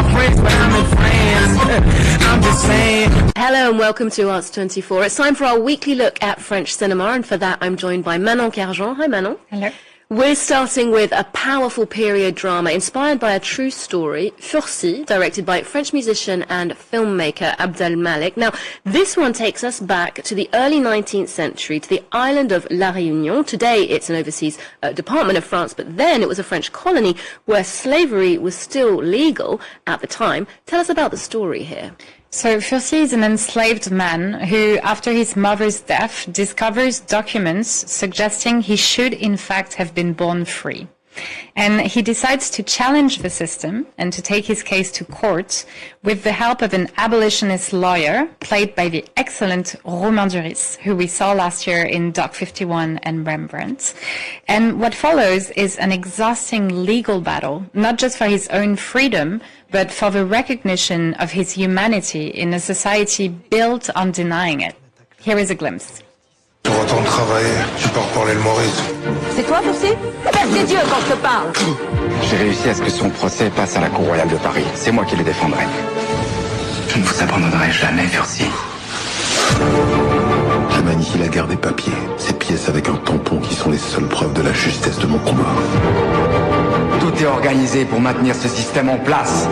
my friends, but I'm in France. I'm just saying. Hello and welcome to Arts 24. It's time for our weekly look at French cinema, and for that I'm joined by Manon Cargent. Hi Manon. Hello. We're starting with a powerful period drama inspired by a true story, Fursi, directed by French musician and filmmaker Abdel Malik. Now, this one takes us back to the early 19th century, to the island of La Réunion. Today, it's an overseas department of France, but then it was a French colony where slavery was still legal at the time. Tell us about the story here. So Fursi is an enslaved man who, after his mother's death, discovers documents suggesting he should in fact have been born free. And he decides to challenge the system and to take his case to court with the help of an abolitionist lawyer played by the excellent Romain Duris, who we saw last year in Doc 51 and Rembrandt. And what follows is an exhausting legal battle, not just for his own freedom, but for the recognition of his humanity in a society built on denying it. Here is a glimpse. Tu retournes travailler, tu pars parler le Maurice. C'est toi, Fursi? Fais tes yeux quand je te parle. J'ai réussi à ce que son procès passe à la Cour royale de Paris. C'est moi qui le défendrai. Je ne vous abandonnerai jamais, Fursi. Je magnifie la guerre des papiers, ces pièces avec un tampon qui sont les seules preuves de la justesse de mon combat. Tout est organisé pour maintenir ce système en place.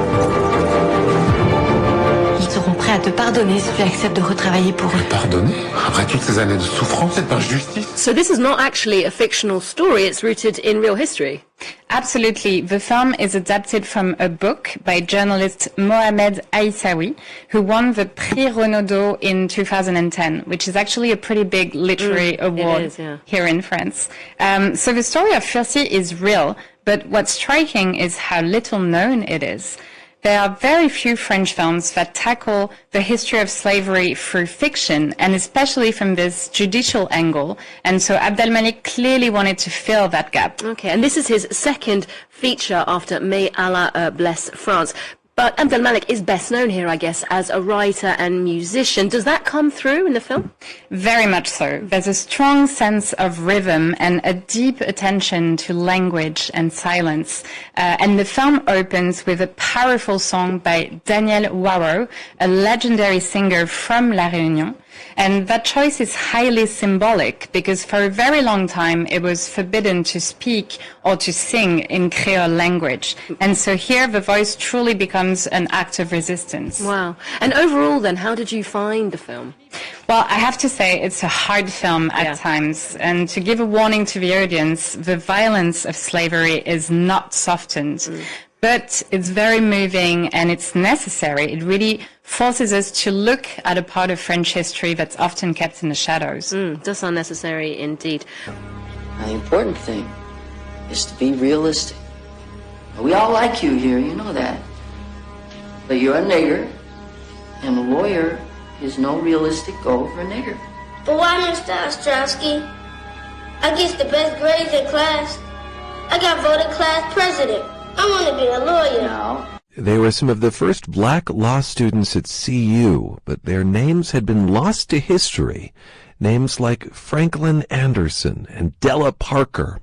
Ils seront prêts à te pardonner si tu acceptes de retravailler pour eux. Pardonner? Après toutes ces années de souffrance et d'injustice? So this is not actually a fictional story, it's rooted in real history. Absolutely. The film is adapted from a book by journalist Mohamed Aissaoui, who won the Prix Renaudot in 2010, which is actually a pretty big literary award here in France. So the story of Fursi is real, but what's striking is how little known it is. There are very few French films that tackle the history of slavery through fiction, and especially from this judicial angle. And so Abdel Malik clearly wanted to fill that gap. Okay, and this is his second feature after May Allah Bless France. But Abdel Malik is best known here, I guess, as a writer and musician. Does that come through in the film? Very much so. There's a strong sense of rhythm and a deep attention to language and silence. And the film opens with a powerful song by Daniel Waro, a legendary singer from La Réunion. And that choice is highly symbolic because for a very long time it was forbidden to speak or to sing in Creole language. And so here the voice truly becomes an act of resistance. Wow. And overall then, how did you find the film? Well, I have to say it's a hard film at times. And to give a warning to the audience, the violence of slavery is not softened. But it's very moving and it's necessary. It really forces us to look at a part of French history that's often kept in the shadows. Does sound necessary indeed. The important thing is to be realistic. We all like you here, you know that. But you're a nigger, and a lawyer is no realistic goal for a nigger. But why Mr. Ostrowski? I get the best grades in class. I got voted class president. I want to be a lawyer. Now, They were some of the first black law students at CU, but their names had been lost to history. Names like Franklin Anderson and Della Parker.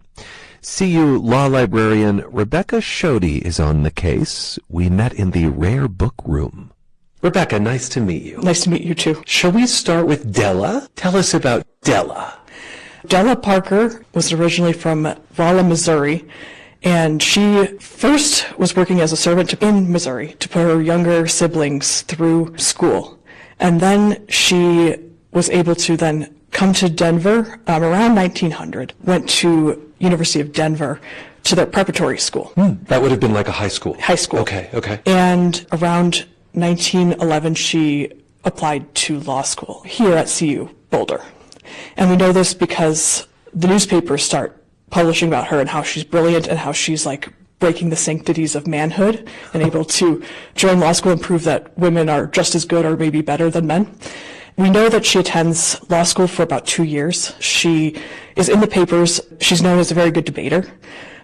CU law librarian Rebecca Shoddy is on the case. We met in the rare book room. Rebecca, nice to meet you. Nice to meet you too. Shall we start with Della? Tell us about Della. Della Parker was originally from Rolla, Missouri. And she first was working as a servant in Missouri to put her younger siblings through school. And then she was able to then come to Denver around 1900, went to University of Denver to their preparatory school. That would have been like a high school. High school. Okay. And around 1911, she applied to law school here at CU Boulder. And we know this because the newspapers start publishing about her and how she's brilliant and how she's like breaking the sanctities of manhood and able to join law school and prove that women are just as good or maybe better than men. We know that she attends law school for about 2 years. She is in the papers. She's known as a very good debater.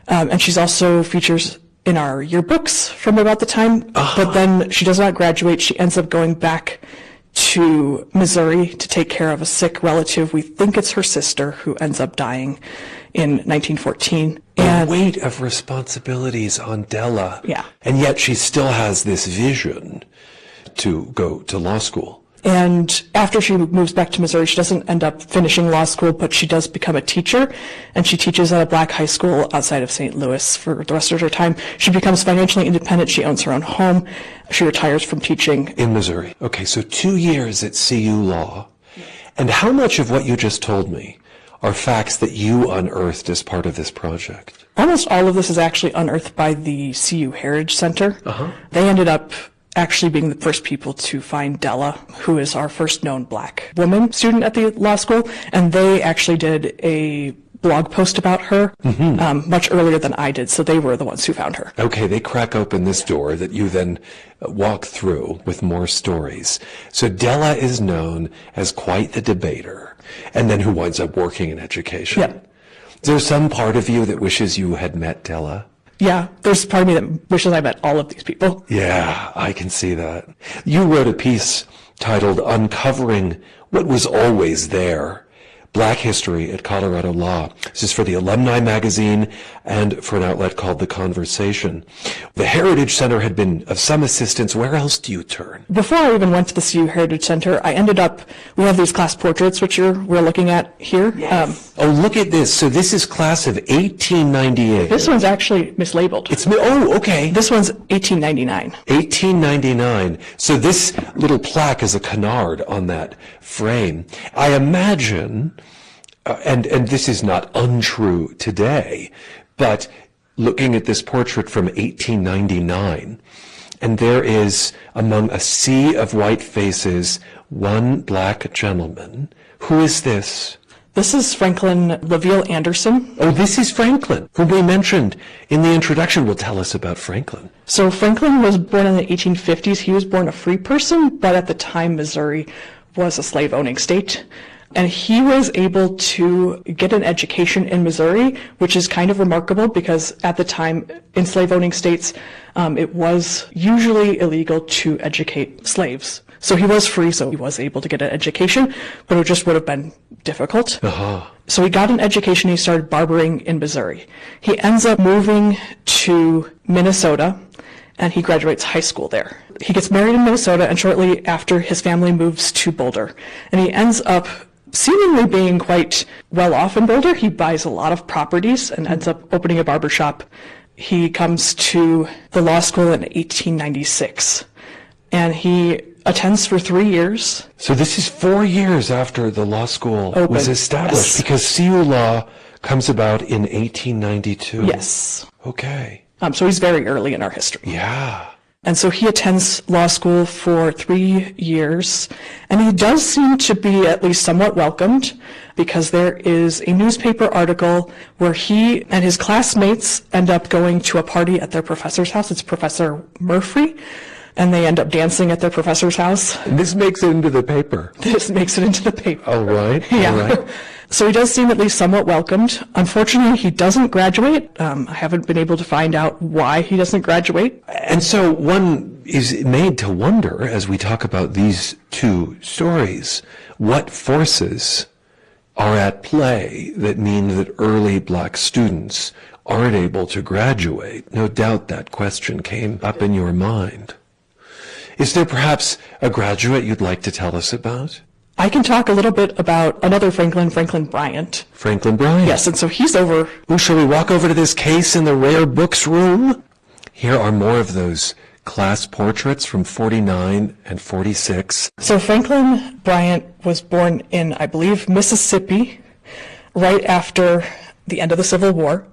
And she's also features in our yearbooks from about the time. But then she does not graduate. She ends up going back to Missouri to take care of a sick relative. We think it's her sister who ends up dying. in 1914. The weight of responsibilities on Della. Yeah. And yet she still has this vision to go to law school. And after she moves back to Missouri, she doesn't end up finishing law school, but she does become a teacher, and she teaches at a black high school outside of St. Louis for the rest of her time. She becomes financially independent. She owns her own home. She retires from teaching. In Missouri. Okay, so 2 years at CU Law. And how much of what you just told me are facts that you unearthed as part of this project? Almost all of this is actually unearthed by the CU Heritage Center. They ended up actually being the first people to find Della, who is our first known black woman student at the law school, and they actually did a blog post about her much earlier than I did, so they were the ones who found her. Okay, they crack open this door that you then walk through with more stories. So Della is known as quite the debater, and then who winds up working in education. Yeah. Is there some part of you that wishes you had met Della? Yeah, there's part of me that wishes I met all of these people. Yeah, I can see that. You wrote a piece titled Uncovering What Was Always There, Black History at Colorado Law. This is for the Alumni Magazine and for an outlet called The Conversation. The Heritage Center had been of some assistance. Where else do you turn? Before I even went to the CU Heritage Center, I ended up, we have these class portraits, which we're looking at here. Yes. Oh, look at this. So this is class of 1898. This one's actually mislabeled. Okay. This one's 1899. 1899. So this little plaque is a canard on that frame. I imagine, and this is not untrue today, but looking at this portrait from 1899, and there is, among a sea of white faces, one black gentleman. Who is this? This is Franklin LaVille Anderson. Oh, this is Franklin, whom we mentioned in the introduction. Will tell us about Franklin. So Franklin was born in the 1850s. He was born a free person, but at the time Missouri was a slave-owning state. And he was able to get an education in Missouri, which is kind of remarkable because at the time in slave-owning states, it was usually illegal to educate slaves. So he was free, so he was able to get an education, but it just would have been difficult. So he got an education, he started barbering in Missouri. He ends up moving to Minnesota, and he graduates high school there. He gets married in Minnesota, and shortly after, his family moves to Boulder. And he ends up seemingly being quite well off in Boulder. He buys a lot of properties and ends up opening a barber shop. He comes to the law school in 1896, and he attends for 3 years. So this is 4 years after the law school was established, yes. because CU Law comes about in 1892. Yes. Okay. So he's very early in our history. Yeah. And so he attends law school for 3 years, and he does seem to be at least somewhat welcomed, because there is a newspaper article where he and his classmates end up going to a party at their professor's house. It's Professor Murphy, and they end up dancing at their professor's house. And this makes it into the paper. This makes it into the paper. All right. Yeah. All right. So he does seem at least somewhat welcomed. Unfortunately, he doesn't graduate. I haven't been able to find out why he doesn't graduate. And so one is made to wonder, as we talk about these two stories, what forces are at play that mean that early black students aren't able to graduate. No doubt that question came up in your mind. Is there perhaps a graduate you'd like to tell us about? I can talk a little bit about another Franklin Bryant. Franklin Bryant. Yes, and so he's over. Ooh, shall we walk over to this case in the rare books room? Here are more of those class portraits from 49 and 46. So Franklin Bryant was born in, I believe, Mississippi, right after the end of the Civil War.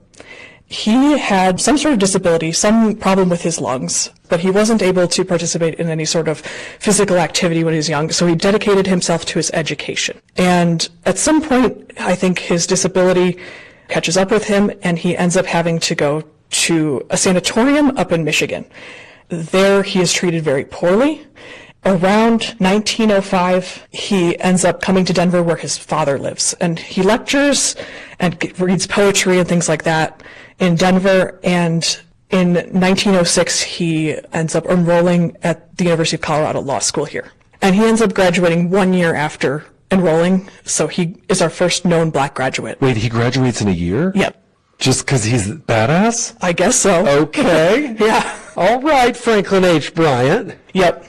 He had some sort of disability, some problem with his lungs, but he wasn't able to participate in any sort of physical activity when he was young, so he dedicated himself to his education. And at some point, I think his disability catches up with him, and he ends up having to go to a sanatorium up in Michigan. There, he is treated very poorly. Around 1905, he ends up coming to Denver where his father lives, and he lectures and reads poetry and things like that in Denver, and in 1906, he ends up enrolling at the University of Colorado Law School here. And he ends up graduating 1 year after enrolling, so he is our first known black graduate. Wait, he graduates in a year? Yep. Just because he's badass? I guess so. Okay. Yeah. All right, Franklin H. Bryant. Yep.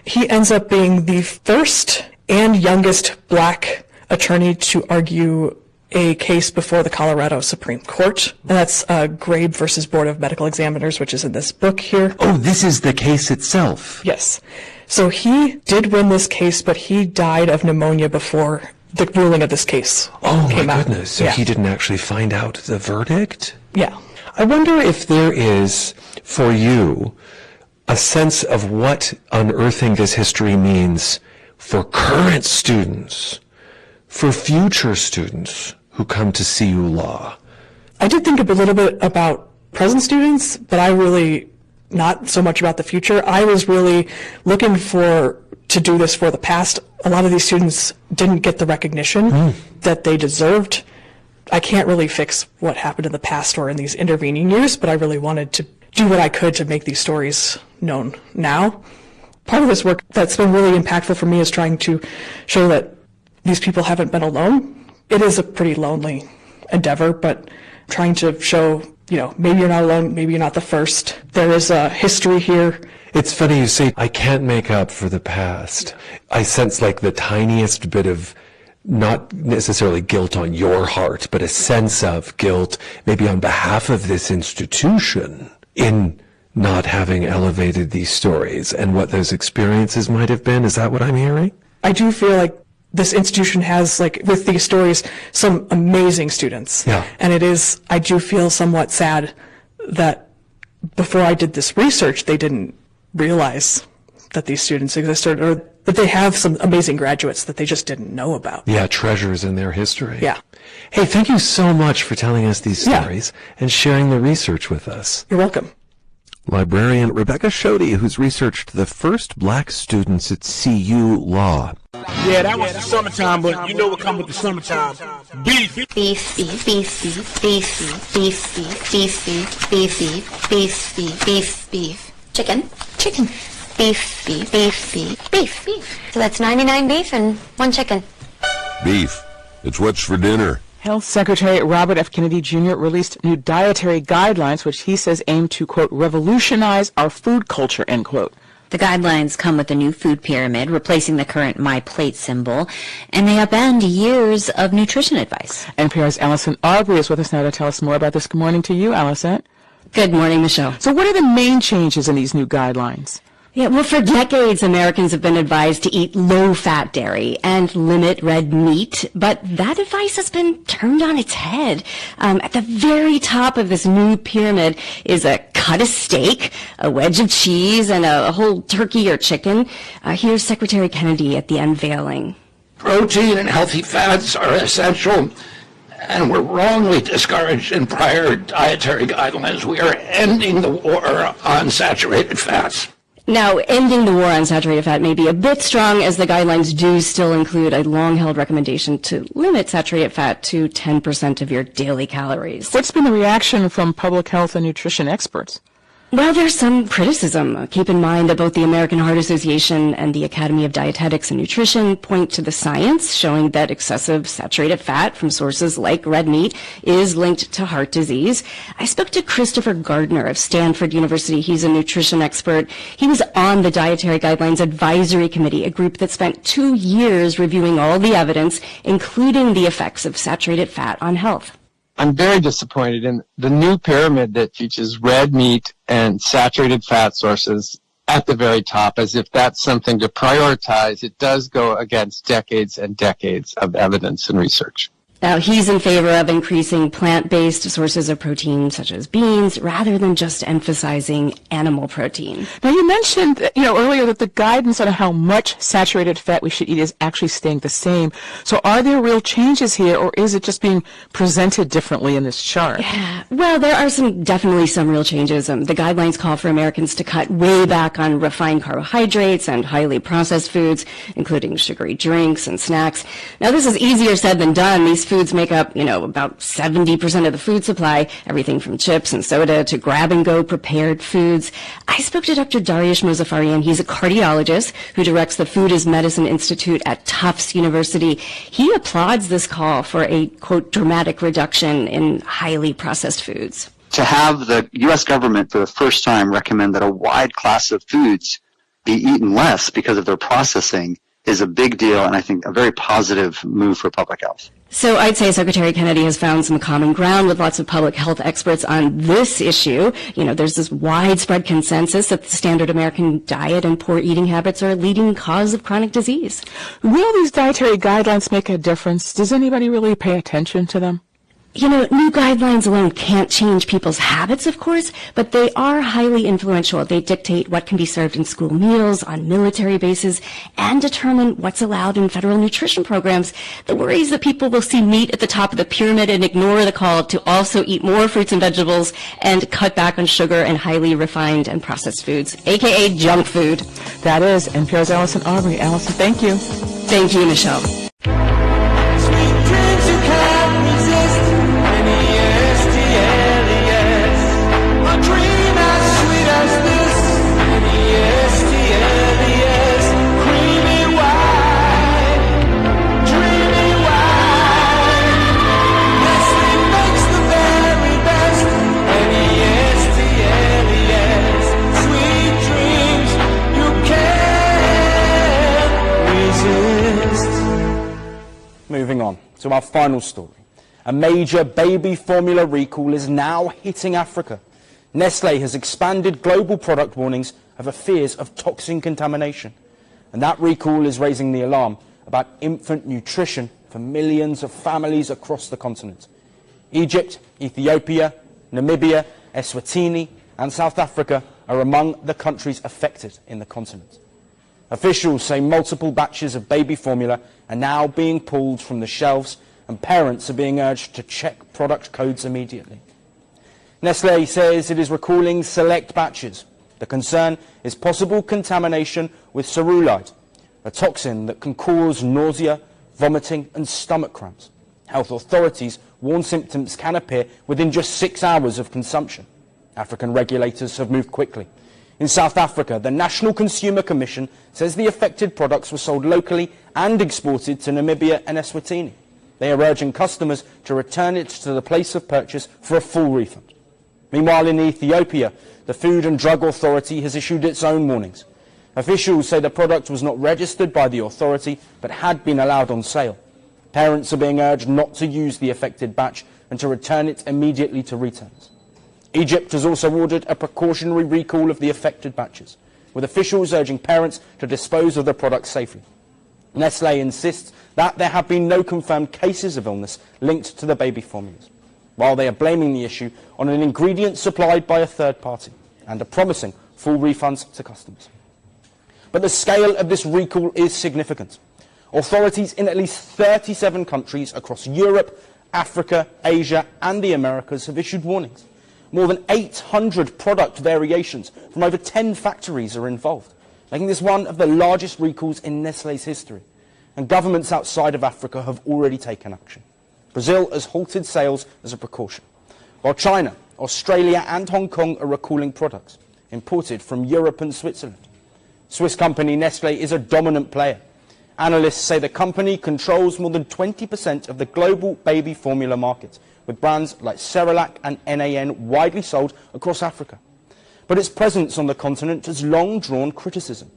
He ends up being the first and youngest black attorney to argue a case before the Colorado Supreme Court. And that's Grabe versus Board of Medical Examiners, which is in this book here. Oh, this is the case itself. Yes. So he did win this case, but he died of pneumonia before the ruling of this case came out. Goodness. So he didn't actually find out the verdict? Yeah. I wonder if there is, for you, a sense of what unearthing this history means for current students, for future students who come to CU Law. I did think a little bit about present students, but I really not so much about the future. I was really looking to do this for the past. A lot of these students didn't get the recognition that they deserved. I can't really fix what happened in the past or in these intervening years, but I really wanted to do what I could to make these stories known now. Part of this work that's been really impactful for me is trying to show that these people haven't been alone. It is a pretty lonely endeavor, but trying to show, maybe you're not alone, maybe you're not the first. There is a history here. It's funny you say, I can't make up for the past. I sense like the tiniest bit of not necessarily guilt on your heart, but a sense of guilt maybe on behalf of this institution in not having elevated these stories and what those experiences might have been. Is that what I'm hearing? I do feel like this institution has, with these stories, some amazing students. Yeah. And I do feel somewhat sad that before I did this research, they didn't realize that these students existed, or that they have some amazing graduates that they just didn't know about. Yeah, treasures in their history. Yeah. Hey, thank you so much for telling us these stories and sharing the research with us. You're welcome. Librarian Rebecca Shoddy, who's researched the first black students at CU Law. Yeah, that was the summertime, but you know what comes with the summertime? Beef. Beef, beef, beef, beef, beef, beef, beef, beef, beef, beef, beef, beef, beef, beef. Chicken. Chicken. Beef, beef, beef, beef, beef, beef. So that's 99 beef and 1 chicken. Beef. It's what's for dinner. Health Secretary Robert F. Kennedy Jr. released new dietary guidelines, which he says aim to, quote, revolutionize our food culture, end quote. The guidelines come with a new food pyramid, replacing the current My Plate symbol, and they upend years of nutrition advice. NPR's Allison Aubrey is with us now to tell us more about this. Good morning to you, Allison. Good morning, Michelle. So what are the main changes in these new guidelines? Yeah, well, for decades, Americans have been advised to eat low-fat dairy and limit red meat, but that advice has been turned on its head. At the very top of this new pyramid is a cut of steak, a wedge of cheese, and a whole turkey or chicken. Here's Secretary Kennedy at the unveiling. Protein and healthy fats are essential and were wrongly discouraged in prior dietary guidelines. We are ending the war on saturated fats. Now, ending the war on saturated fat may be a bit strong, as the guidelines do still include a long-held recommendation to limit saturated fat to 10% of your daily calories. What's been the reaction from public health and nutrition experts? Well, there's some criticism. Keep in mind that both the American Heart Association and the Academy of Dietetics and Nutrition point to the science showing that excessive saturated fat from sources like red meat is linked to heart disease. I spoke to Christopher Gardner of Stanford University. He's a nutrition expert. He was on the Dietary Guidelines Advisory Committee, a group that spent 2 years reviewing all the evidence, including the effects of saturated fat on health. I'm very disappointed in the new pyramid that teaches red meat and saturated fat sources at the very top, as if that's something to prioritize. It does go against decades and decades of evidence and research. Now, he's in favor of increasing plant-based sources of protein, such as beans, rather than just emphasizing animal protein. Now, you mentioned, earlier that the guidance on how much saturated fat we should eat is actually staying the same. So are there real changes here, or is it just being presented differently in this chart? Yeah, well, there are definitely some real changes. The guidelines call for Americans to cut way back on refined carbohydrates and highly processed foods, including sugary drinks and snacks. Now, this is easier said than done. These foods make up, about 70% of the food supply, everything from chips and soda to grab-and-go prepared foods. I spoke to Dr. Dariush Mozaffarian. He's a cardiologist who directs the Food as Medicine Institute at Tufts University. He applauds this call for a, quote, dramatic reduction in highly processed foods. To have the U.S. government for the first time recommend that a wide class of foods be eaten less because of their processing is a big deal, and I think a very positive move for public health. So I'd say Secretary Kennedy has found some common ground with lots of public health experts on this issue. There's this widespread consensus that the standard American diet and poor eating habits are a leading cause of chronic disease. Will these dietary guidelines make a difference? Does anybody really pay attention to them? New guidelines alone can't change people's habits, of course, but they are highly influential. They dictate what can be served in school meals, on military bases, and determine what's allowed in federal nutrition programs. The worry is that people will see meat at the top of the pyramid and ignore the call to also eat more fruits and vegetables and cut back on sugar and highly refined and processed foods, aka junk food. That is NPR's Allison Aubrey. Allison, thank you. Thank you, Michelle. Moving on to our final story. A major baby formula recall is now hitting Africa. Nestlé has expanded global product warnings over fears of toxin contamination. And that recall is raising the alarm about infant nutrition for millions of families across the continent. Egypt, Ethiopia, Namibia, Eswatini, and South Africa are among the countries affected in the continent. Officials say multiple batches of baby formula are now being pulled from the shelves, and parents are being urged to check product codes immediately. Nestlé says it is recalling select batches. The concern is possible contamination with cerulide, a toxin that can cause nausea, vomiting, and stomach cramps. Health authorities warn symptoms can appear within just 6 hours of consumption. African regulators have moved quickly. In South Africa, the National Consumer Commission says the affected products were sold locally and exported to Namibia and Eswatini. They are urging customers to return it to the place of purchase for a full refund. Meanwhile, in Ethiopia, the Food and Drug Authority has issued its own warnings. Officials say the product was not registered by the authority but had been allowed on sale. Parents are being urged not to use the affected batch and to return it immediately to retailers. Egypt has also ordered a precautionary recall of the affected batches, with officials urging parents to dispose of the products safely. Nestlé insists that there have been no confirmed cases of illness linked to the baby formulas, while they are blaming the issue on an ingredient supplied by a third party and are promising full refunds to customers. But the scale of this recall is significant. Authorities in at least 37 countries across Europe, Africa, Asia, and the Americas have issued warnings. More than 800 product variations from over 10 factories are involved, making this one of the largest recalls in Nestlé's history. And governments outside of Africa have already taken action. Brazil has halted sales as a precaution, while China, Australia, and Hong Kong are recalling products imported from Europe and Switzerland. Swiss company Nestlé is a dominant player. Analysts say the company controls more than 20% of the global baby formula market, with brands like Cerelac and NAN widely sold across Africa. But its presence on the continent has long drawn criticism.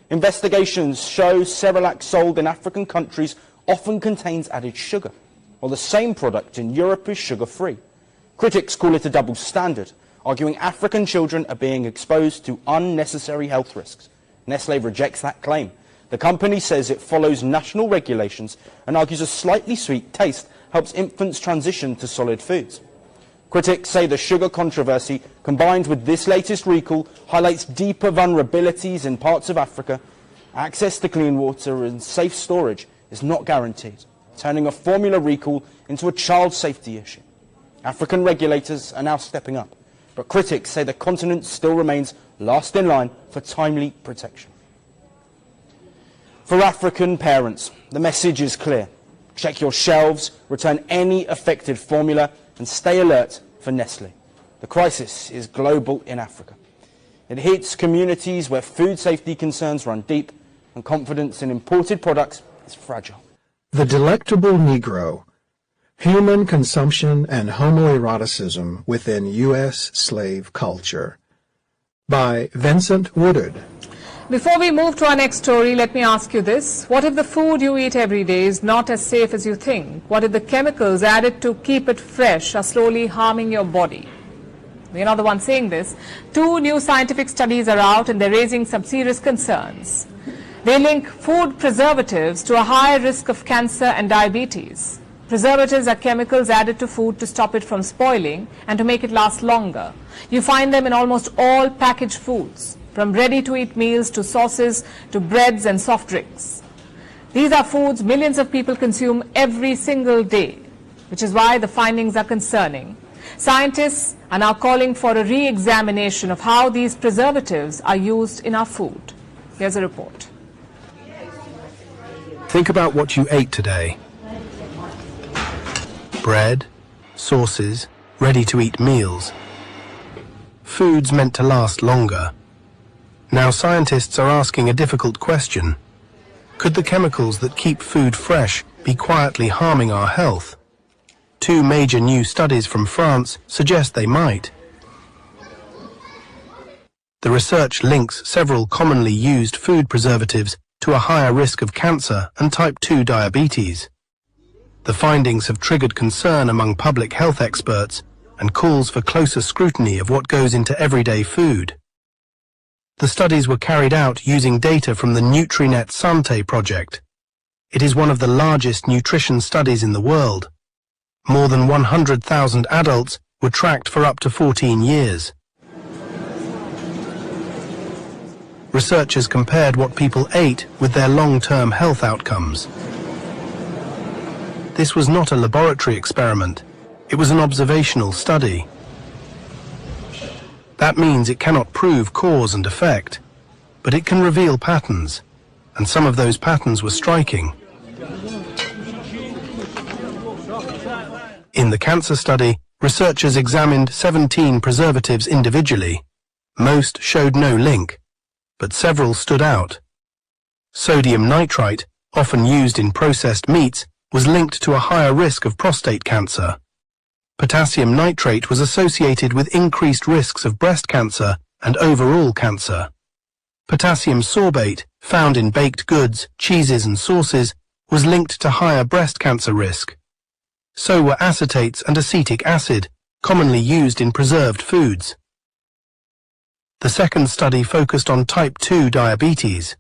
Investigations show Cerelac sold in African countries often contains added sugar, while the same product in Europe is sugar-free. Critics call it a double standard, arguing African children are being exposed to unnecessary health risks. Nestlé rejects that claim. The company says it follows national regulations and argues a slightly sweet taste helps infants transition to solid foods. Critics say the sugar controversy, combined with this latest recall, highlights deeper vulnerabilities in parts of Africa. Access to clean water and safe storage is not guaranteed, turning a formula recall into a child safety issue. African regulators are now stepping up, but critics say the continent still remains last in line for timely protection. For African parents, the message is clear. Check your shelves, return any affected formula, and stay alert for Nestle. The crisis is global in Africa. It hits communities where food safety concerns run deep and confidence in imported products is fragile. The Delectable Negro: Human Consumption and Homoeroticism Within U.S. Slave Culture, by Vincent Woodard. Before we move to our next story, let me ask you this. What if the food you eat every day is not as safe as you think? What if the chemicals added to keep it fresh are slowly harming your body? We're not the ones saying this. 2 new scientific studies are out and they're raising some serious concerns. They link food preservatives to a higher risk of cancer and diabetes. Preservatives are chemicals added to food to stop it from spoiling and to make it last longer. You find them in almost all packaged foods, from ready-to-eat meals to sauces to breads and soft drinks. These are foods millions of people consume every single day, which is why the findings are concerning. Scientists are now calling for a re-examination of how these preservatives are used in our food. Here's a report. Think about what you ate today. Bread, sauces, ready-to-eat meals. Foods meant to last longer. Now scientists are asking a difficult question. Could the chemicals that keep food fresh be quietly harming our health? 2 major new studies from France suggest they might. The research links several commonly used food preservatives to a higher risk of cancer and type 2 diabetes. The findings have triggered concern among public health experts and calls for closer scrutiny of what goes into everyday food. The studies were carried out using data from the Nutrinet Santé project. It is one of the largest nutrition studies in the world. More than 100,000 adults were tracked for up to 14 years. Researchers compared what people ate with their long-term health outcomes. This was not a laboratory experiment. It was an observational study. That means it cannot prove cause and effect, but it can reveal patterns, and some of those patterns were striking. In the cancer study, researchers examined 17 preservatives individually. Most showed no link, but several stood out. Sodium nitrite, often used in processed meats, was linked to a higher risk of prostate cancer. Potassium nitrate was associated with increased risks of breast cancer and overall cancer. Potassium sorbate, found in baked goods, cheeses and sauces, was linked to higher breast cancer risk. So were acetates and acetic acid, commonly used in preserved foods. The second study focused on type 2 diabetes.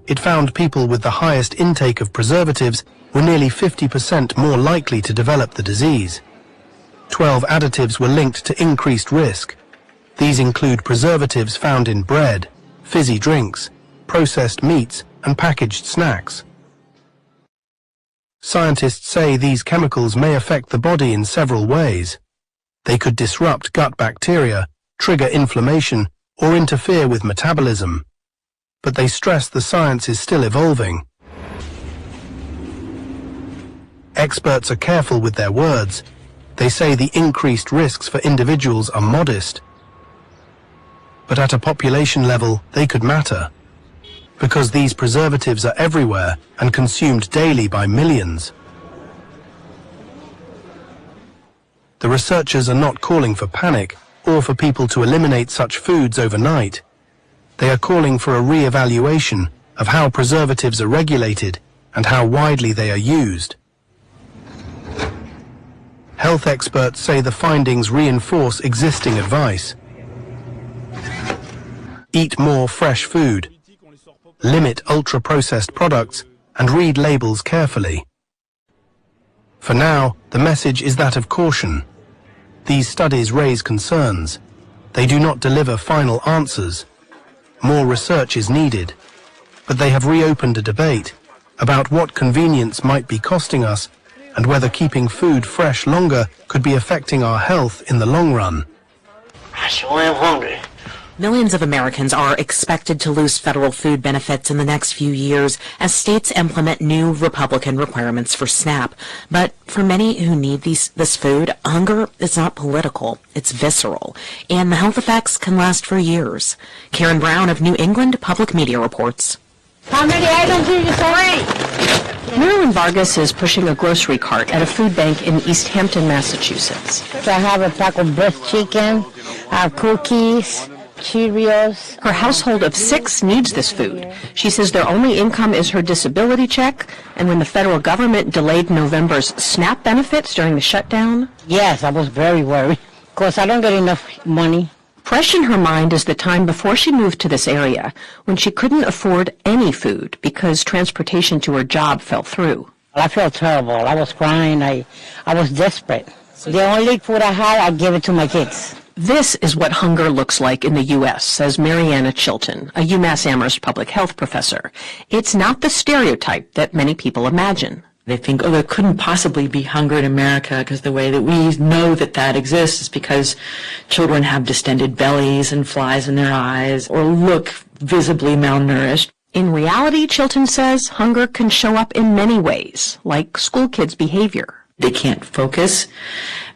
It found people with the highest intake of preservatives were nearly 50% more likely to develop the disease. 12 additives were linked to increased risk. These include preservatives found in bread, fizzy drinks, processed meats, and packaged snacks. Scientists say these chemicals may affect the body in several ways. They could disrupt gut bacteria, trigger inflammation, or interfere with metabolism. But they stress the science is still evolving. Experts are careful with their words. They say the increased risks for individuals are modest. But at a population level, they could matter, because these preservatives are everywhere and consumed daily by millions. The researchers are not calling for panic or for people to eliminate such foods overnight. They are calling for a re-evaluation of how preservatives are regulated and how widely they are used. Health experts say the findings reinforce existing advice. Eat more fresh food. Limit ultra-processed products and read labels carefully. For now, the message is that of caution. These studies raise concerns. They do not deliver final answers. More research is needed, but they have reopened a debate about what convenience might be costing us and whether keeping food fresh longer could be affecting our health in the long run. I sure am hungry. Millions of Americans are expected to lose federal food benefits in the next few years as states implement new Republican requirements for SNAP. But for many who need this food, hunger is not political, it's visceral, and the health effects can last for years. Karen Brown of New England Public Media reports. How many items do you say? Marilyn Vargas is pushing a grocery cart at a food bank in East Hampton, Massachusetts. So I have a pack of breast chicken, cookies, Cheerios. Her household of 6 needs this food. She says their only income is her disability check, and when the federal government delayed November's SNAP benefits during the shutdown... Yes, I was very worried, because I don't get enough money. Fresh in her mind is the time before she moved to this area, when she couldn't afford any food because transportation to her job fell through. I felt terrible. I was crying. I was desperate. The only food I had, I gave it to my kids. This is what hunger looks like in the U.S., says Mariana Chilton, a UMass Amherst public health professor. It's not the stereotype that many people imagine. They think, oh, there couldn't possibly be hunger in America because the way that we know that exists is because children have distended bellies and flies in their eyes or look visibly malnourished. In reality, Chilton says, hunger can show up in many ways, like school kids' behavior. They can't focus.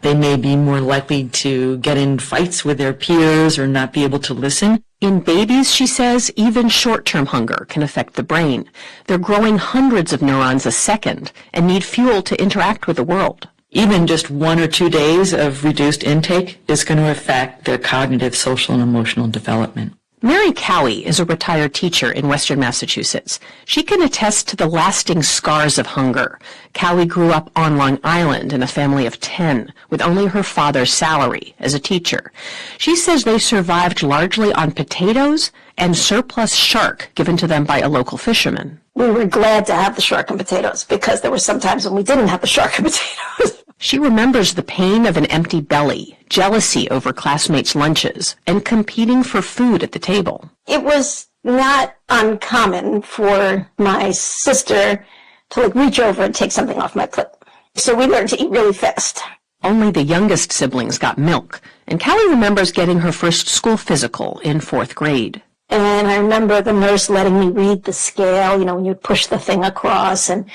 They may be more likely to get in fights with their peers or not be able to listen. In babies, she says, even short-term hunger can affect the brain. They're growing hundreds of neurons a second and need fuel to interact with the world. Even just 1 or 2 days of reduced intake is going to affect their cognitive, social, and emotional development. Mary Cowie is a retired teacher in Western Massachusetts. She can attest to the lasting scars of hunger. Cowie grew up on Long Island in a family of 10, with only her father's salary as a teacher. She says they survived largely on potatoes and surplus shark given to them by a local fisherman. We were glad to have the shark and potatoes because there were some times when we didn't have the shark and potatoes. She remembers the pain of an empty belly, jealousy over classmates' lunches, and competing for food at the table. It was not uncommon for my sister to reach over and take something off my plate. So we learned to eat really fast. Only the youngest siblings got milk, and Callie remembers getting her first school physical in 4th grade. And I remember the nurse letting me read the scale, when you'd push the thing across, and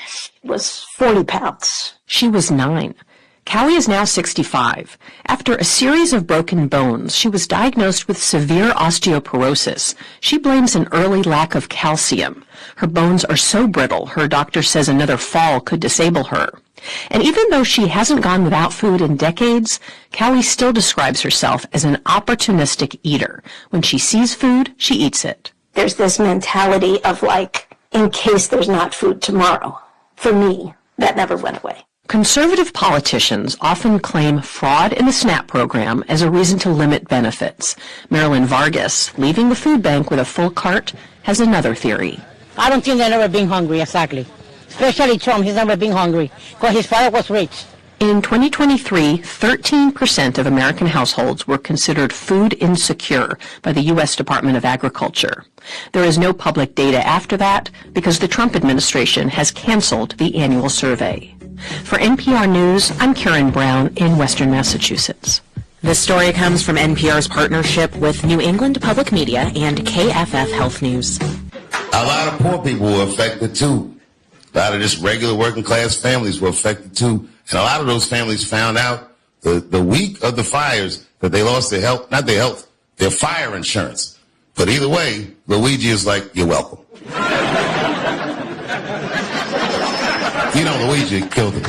it was 40 pounds. She was 9. Callie is now 65. After a series of broken bones, she was diagnosed with severe osteoporosis. She blames an early lack of calcium. Her bones are so brittle, her doctor says another fall could disable her. And even though she hasn't gone without food in decades, Callie still describes herself as an opportunistic eater. When she sees food, she eats it. There's this mentality of in case there's not food tomorrow. For me, that never went away. Conservative politicians often claim fraud in the SNAP program as a reason to limit benefits. Marilyn Vargas, leaving the food bank with a full cart, has another theory. I don't think they've never been hungry, exactly. Especially Trump, he's never been hungry, because his father was rich. In 2023, 13% of American households were considered food insecure by the U.S. Department of Agriculture. There is no public data after that because the Trump administration has canceled the annual survey. For NPR News, I'm Karen Brown in Western Massachusetts. This story comes from NPR's partnership with New England Public Media and KFF Health News. A lot of poor people were affected too. A lot of just regular working class families were affected too. And a lot of those families found out the week of the fires that they lost their health, not their health, their fire insurance. But either way, Luigi is like, you're welcome. Luigi killed him.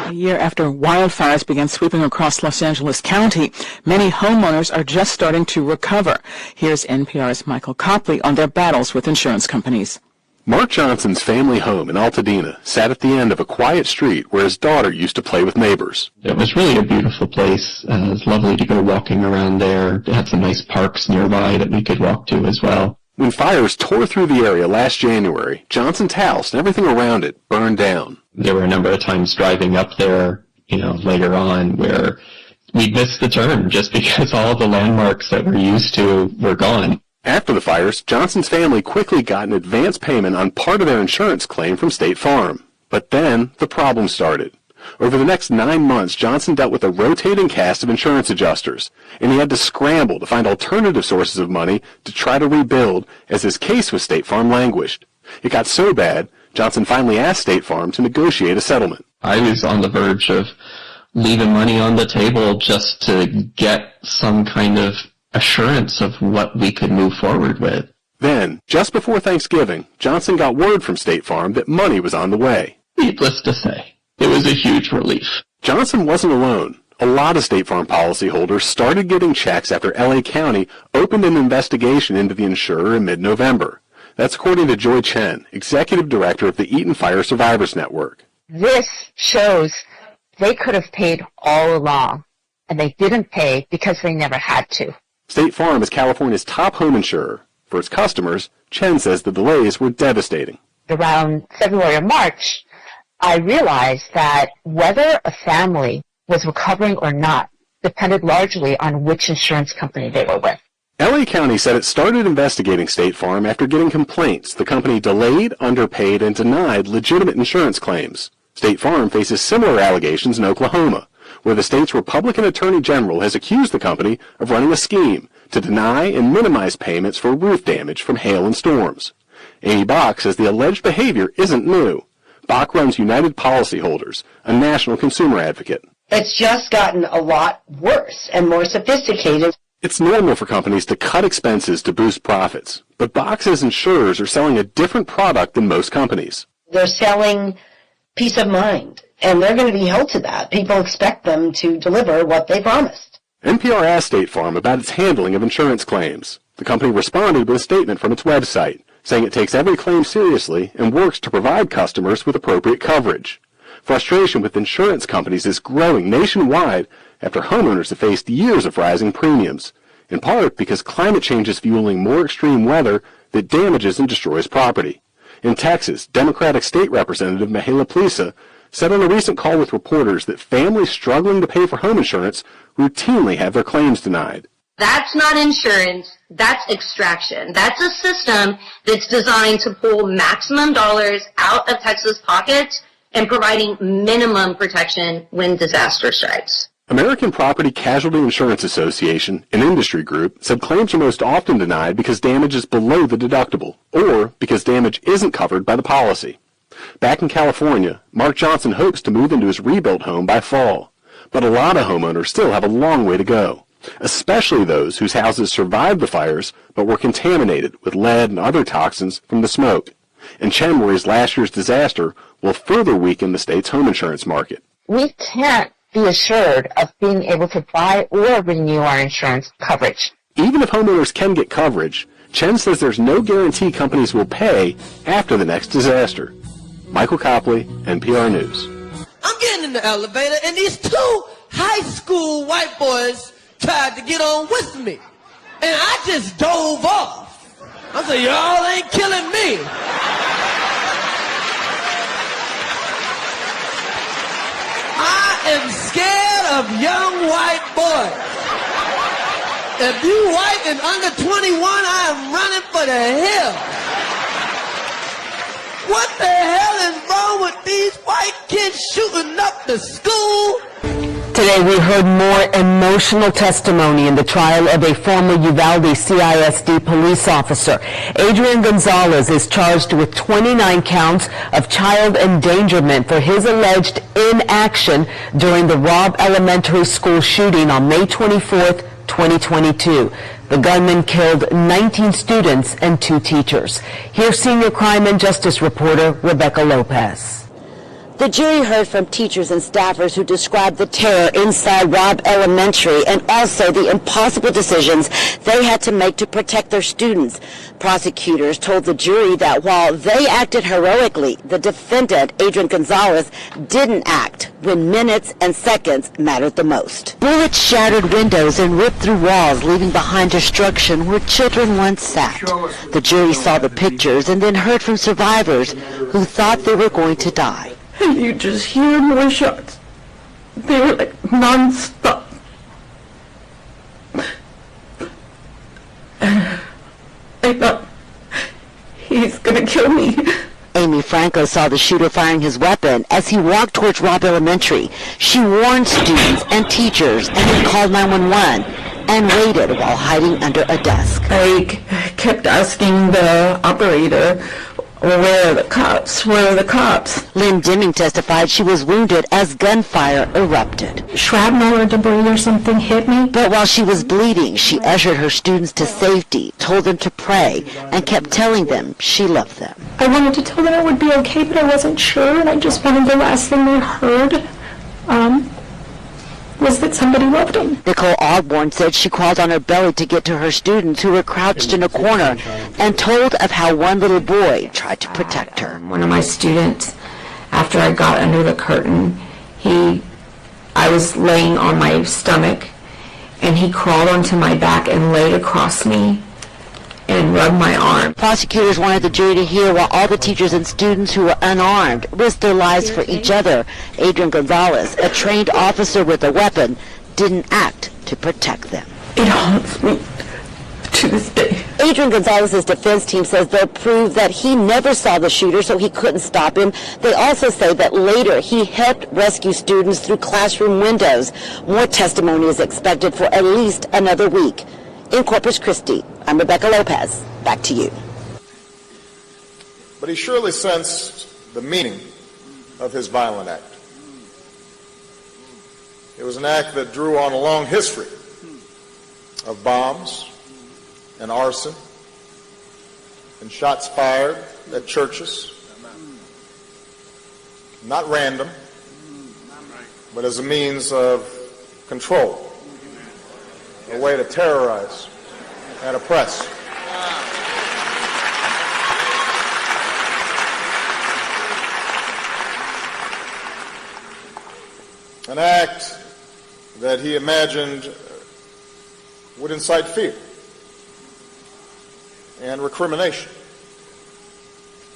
A year after wildfires began sweeping across Los Angeles County, many homeowners are just starting to recover. Here's NPR's Michael Copley on their battles with insurance companies. Mark Johnson's family home in Altadena sat at the end of a quiet street where his daughter used to play with neighbors. It was really a beautiful place. It was lovely to go walking around there. It had some nice parks nearby that we could walk to as well. When fires tore through the area last January, Johnson's house and everything around it burned down. There were a number of times driving up there, later on where we missed the turn just because all the landmarks that we're used to were gone. After the fires, Johnson's family quickly got an advance payment on part of their insurance claim from State Farm. But then the problem started. Over the next 9 months, Johnson dealt with a rotating cast of insurance adjusters, and he had to scramble to find alternative sources of money to try to rebuild as his case with State Farm languished. It got so bad, Johnson finally asked State Farm to negotiate a settlement. I was on the verge of leaving money on the table just to get some kind of assurance of what we could move forward with. Then, just before Thanksgiving, Johnson got word from State Farm that money was on the way. Needless to say, it was a huge relief. Johnson wasn't alone. A lot of State Farm policyholders started getting checks after L.A. County opened an investigation into the insurer in mid-November. That's according to Joy Chen, Executive Director of the Eaton Fire Survivors Network. This shows they could have paid all along, and they didn't pay because they never had to. State Farm is California's top home insurer. For its customers, Chen says the delays were devastating. Around February or March, I realized that whether a family was recovering or not depended largely on which insurance company they were with. L.A. County said it started investigating State Farm after getting complaints the company delayed, underpaid, and denied legitimate insurance claims. State Farm faces similar allegations in Oklahoma, where the state's Republican Attorney General has accused the company of running a scheme to deny and minimize payments for roof damage from hail and storms. Amy Bach says the alleged behavior isn't new. Bach runs United Policyholders, a national consumer advocate. It's just gotten a lot worse and more sophisticated. It's normal for companies to cut expenses to boost profits, but Bach says insurers are selling a different product than most companies. They're selling peace of mind, and they're going to be held to that. People expect them to deliver what they promised. NPR asked State Farm about its handling of insurance claims. The company responded with a statement from its website, saying it takes every claim seriously and works to provide customers with appropriate coverage. Frustration with insurance companies is growing nationwide after homeowners have faced years of rising premiums, in part because climate change is fueling more extreme weather that damages and destroys property. In Texas, Democratic State Representative Mahela Plisa said on a recent call with reporters that families struggling to pay for home insurance routinely have their claims denied. That's not insurance, that's extraction. That's a system that's designed to pull maximum dollars out of Texas pockets and providing minimum protection when disaster strikes. American Property Casualty Insurance Association, an industry group, said claims are most often denied because damage is below the deductible, or because damage isn't covered by the policy. Back in California, Mark Johnson hopes to move into his rebuilt home by fall, but a lot of homeowners still have a long way to go, especially those whose houses survived the fires but were contaminated with lead and other toxins from the smoke. And Chen worries last year's disaster will further weaken the state's home insurance market. We can't be assured of being able to buy or renew our insurance coverage. Even if homeowners can get coverage, Chen says there's no guarantee companies will pay after the next disaster. Michael Copley, NPR News. I'm getting in the elevator, and these two high school white boys tried to get on with me. And I just dove off. I said, y'all ain't killing me. I am scared of young white boys. If you white and under 21, I am running for the hill. What the hell is wrong with these white kids shooting up the school? Today we heard more emotional testimony in the trial of a former Uvalde CISD police officer. Adrian Gonzalez is charged with 29 counts of child endangerment for his alleged inaction during the Robb Elementary School shooting on May 24th, 2022. The gunman killed 19 students and 2 teachers. Here's senior crime and justice reporter Rebecca Lopez. The jury heard from teachers and staffers who described the terror inside Robb Elementary and also the impossible decisions they had to make to protect their students. Prosecutors told the jury that while they acted heroically, the defendant, Adrian Gonzalez, didn't act when minutes and seconds mattered the most. Bullets shattered windows and ripped through walls, leaving behind destruction where children once sat. The jury saw the pictures and then heard from survivors who thought they were going to die. And you just hear more shots. They were like non-stop. I thought, he's gonna kill me. Amy Franco saw the shooter firing his weapon as he walked towards Robb Elementary. She warned students and teachers and then called 911 and waited while hiding under a desk. I kept asking the operator, where are the cops? Where are the cops? Lynn Deming testified she was wounded as gunfire erupted. Shrapnel or debris or something hit me. But while she was bleeding, she ushered her students to safety, told them to pray, and kept telling them she loved them. I wanted to tell them it would be okay, but I wasn't sure, and I just wanted the last thing they heard was that somebody loved them. Nicole Osborne said she crawled on her belly to get to her students who were crouched in a corner and told of how one little boy tried to protect her. One of my students, after I got under the curtain, I was laying on my stomach, and he crawled onto my back and laid across me and rubbed my arm. Prosecutors wanted the jury to hear while all the teachers and students who were unarmed risked their lives for each other. Adrian Gonzalez, a trained officer with a weapon, didn't act to protect them. It haunts me to this day. Adrian Gonzalez's defense team says they'll prove that he never saw the shooter, so he couldn't stop him. They also say that later he helped rescue students through classroom windows. More testimony is expected for at least another week. In Corpus Christi, I'm Rebecca Lopez. Back to you. But he surely sensed the meaning of his violent act. It was an act that drew on a long history of bombs and arson and shots fired at churches. Not random, but as a means of control. A way to terrorize and oppress. An act that he imagined would incite fear and recrimination,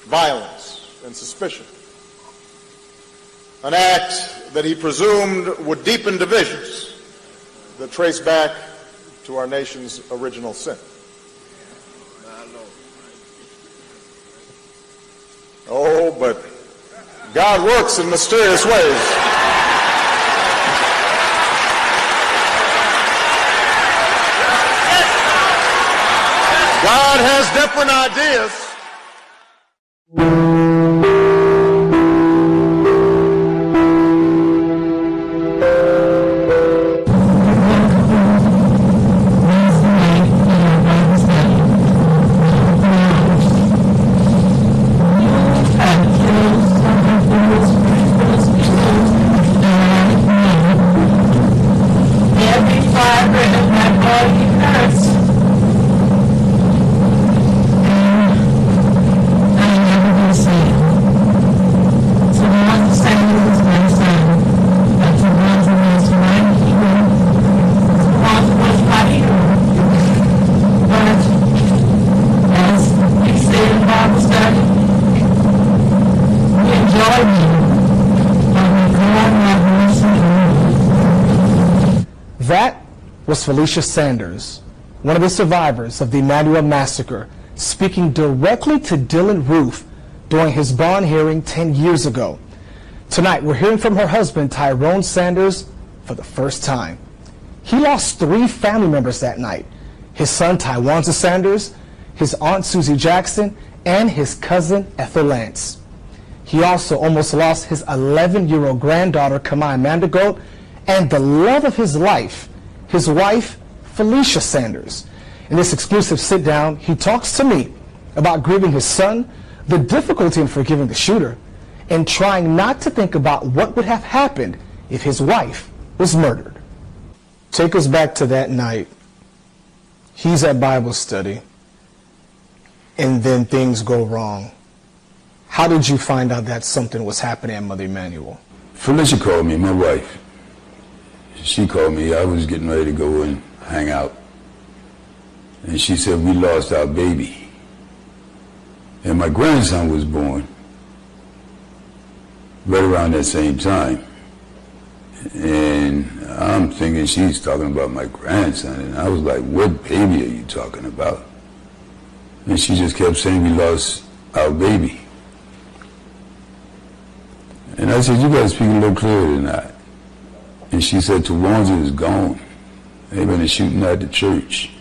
violence and suspicion. An act that he presumed would deepen divisions that trace back to our nation's original sin. Oh, but God works in mysterious ways. God has different ideas. That was Felicia Sanders, one of the survivors of the Emmanuel Massacre, speaking directly to Dylan Roof during his bond hearing 10 years ago. Tonight, we're hearing from her husband, Tyrone Sanders, for the first time. He lost 3 family members that night: his son, Tywanza Sanders, his aunt, Susie Jackson, and his cousin, Ethel Lance. He also almost lost his 11-year-old granddaughter, Kamai Mandigoat, and the love of his life, his wife, Felicia Sanders. In this exclusive sit-down, he talks to me about grieving his son, the difficulty in forgiving the shooter, and trying not to think about what would have happened if his wife was murdered. Take us back to that night. He's at Bible study, and then things go wrong. How did you find out that something was happening at Mother Emanuel? Felicia called me, my wife. She called me. I was getting ready to go and hang out. And she said, we lost our baby. And my grandson was born right around that same time. And I'm thinking she's talking about my grandson. And I was like, what baby are you talking about? And she just kept saying, we lost our baby. And I said, you got to speak a little clearer than that. And she said, Tawanza is gone. They've been shooting at the church.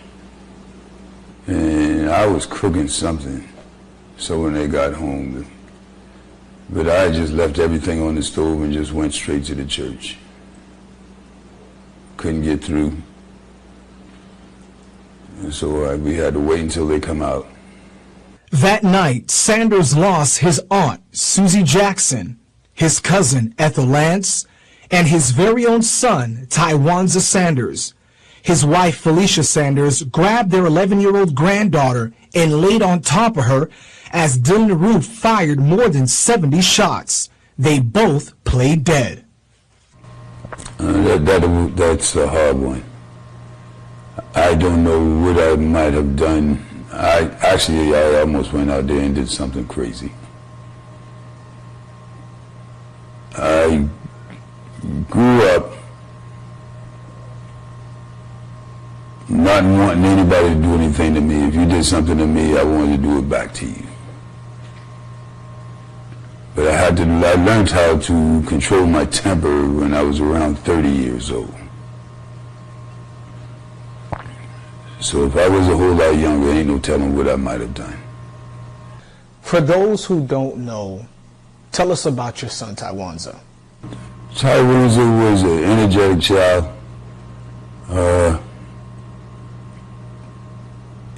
And I was cooking something. So when they got home, but I just left everything on the stove and just went straight to the church. Couldn't get through. And so we had to wait until they come out. That night, Sanders lost his aunt, Susie Jackson, his cousin, Ethel Lance, and his very own son, Tywanza Sanders. His wife, Felicia Sanders, grabbed their 11-year-old granddaughter and laid on top of her as Dylan Roof fired more than 70 shots. They both played dead. That's a hard one. I don't know what I might have done. I almost went out there and did something crazy. I grew up not wanting anybody to do anything to me. If you did something to me, I wanted to do it back to you. But I learned how to control my temper when I was around 30 years old. So if I was a whole lot younger, ain't no telling what I might have done. For those who don't know, tell us about your son, Tywanza. Tywanza was an energetic child.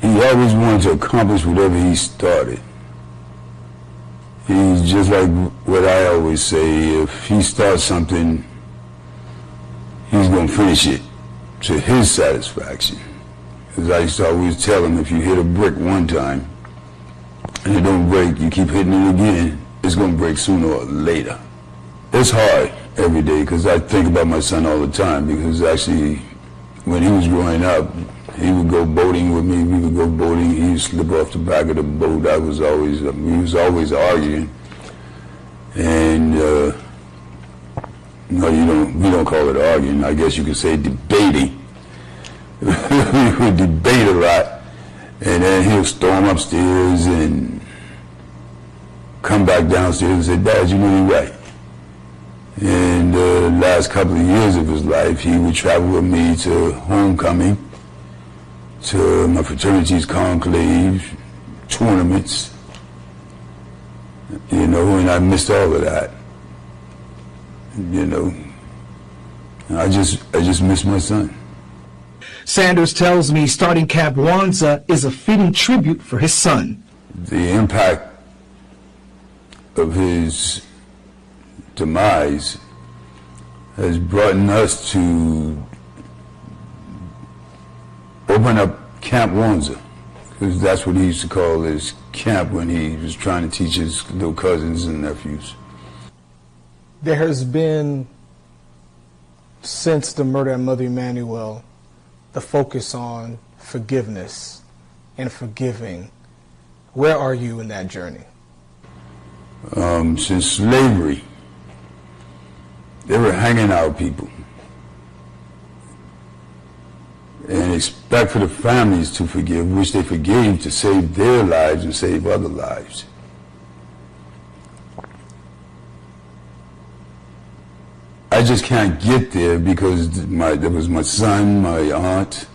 He always wanted to accomplish whatever he started. He's just like what I always say, if he starts something, he's going to finish it to his satisfaction. Because I used to always tell him, if you hit a brick one time and it don't break, you keep hitting it again, it's going to break sooner or later. It's hard every day because I think about my son all the time, because actually when he was growing up, he would go boating with me, we would go boating, he would slip off the back of the boat. We was always arguing. And, no, we don't call it arguing, I guess you could say debating. We would debate a lot, and then he'll storm upstairs and come back downstairs and say, Dad, you know you're right. And the last couple of years of his life, he would travel with me to homecoming, to my fraternity's conclave, tournaments, and I missed all of that. I just miss my son. Sanders tells me starting Camp Wanza is a fitting tribute for his son. The impact of his demise has brought us to open up Camp Wanza, because that's what he used to call his camp when he was trying to teach his little cousins and nephews. There has been, since the murder of Mother Emanuel, the focus on forgiveness and forgiving. Where are you in that journey? Since slavery, they were hanging out people and expect for the families to forgive, which they forgave to save their lives and save other lives. I just can't get there because there was my son, my aunt,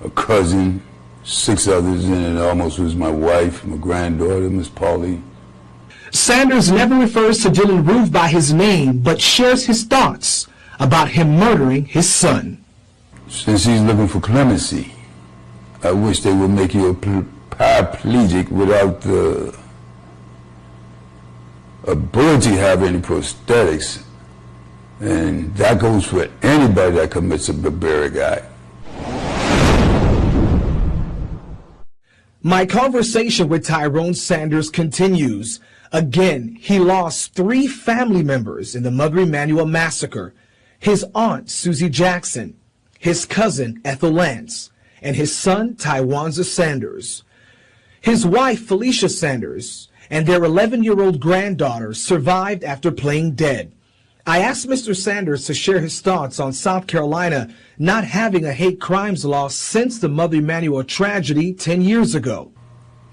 a cousin, 6 others, and it almost was my wife, my granddaughter, Miss Polly. Sanders never refers to Dylan Roof by his name, but shares his thoughts about him murdering his son. Since he's looking for clemency, I wish they would make you a paraplegic without the ability to have any prosthetics, and that goes for anybody that commits a barbaric act. My conversation with Tyrone Sanders continues. Again, he lost 3 family members in the Mother Emanuel massacre: his aunt, Susie Jackson, his cousin, Ethel Lance, and his son, Tywanza Sanders. His wife, Felicia Sanders, and their 11-year-old granddaughter survived after playing dead. I asked Mr. Sanders to share his thoughts on South Carolina not having a hate crimes law since the Mother Emanuel tragedy 10 years ago.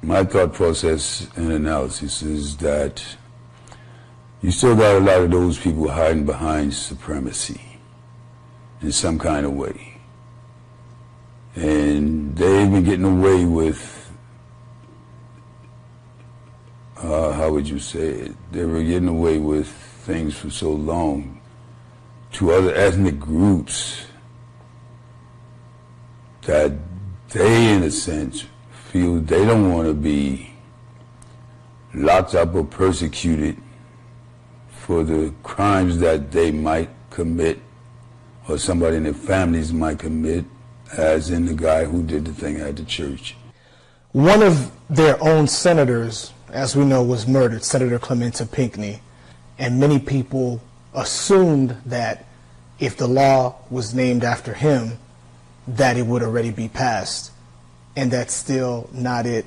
My thought process and analysis is that you still got a lot of those people hiding behind supremacy in some kind of way. And they've been getting away with, how would you say it? They were getting away with things for so long to other ethnic groups that they, in a sense, feel they don't want to be locked up or persecuted for the crimes that they might commit or somebody in their families might commit, as in the guy who did the thing at the church. One of their own senators, as we know, was murdered, Senator Clementa Pinckney, and many people assumed that if the law was named after him, that it would already be passed, and that's still not it.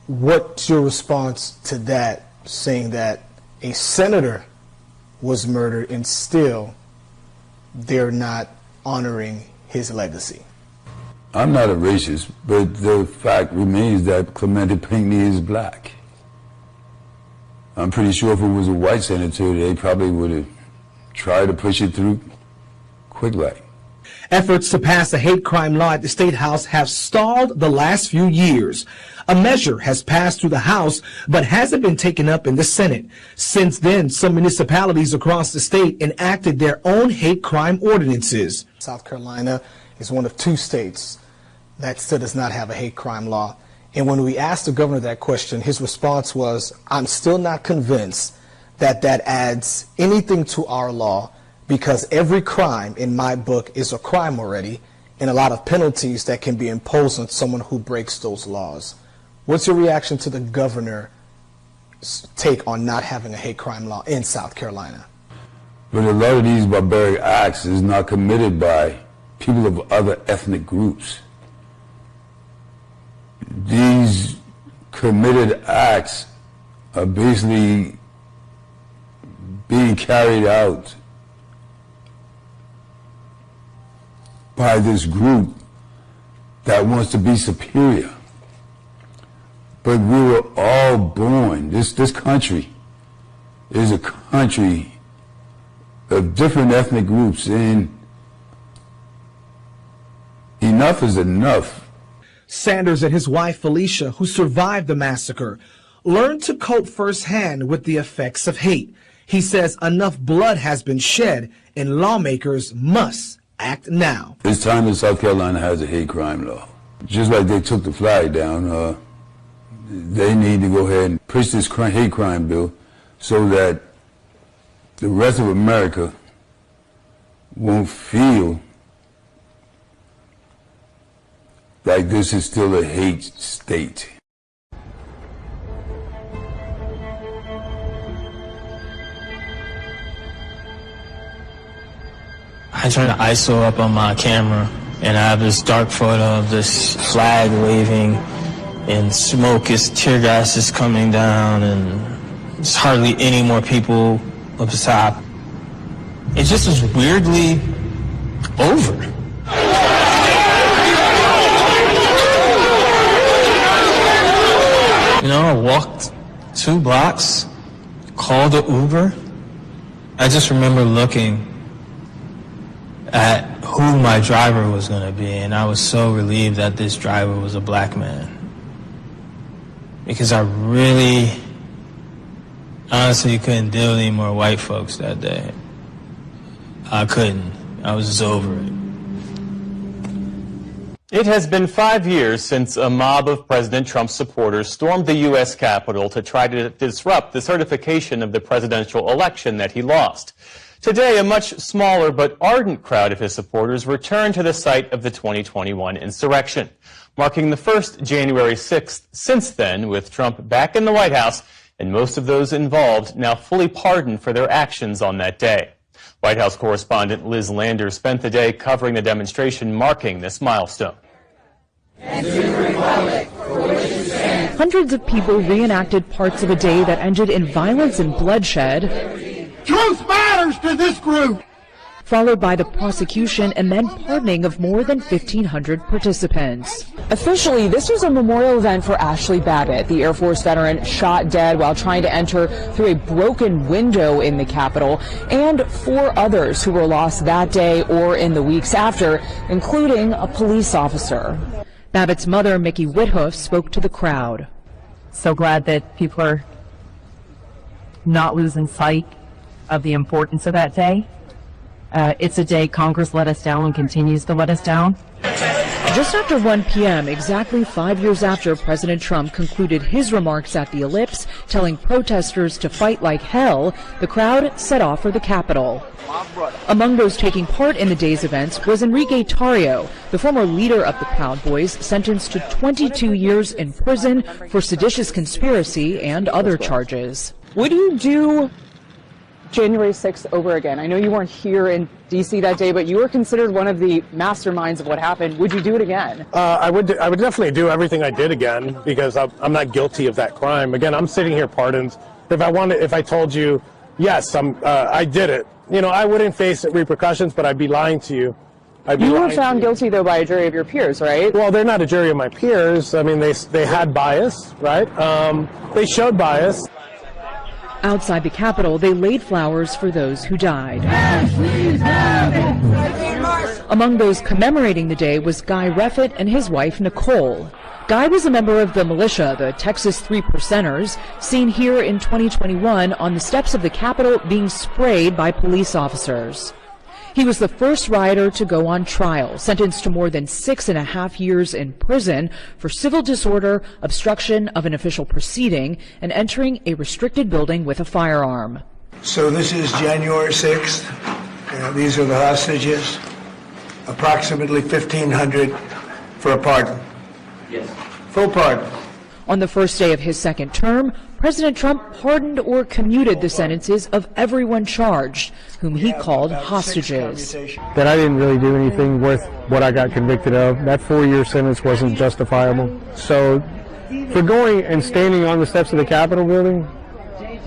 What's your response to that, saying that a senator was murdered and still they're not honoring his legacy? I'm not a racist, but the fact remains that Clementa Pinckney is black. I'm pretty sure if it was a white senator, they probably would have tried to push it through quick like. Efforts to pass a hate crime law at the State House have stalled the last few years. A measure has passed through the House, but hasn't been taken up in the Senate. Since then, some municipalities across the state enacted their own hate crime ordinances. South Carolina is one of 2 states that still does not have a hate crime law. And when we asked the governor that question, his response was, "I'm still not convinced that that adds anything to our law, because every crime in my book is a crime already, and a lot of penalties that can be imposed on someone who breaks those laws." What's your reaction to the governor's take on not having a hate crime law in South Carolina? But a lot of these barbaric acts is not committed by people of other ethnic groups. These committed acts are basically being carried out by this group that wants to be superior. But we were all born, this country is a country of different ethnic groups, and enough is enough. Sanders and his wife Felicia, who survived the massacre, learned to cope firsthand with the effects of hate. He says enough blood has been shed and lawmakers must act now. It's time that South Carolina has a hate crime law. Just like they took the flag down, they need to go ahead and push this hate crime bill so that the rest of America won't feel like this is still a hate state. I turned the ISO up on my camera, and I have this dark photo of this flag waving, and smoke is, tear gas is coming down, and there's hardly any more people up the top. It just was weirdly over. You know, I walked 2 blocks, called an Uber. I just remember looking at who my driver was going to be, and I was so relieved that this driver was a black man. Because I really, honestly couldn't deal with any more white folks that day. I couldn't. I was just over it. It has been 5 years since a mob of President Trump's supporters stormed the U.S. Capitol to try to disrupt the certification of the presidential election that he lost. Today, a much smaller but ardent crowd of his supporters returned to the site of the 2021 insurrection, marking the first January 6th since then, with Trump back in the White House and most of those involved now fully pardoned for their actions on that day. White House correspondent Liz Lander spent the day covering the demonstration marking this milestone. Hundreds of people reenacted parts of a day that ended in violence and bloodshed. Truth matters to this group. followed by the prosecution and then pardoning of more than 1,500 participants. Officially, this was a memorial event for Ashley Babbitt, the Air Force veteran shot dead while trying to enter through a broken window in the Capitol, and 4 others who were lost that day or in the weeks after, including a police officer. Babbitt's mother, Mickey Whithoof, spoke to the crowd. So glad that people are not losing sight of the importance of that day. It's a day Congress let us down and continues to let us down. Just after 1 p.m., exactly 5 years after President Trump concluded his remarks at the Ellipse, telling protesters to fight like hell, the crowd set off for the Capitol. Among those taking part in the day's events was Enrique Tarrio, the former leader of the Proud Boys, sentenced to 22 years in prison for seditious conspiracy and other charges. Would you do January 6th over again? I know you weren't here in D.C. that day, but you were considered one of the masterminds of what happened. Would you do it again? I would definitely do everything I did again, because I'm not guilty of that crime. Again, I'm sitting here pardoned. If I told you, yes, I did it, I wouldn't face repercussions, but I'd be lying to you. You were found guilty, though, by a jury of your peers, right? Well, they're not a jury of my peers. I mean, they had bias, right? They showed bias. Outside the Capitol, they laid flowers for those who died. Among those commemorating the day was Guy Reffitt and his wife, Nicole. Guy was a member of the militia, the Texas 3 Percenters, seen here in 2021 on the steps of the Capitol being sprayed by police officers. He was the first rioter to go on trial, sentenced to more than 6.5 years in prison for civil disorder, obstruction of an official proceeding, and entering a restricted building with a firearm. So this is January 6th. These are the hostages. Approximately 1,500 for a pardon. Yes. Full pardon. On the first day of his second term, President Trump pardoned or commuted the sentences of everyone charged, whom he called hostages. That I didn't really do anything worth what I got convicted of. That 4-year sentence wasn't justifiable. So for going and standing on the steps of the Capitol building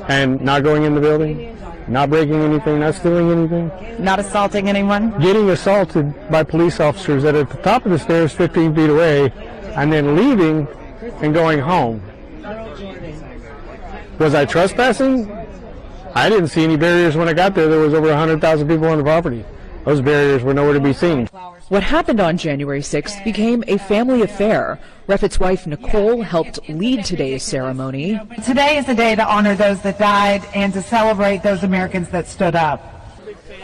and not going in the building, not breaking anything, not stealing anything. Not assaulting anyone? Getting assaulted by police officers that are at the top of the stairs 15 feet away and then leaving and going home. Was I trespassing? I didn't see any barriers when I got there. There was over 100,000 people on the property. Those barriers were nowhere to be seen. What happened on January 6th became a family affair. Reffitt's wife, Nicole, helped lead today's ceremony. Today is the day to honor those that died and to celebrate those Americans that stood up.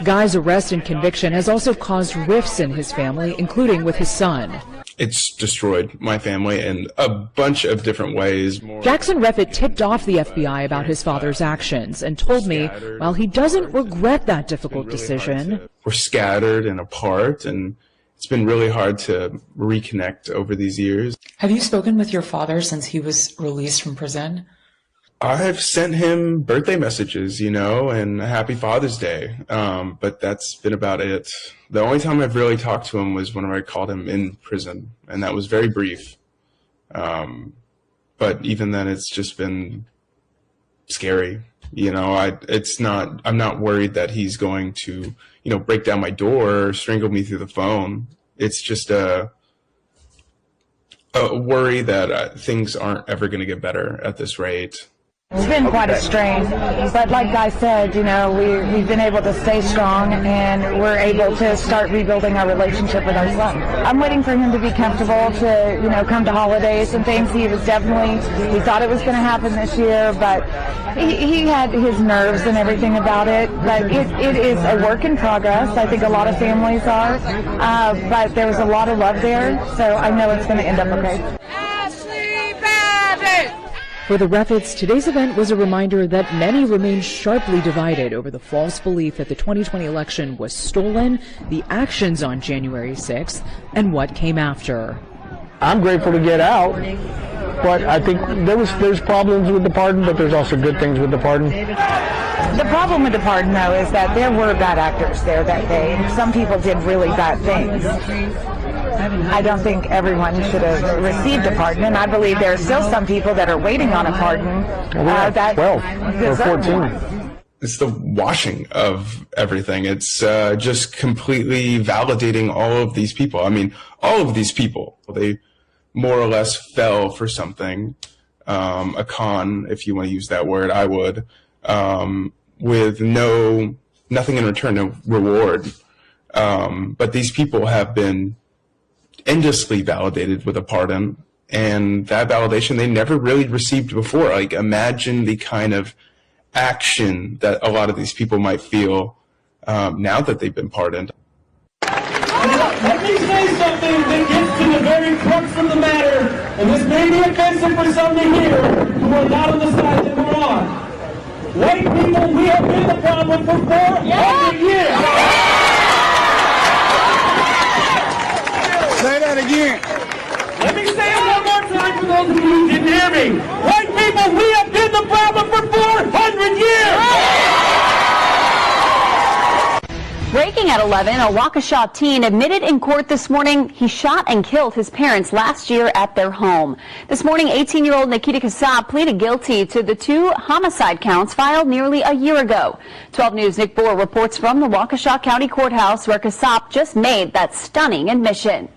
Guy's arrest and conviction has also caused rifts in his family, including with his son. It's destroyed my family in a bunch of different ways. Jackson Reffitt tipped off the FBI about his father's actions and told me while he doesn't regret that difficult decision, we're scattered and apart, and it's been really hard to reconnect over these years. Have you spoken with your father since he was released from prison? I've sent him birthday messages, and Happy Father's Day, but that's been about it. The only time I've really talked to him was whenever I called him in prison, and that was very brief. But even then, it's just been scary. I'm not worried that he's going to, break down my door or strangle me through the phone. It's just a worry that things aren't ever going to get better at this rate. It's been quite a strain, but like I said, we've been able to stay strong, and we're able to start rebuilding our relationship with our son. I'm waiting for him to be comfortable to, come to holidays and things. He thought it was going to happen this year, but he had his nerves and everything about it. But it is a work in progress. I think a lot of families are, but there was a lot of love there, so I know it's going to end up okay. For the Refitts, today's event was a reminder that many remain sharply divided over the false belief that the 2020 election was stolen, the actions on January 6th, and what came after. I'm grateful to get out, but I think there's problems with the pardon, but there's also good things with the pardon. The problem with the pardon, though, is that there were bad actors there that day. Some people did really bad things. I don't think everyone should have received a pardon, and I believe there are still some people that are waiting on a pardon that 12 or 14. washing of everything. It's just completely validating all of these people. I mean, all of these people, they more or less fell for something, a con, if you want to use that word, I would, with nothing in return, no reward. But these people have been endlessly validated with a pardon, and that validation they never really received before. Like, imagine the kind of action that a lot of these people might feel now that they've been pardoned. Let me say something that gets to the very crux of the matter, and this may be offensive for some to hear who are not on the side that we're on. White people, we have been the problem for 400 years. Say that again. Let me say it one more time for those of you who didn't hear me. White people, we have been the problem for 400 years. Breaking at 11, a Waukesha teen admitted in court this morning he shot and killed his parents last year at their home. This morning, 18-year-old Nikita Kasab pleaded guilty to the 2 homicide counts filed nearly a year ago. 12 News' Nick Bohr reports from the Waukesha County Courthouse, where Kasab just made that stunning admission.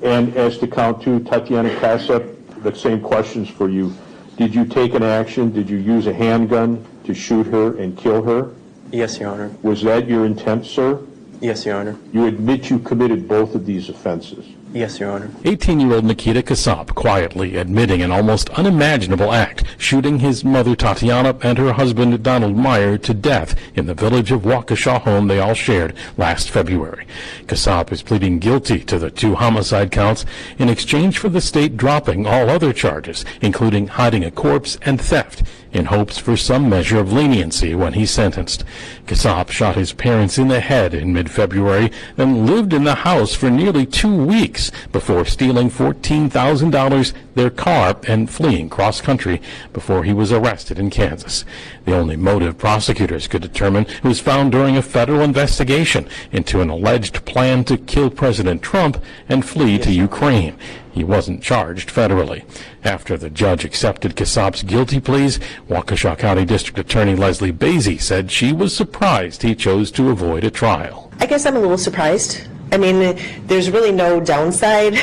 And as to count 2, Tatiana Kasab, the same questions for you. Did you take an action? Did you use a handgun to shoot her and kill her? Yes, Your Honor. Was that your intent, sir? Yes, Your Honor. You admit you committed both of these offenses? Yes, Your Honor. 18-year-old Nikita Kasab quietly admitting an almost unimaginable act, shooting his mother Tatiana and her husband Donald Meyer to death in the village of Waukesha home they all shared last February. Kasab is pleading guilty to the 2 homicide counts in exchange for the state dropping all other charges, including hiding a corpse and theft, in hopes for some measure of leniency when he's sentenced. Kasab shot his parents in the head in mid-February, then lived in the house for nearly 2 weeks before stealing $14,000, their car, and fleeing cross-country before he was arrested in Kansas. The only motive prosecutors could determine was found during a federal investigation into an alleged plan to kill President Trump and flee to Ukraine. He wasn't charged federally. After the judge accepted Kasab's guilty pleas, Waukesha County District Attorney Leslie Basie said she was surprised he chose to avoid a trial. I guess I'm a little surprised. I mean, there's really no downside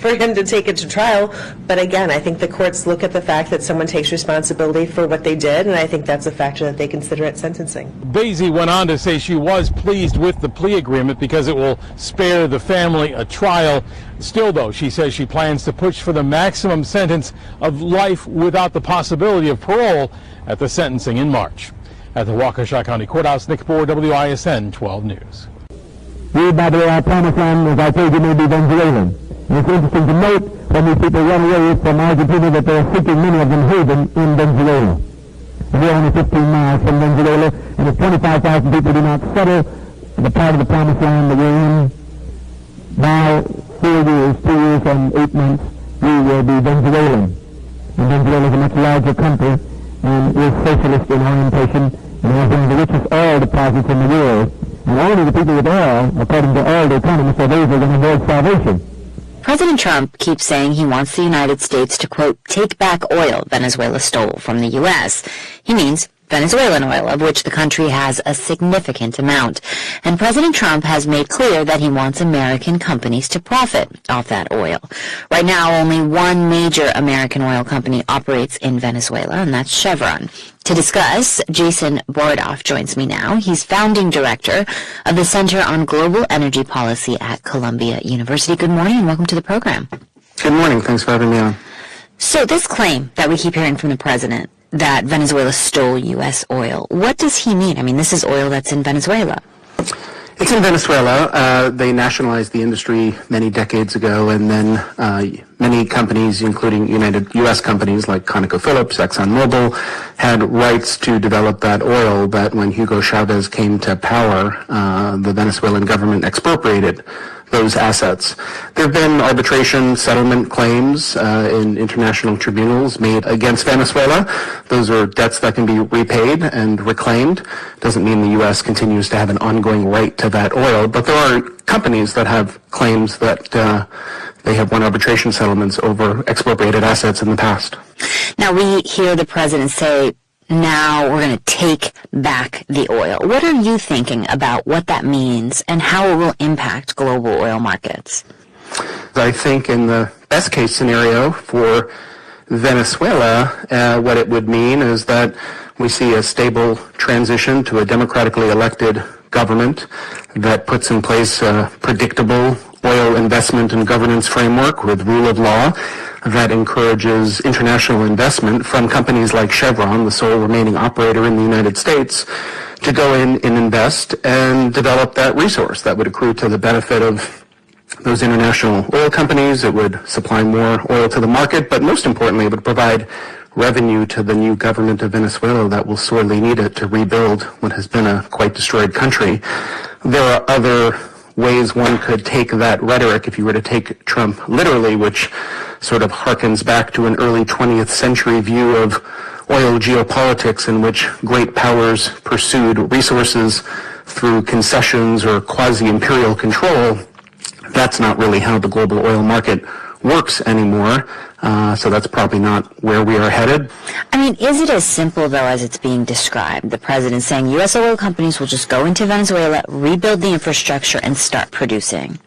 for him to take it to trial. But again, I think the courts look at the fact that someone takes responsibility for what they did, and I think that's a factor that they consider at sentencing. Basie went on to say she was pleased with the plea agreement because it will spare the family a trial. Still, though, she says she plans to push for the maximum sentence of life without the possibility of parole at the sentencing in March. At the Waukesha County Courthouse, Nick Bohr, WISN 12 News. We, by the way, our promised land, as I told you, may be Venezuelan. And it's interesting to note when these people run away from Argentina that they are seeking many of them haven in Venezuela. And we're only 15 miles from Venezuela, and if 25,000 people do not settle the part of the promised land that we're in, now 4 years, 2 years and 8 months, we will be Venezuelan. And Venezuela is a much larger country, and we're socialist in orientation, and we're one of the richest oil deposits in the world. And only the people with oil, according to all the economists, are those who are going to avoid starvation. President Trump keeps saying he wants the United States to, quote, take back oil Venezuela stole from the U.S. He means Venezuelan oil, of which the country has a significant amount. And President Trump has made clear that he wants American companies to profit off that oil. Right now, only one major American oil company operates in Venezuela, and that's Chevron. To discuss, Jason Bordoff joins me now. He's founding director of the Center on Global Energy Policy at Columbia University. Good morning and welcome to the program. Good morning. Thanks for having me on. So this claim that we keep hearing from the president that Venezuela stole U.S. oil, what does he mean? I mean, this is oil that's in Venezuela. It's in Venezuela. They nationalized the industry many decades ago, and then many companies, including U.S. companies like ConocoPhillips, ExxonMobil, had rights to develop that oil, but when Hugo Chavez came to power, the Venezuelan government expropriated those assets. There have been arbitration settlement claims in international tribunals made against Venezuela. Those are debts that can be repaid and reclaimed. Doesn't mean the U.S. continues to have an ongoing right to that oil, but there are companies that have claims that they have won arbitration settlements over expropriated assets in the past. Now, we hear the president say now we're going to take back the oil. What are you thinking about what that means and how it will impact global oil markets? I think in the best case scenario for Venezuela, what it would mean is that we see a stable transition to a democratically elected government that puts in place a predictable oil investment and governance framework with rule of law that encourages international investment from companies like Chevron, the sole remaining operator in the United States, to go in and invest and develop that resource that would accrue to the benefit of those international oil companies. It would supply more oil to the market, but most importantly, it would provide revenue to the new government of Venezuela that will sorely need it to rebuild what has been a quite destroyed country. There are other ways one could take that rhetoric, if you were to take Trump literally, which sort of harkens back to an early 20th century view of oil geopolitics in which great powers pursued resources through concessions or quasi-imperial control. That's not really how the global oil market works anymore, so that's probably not where we are headed. I mean, is it as simple, though, as it's being described? The president saying U.S. oil companies will just go into Venezuela, rebuild the infrastructure, and start producing.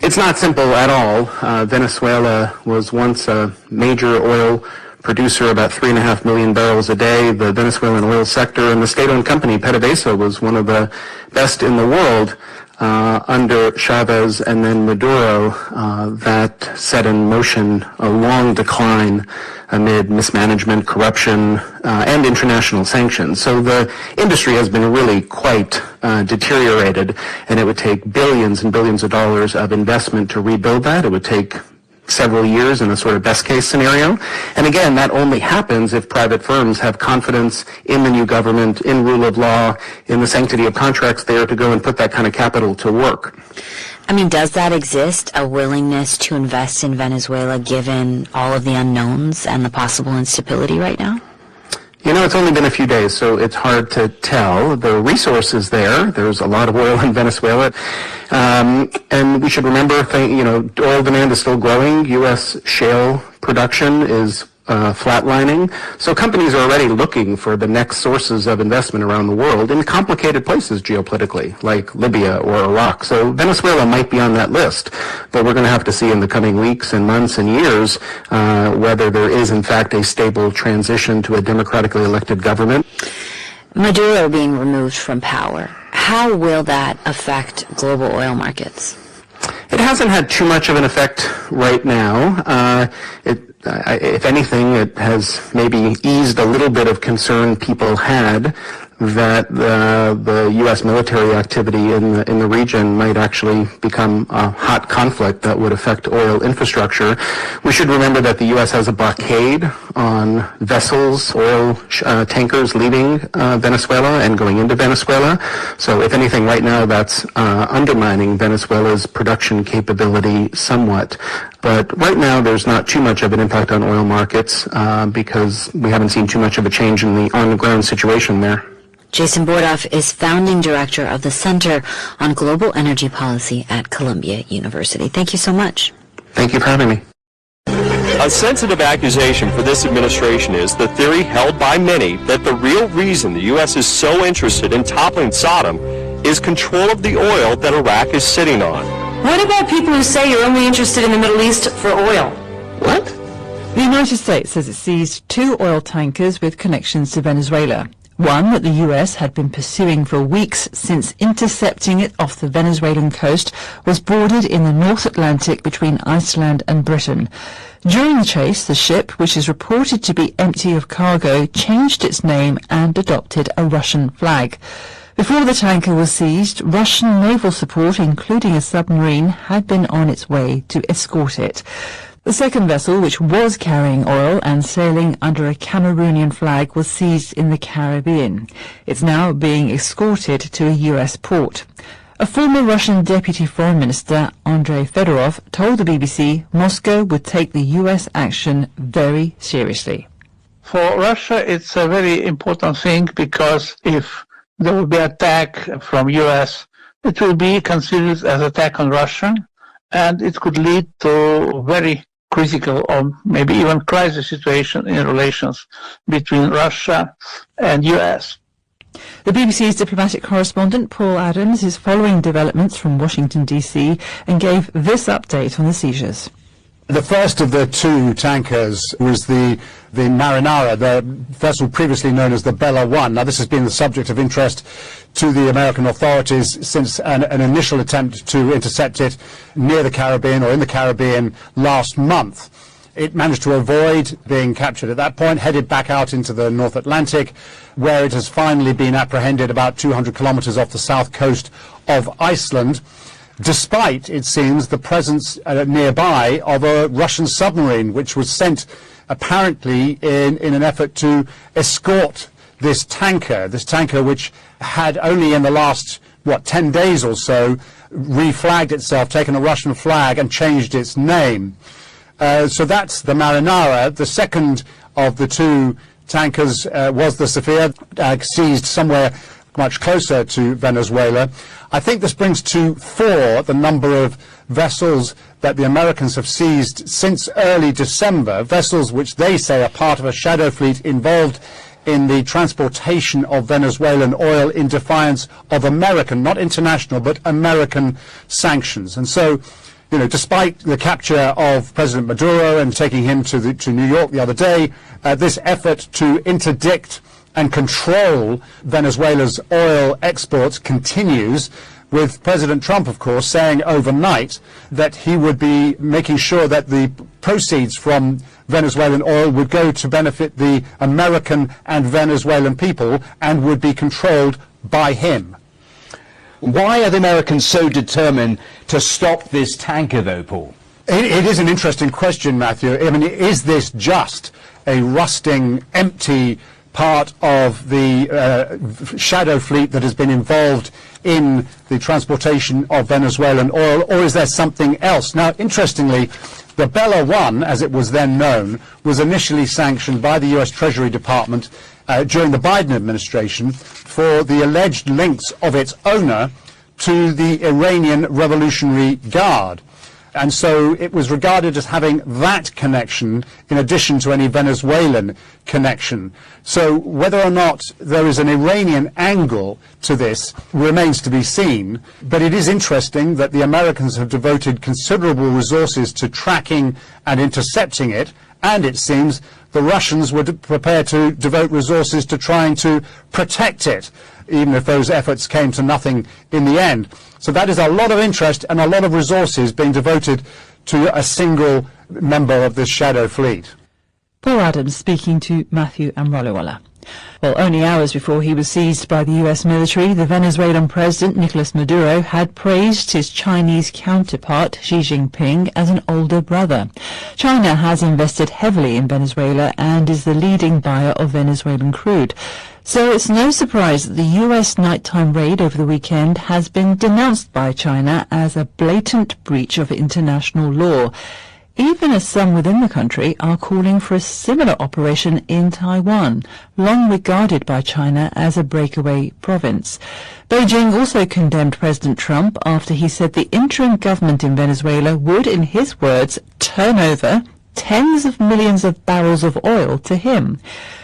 It's not simple at all. Venezuela was once a major oil producer, about 3.5 million barrels a day. The Venezuelan oil sector and the state-owned company, PDVSA, was one of the best in the world. Under C.O.W.S. and then Maduro, that set in motion a long decline amid mismanagement, corruption, and international sanctions. So the industry has been really quite deteriorated, and it would take billions and billions of dollars of investment to rebuild that. It would take several years in a sort of best case scenario. And again, that only happens if private firms have confidence in the new government, in rule of law, in the sanctity of contracts there to go and put that kind of capital to work. I mean, does that exist, a willingness to invest in Venezuela given all of the unknowns and the possible instability right now? You know, it's only been a few days, so it's hard to tell. The resource is there. There's a lot of oil in Venezuela. And we should remember, oil demand is still growing. U.S. shale production is flatlining. So companies are already looking for the next sources of investment around the world in complicated places geopolitically, like Libya or Iraq. So Venezuela might be on that list, but we're going to have to see in the coming weeks and months and years whether there is, in fact, a stable transition to a democratically elected government. Maduro being removed from power, how will that affect global oil markets? It hasn't had too much of an effect right now. If anything, it has maybe eased a little bit of concern people had that the U.S. military activity in the region might actually become a hot conflict that would affect oil infrastructure. We should remember that the U.S. has a blockade on vessels, oil tankers leaving Venezuela and going into Venezuela. So if anything, right now that's undermining Venezuela's production capability somewhat. But right now there's not too much of an impact on oil markets because we haven't seen too much of a change in the on-the-ground situation there. Jason Bordoff is founding director of the Center on Global Energy Policy at Columbia University. Thank you so much. Thank you for having me. A sensitive accusation for this administration is the theory held by many that the real reason the U.S. is so interested in toppling Saddam is control of the oil that Iraq is sitting on. What about people who say you're only interested in the Middle East for oil? What? The United States says it seized 2 oil tankers with connections to Venezuela. One that the U.S. had been pursuing for weeks since intercepting it off the Venezuelan coast was boarded in the North Atlantic between Iceland and Britain. During the chase, the ship, which is reported to be empty of cargo, changed its name and adopted a Russian flag. Before the tanker was seized, Russian naval support, including a submarine, had been on its way to escort it. The second vessel, which was carrying oil and sailing under a Cameroonian flag, was seized in the Caribbean. It's now being escorted to a U.S. port. A former Russian Deputy Foreign Minister, Andrei Fedorov, told the BBC Moscow would take the U.S. action very seriously. For Russia, it's a very important thing because if there will be attack from U.S., it will be considered as attack on Russia, and it could lead to very critical or maybe even crisis situation in relations between Russia and U.S. The BBC's diplomatic correspondent Paul Adams is following developments from Washington, D.C. and gave this update on the seizures. The first of the two tankers was the Marinara, the vessel previously known as the Bella 1. Now, this has been the subject of interest to the American authorities since an initial attempt to intercept it near the Caribbean or in the Caribbean last month. It managed to avoid being captured at that point, headed back out into the North Atlantic, where it has finally been apprehended about 200 kilometers off the south coast of Iceland, despite, it seems, the presence nearby of a Russian submarine, which was sent apparently in an effort to escort this tanker which had only in the last, 10 days or so, reflagged itself, taken a Russian flag and changed its name. So that's the Marinara. The second of the two tankers was the Sophia, seized somewhere much closer to Venezuela. I think this brings to 4 the number of vessels that the Americans have seized since early December, vessels which they say are part of a shadow fleet involved in the transportation of Venezuelan oil in defiance of American, not international, but American sanctions. And so, despite the capture of President Maduro and taking him to New York the other day, this effort to interdict and control Venezuela's oil exports continues, with President Trump, of course, saying overnight that he would be making sure that the proceeds from Venezuelan oil would go to benefit the American and Venezuelan people and would be controlled by him. Why are the Americans so determined to stop this tanker, though, Paul? It is an interesting question, Matthew. I mean, is this just a rusting, empty part of the shadow fleet that has been involved in the transportation of Venezuelan oil, or is there something else? Now, interestingly, the Bella 1, as it was then known, was initially sanctioned by the U.S. Treasury Department during the Biden administration for the alleged links of its owner to the Iranian Revolutionary Guard. And so it was regarded as having that connection in addition to any Venezuelan connection. So whether or not there is an Iranian angle to this remains to be seen. But it is interesting that the Americans have devoted considerable resources to tracking and intercepting it. And it seems the Russians were prepared to devote resources to trying to protect it, even if those efforts came to nothing in the end. So that is a lot of interest and a lot of resources being devoted to a single member of this shadow fleet. Paul Adams speaking to Matthew Amroliwala. Well, only hours before he was seized by the U.S. military, the Venezuelan president, Nicolás Maduro, had praised his Chinese counterpart, Xi Jinping, as an older brother. China has invested heavily in Venezuela and is the leading buyer of Venezuelan crude. So it's no surprise that the U.S. nighttime raid over the weekend has been denounced by China as a blatant breach of international law, even as some within the country are calling for a similar operation in Taiwan, long regarded by China as a breakaway province. Beijing also condemned President Trump after he said the interim government in Venezuela would, in his words, turn over tens of millions of barrels of oil to him.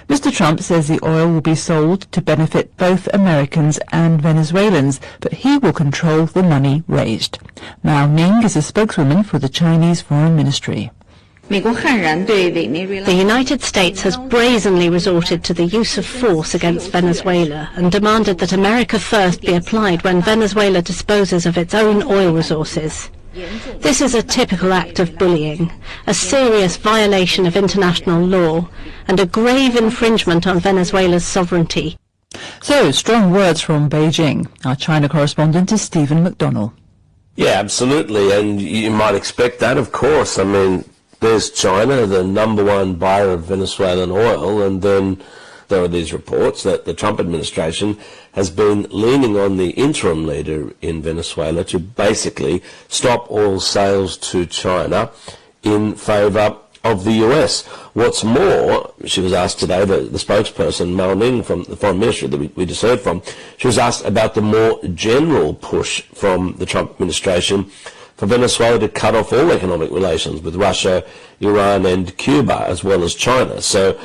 Mr. Trump says the oil will be sold to benefit both Americans and Venezuelans, but he will control the money raised. Mao Ning is a spokeswoman for the Chinese Foreign Ministry. The United States has brazenly resorted to the use of force against Venezuela and demanded that America First be applied when Venezuela disposes of its own oil resources. This is a typical act of bullying, a serious violation of international law, and a grave infringement on Venezuela's sovereignty. So, strong words from Beijing. Our China correspondent is Stephen McDonnell. Yeah, absolutely, and you might expect that, of course. I mean, there's China, the #1 buyer of Venezuelan oil, and then there are these reports that the Trump administration has been leaning on the interim leader in Venezuela to basically stop oil sales to China in favour of the US. What's more, she was asked today, the spokesperson, Mao Ning, from the Foreign Ministry that we just heard from, she was asked about the more general push from the Trump administration for Venezuela to cut off all economic relations with Russia, Iran and Cuba, as well as China. So,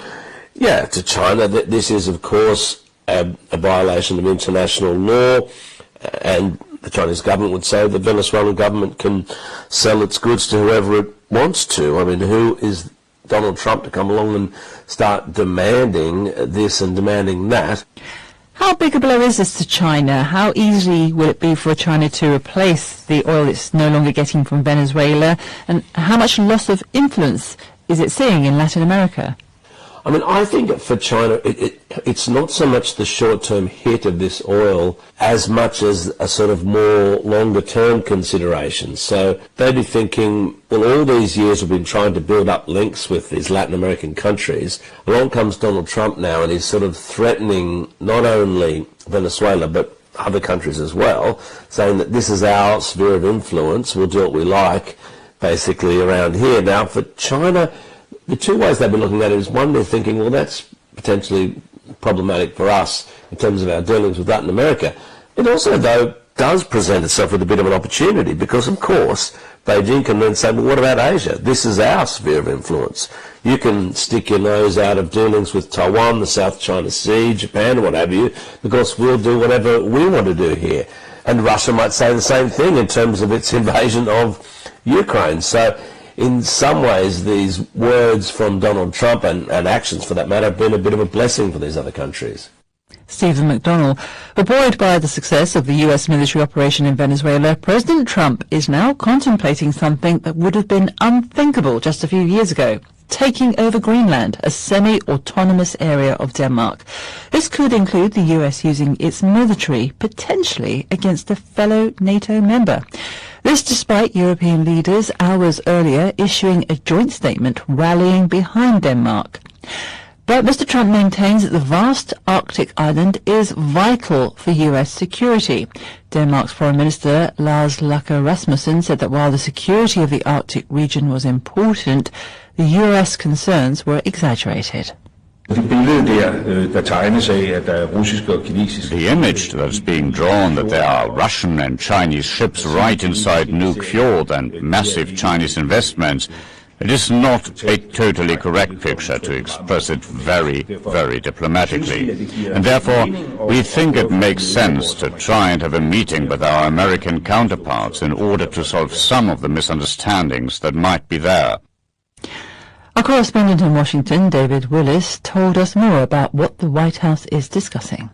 yeah, to China, this is, of course, a violation of international law, and the Chinese government would say the Venezuelan government can sell its goods to whoever it wants to. I mean, who is Donald Trump to come along and start demanding this and demanding that? How big a blow is this to China? How easy will it be for China to replace the oil it's no longer getting from Venezuela? And how much loss of influence is it seeing in Latin America? I mean, I think for China, it's not so much the short-term hit of this oil as much as a sort of more longer-term consideration. So they'd be thinking, well, all these years we've been trying to build up links with these Latin American countries. Along comes Donald Trump now, and he's sort of threatening not only Venezuela, but other countries as well, saying that this is our sphere of influence, we'll do what we like, basically, around here. Now, for China, the two ways they've been looking at it is, one, they're thinking, well, that's potentially problematic for us in terms of our dealings with Latin America. It also, though, does present itself with a bit of an opportunity because, of course, Beijing can then say, well, what about Asia? This is our sphere of influence. You can stick your nose out of dealings with Taiwan, the South China Sea, Japan, what have you, because we'll do whatever we want to do here. And Russia might say the same thing in terms of its invasion of Ukraine. So, in some ways, these words from Donald Trump and actions, for that matter, have been a bit of a blessing for these other countries. Stephen McDonnell. Buoyed by the success of the U.S. military operation in Venezuela, President Trump is now contemplating something that would have been unthinkable just a few years ago: taking over Greenland, a semi-autonomous area of Denmark. This could include the U.S. using its military, potentially against a fellow NATO member. This despite European leaders hours earlier issuing a joint statement rallying behind Denmark. But Mr. Trump maintains that the vast Arctic island is vital for U.S. security. Denmark's Foreign Minister Lars Løkke Rasmussen said that while the security of the Arctic region was important, the U.S. concerns were exaggerated. The image that's being drawn that there are Russian and Chinese ships right inside Nuuk Fjord and massive Chinese investments, it is not a totally correct picture, to express it very, very diplomatically. And therefore, we think it makes sense to try and have a meeting with our American counterparts in order to solve some of the misunderstandings that might be there. Our correspondent in Washington, David Willis, told us more about what the White House is discussing.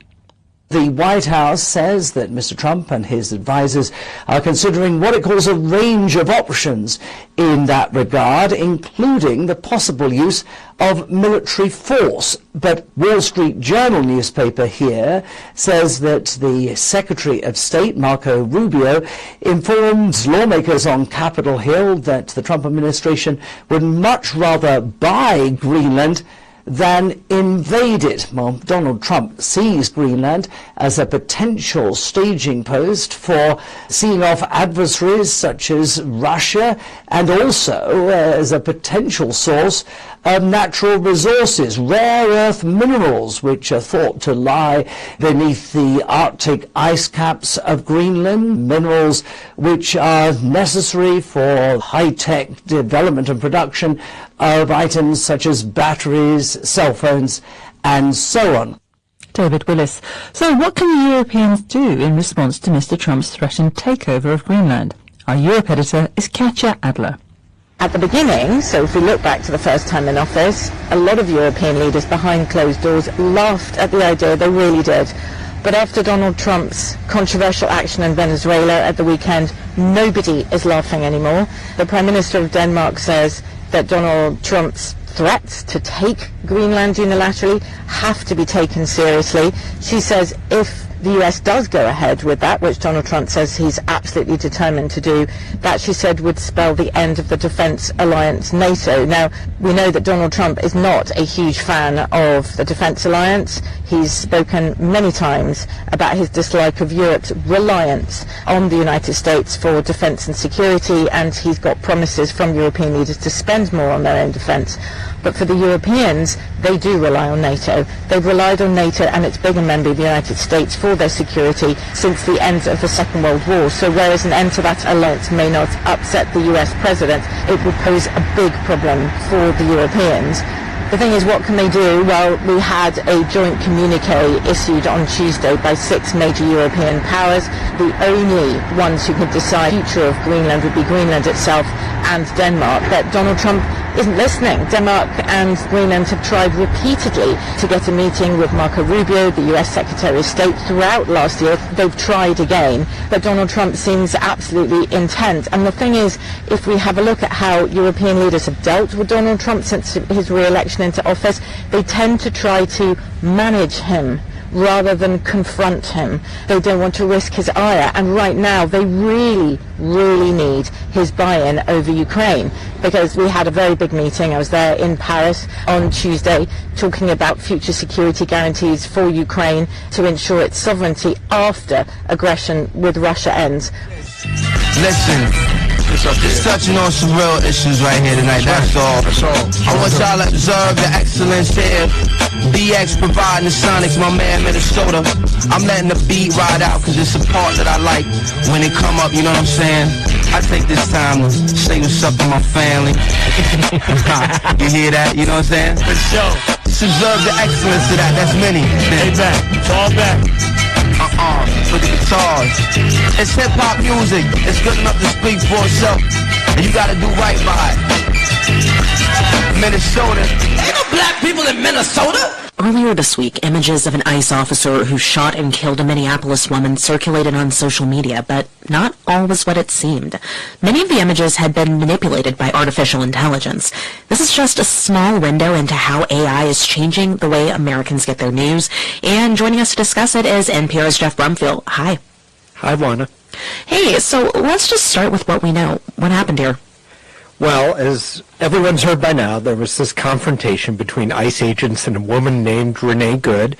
The White House says that Mr. Trump and his advisers are considering what it calls a range of options in that regard, including the possible use of military force. But Wall Street Journal newspaper here says that the Secretary of State, Marco Rubio, informed lawmakers on Capitol Hill that the Trump administration would much rather buy Greenland than invade it. Well, Donald Trump sees Greenland as a potential staging post for seeing off adversaries such as Russia, and also as a potential source of natural resources, rare earth minerals, which are thought to lie beneath the Arctic ice caps of Greenland, minerals which are necessary for high-tech development and production of items such as batteries, cell phones, and so on. David Willis. So what can the Europeans do in response to Mr. Trump's threatened takeover of Greenland? Our Europe editor is Katja Adler. At the beginning, so if we look back to the first time in office, a lot of European leaders behind closed doors laughed at the idea, they really did. But after Donald Trump's controversial action in Venezuela at the weekend, nobody is laughing anymore. The Prime Minister of Denmark says that Donald Trump's threats to take Greenland unilaterally have to be taken seriously. She says if the US does go ahead with that, which Donald Trump says he's absolutely determined to do, that, she said, would spell the end of the defense alliance NATO. Now, we know that Donald Trump is not a huge fan of the defense alliance. He's spoken many times about his dislike of Europe's reliance on the United States for defense and security, and he's got promises from European leaders to spend more on their own defense. But for the Europeans, they do rely on NATO. They've relied on NATO and its bigger member, the United States, for for their security since the end of the Second World War. So whereas an end to that alliance may not upset the US president, it would pose a big problem for the Europeans. The thing is, what can they do? Well, we had a joint communique issued on Tuesday by 6 major European powers. The only ones who could decide the future of Greenland would be Greenland itself and Denmark. But Donald Trump isn't listening. Denmark and Greenland have tried repeatedly to get a meeting with Marco Rubio, the US Secretary of State, throughout last year. They've tried again, but Donald Trump seems absolutely intent. And the thing is, if we have a look at how European leaders have dealt with Donald Trump since his re-election into office, they tend to try to manage him rather than confront him. They don't want to risk his ire, and right now they really, really need his buy-in over Ukraine, because we had a very big meeting. I was there in Paris on Tuesday talking about future security guarantees for Ukraine to ensure its sovereignty after aggression with Russia ends. Listen, just touching on some real issues right here tonight, that's all. I want y'all to observe the excellence here. BX providing the Sonics, my man Minnesota. I'm letting the beat ride out because it's a part that I like when it come up, you know what I'm saying? I take this time to say what's up to my family. You hear that, you know what I'm saying? For sure. Just observe the excellence of that, that's many. Hey, back, it's all back. For the guitars. It's hip-hop music. It's good enough to speak for itself. And you gotta do right by it. Minnesota. Ain't no black people in Minnesota. Earlier this week, images of an ICE officer who shot and killed a Minneapolis woman circulated on social media, but not all was what it seemed. Many of the images had been manipulated by artificial intelligence. This is just a small window into how AI is changing the way Americans get their news, and joining us to discuss it is NPR's Jeff Brumfield. Hi. Hi, Juana. Hey, so let's just start with what we know. What happened here? Well, as everyone's heard by now, there was this confrontation between ICE agents and a woman named Renee Good.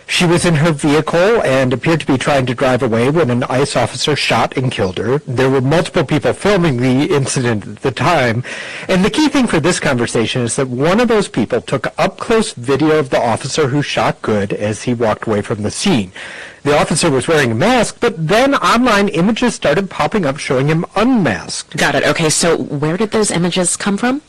She was in her vehicle and appeared to be trying to drive away when an ICE officer shot and killed her. There were multiple people filming the incident at the time. And the key thing for this conversation is that one of those people took up-close video of the officer who shot Good as he walked away from the scene. The officer was wearing a mask, but then online images started popping up showing him unmasked. Got it. Okay, so where did those images come from?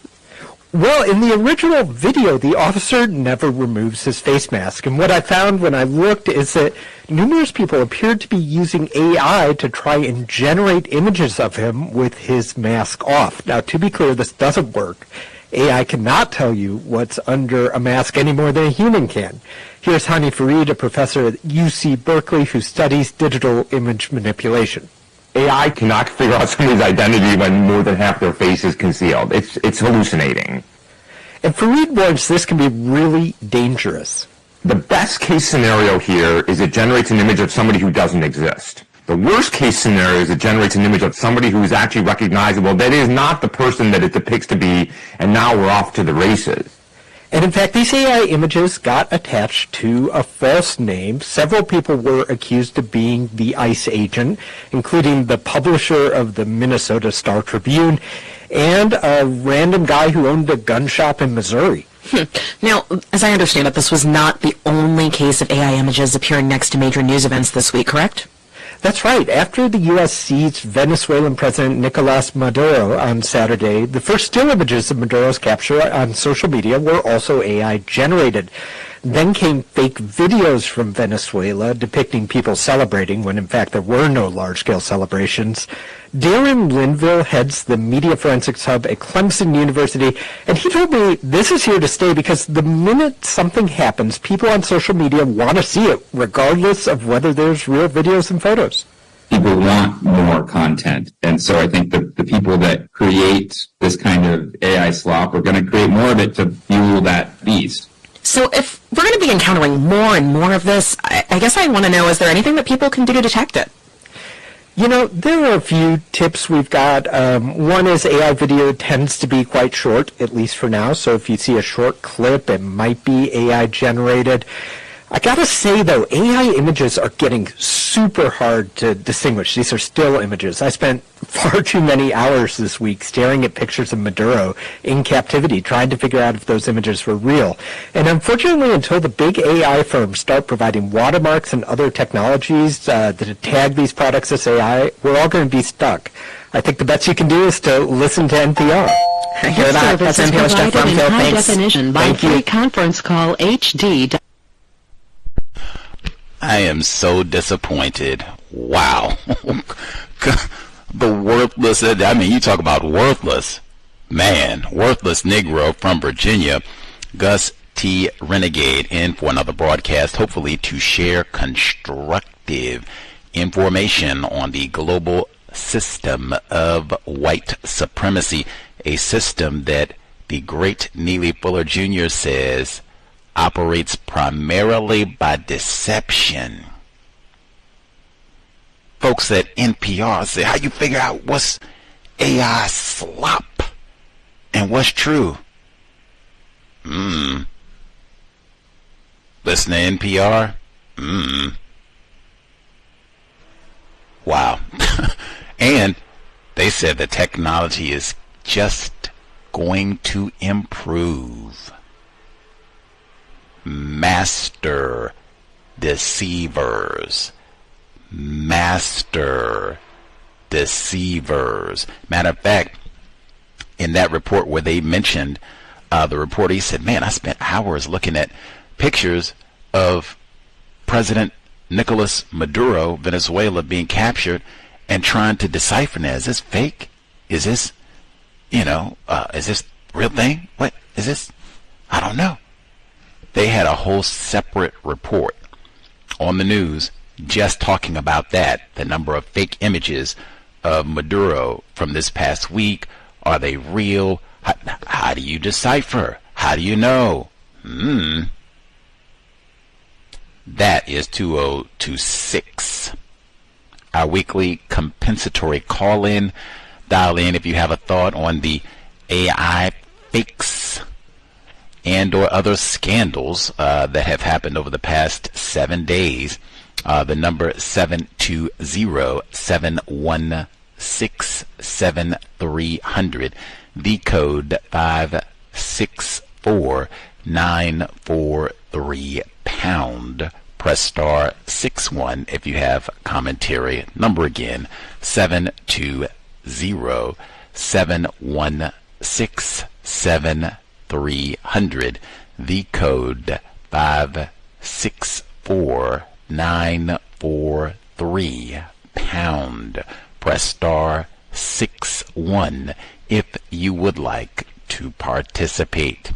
Well, in the original video, the officer never removes his face mask. And what I found when I looked is that numerous people appeared to be using AI to try and generate images of him with his mask off. Now, to be clear, this doesn't work. AI cannot tell you what's under a mask any more than a human can. Here's Hani Farid, a professor at UC Berkeley who studies digital image manipulation. AI cannot figure out somebody's identity when more than half their face is concealed. It's hallucinating. And Farid warns this can be really dangerous. The best case scenario here is it generates an image of somebody who doesn't exist. The worst case scenario is it generates an image of somebody who is actually recognizable, that is not the person that it depicts to be, and now we're off to the races. And in fact, these AI images got attached to a false name. Several people were accused of being the ICE agent, including the publisher of the Minnesota Star Tribune and a random guy who owned a gun shop in Missouri. Now, as I understand it, this was not the only case of AI images appearing next to major news events this week, correct? That's right. After the U.S. seized Venezuelan President Nicolás Maduro on Saturday, the first still images of Maduro's capture on social media were also AI generated. Then came fake videos from Venezuela depicting people celebrating when in fact there were no large-scale celebrations. Darren Linville heads the media forensics hub at Clemson University, and he told me this is here to stay because the minute something happens, people on social media want to see it, regardless of whether there's real videos and photos. People want more content, and so I think the people that create this kind of AI slop are going to create more of it to fuel that beast. So if we're going to be encountering more and more of this, I guess I want to know, is there anything that people can do to detect it? You know, there are a few tips we've got. One is AI video tends to be quite short, at least for now. So if you see a short clip, it might be AI generated. I gotta say, though, AI images are getting super hard to distinguish. These are still images. I spent far too many hours this week staring at pictures of Maduro in captivity, trying to figure out if those images were real. And unfortunately, until the big AI firms start providing watermarks and other technologies that tag these products as AI, we're all going to be stuck. I think the best you can do is to listen to NPR. Hear that? That's NPR's Jeff Rumfield. Thanks. Definition by Thank you. Free Conference Call HD. I am so disappointed. Wow. The worthless, I mean, you talk about worthless. Man, worthless Negro from Virginia, Gus T. Renegade, in for another broadcast, hopefully to share constructive information on the global system of white supremacy, a system that the great Neely Fuller Jr. says operates primarily by deception. Folks at NPR say, how you figure out what's AI slop and what's true? Listen to NPR? Wow. And they said the technology is just going to improve. Master deceivers. Master deceivers. Matter of fact, in that report where they mentioned the reporter, he said, man, I spent hours looking at pictures of President Nicolás Maduro, Venezuela, being captured and trying to decipher that. Is this fake? Is this, is this real thing? What is this? I don't know. They had a whole separate report on the news just talking about that, the number of fake images of Maduro from this past week. Are they real? How do you decipher? How do you know? That is 2026. Our weekly compensatory call-in. Dial in if you have a thought on the AI fakes and or other scandals that have happened over the past 7 days. The number 720-716-7300. The code 564-943 pound. Press star 61 if you have commentary. Number again, 720-716-7300. The code 564-943 pound. Press star 61 if you would like to participate.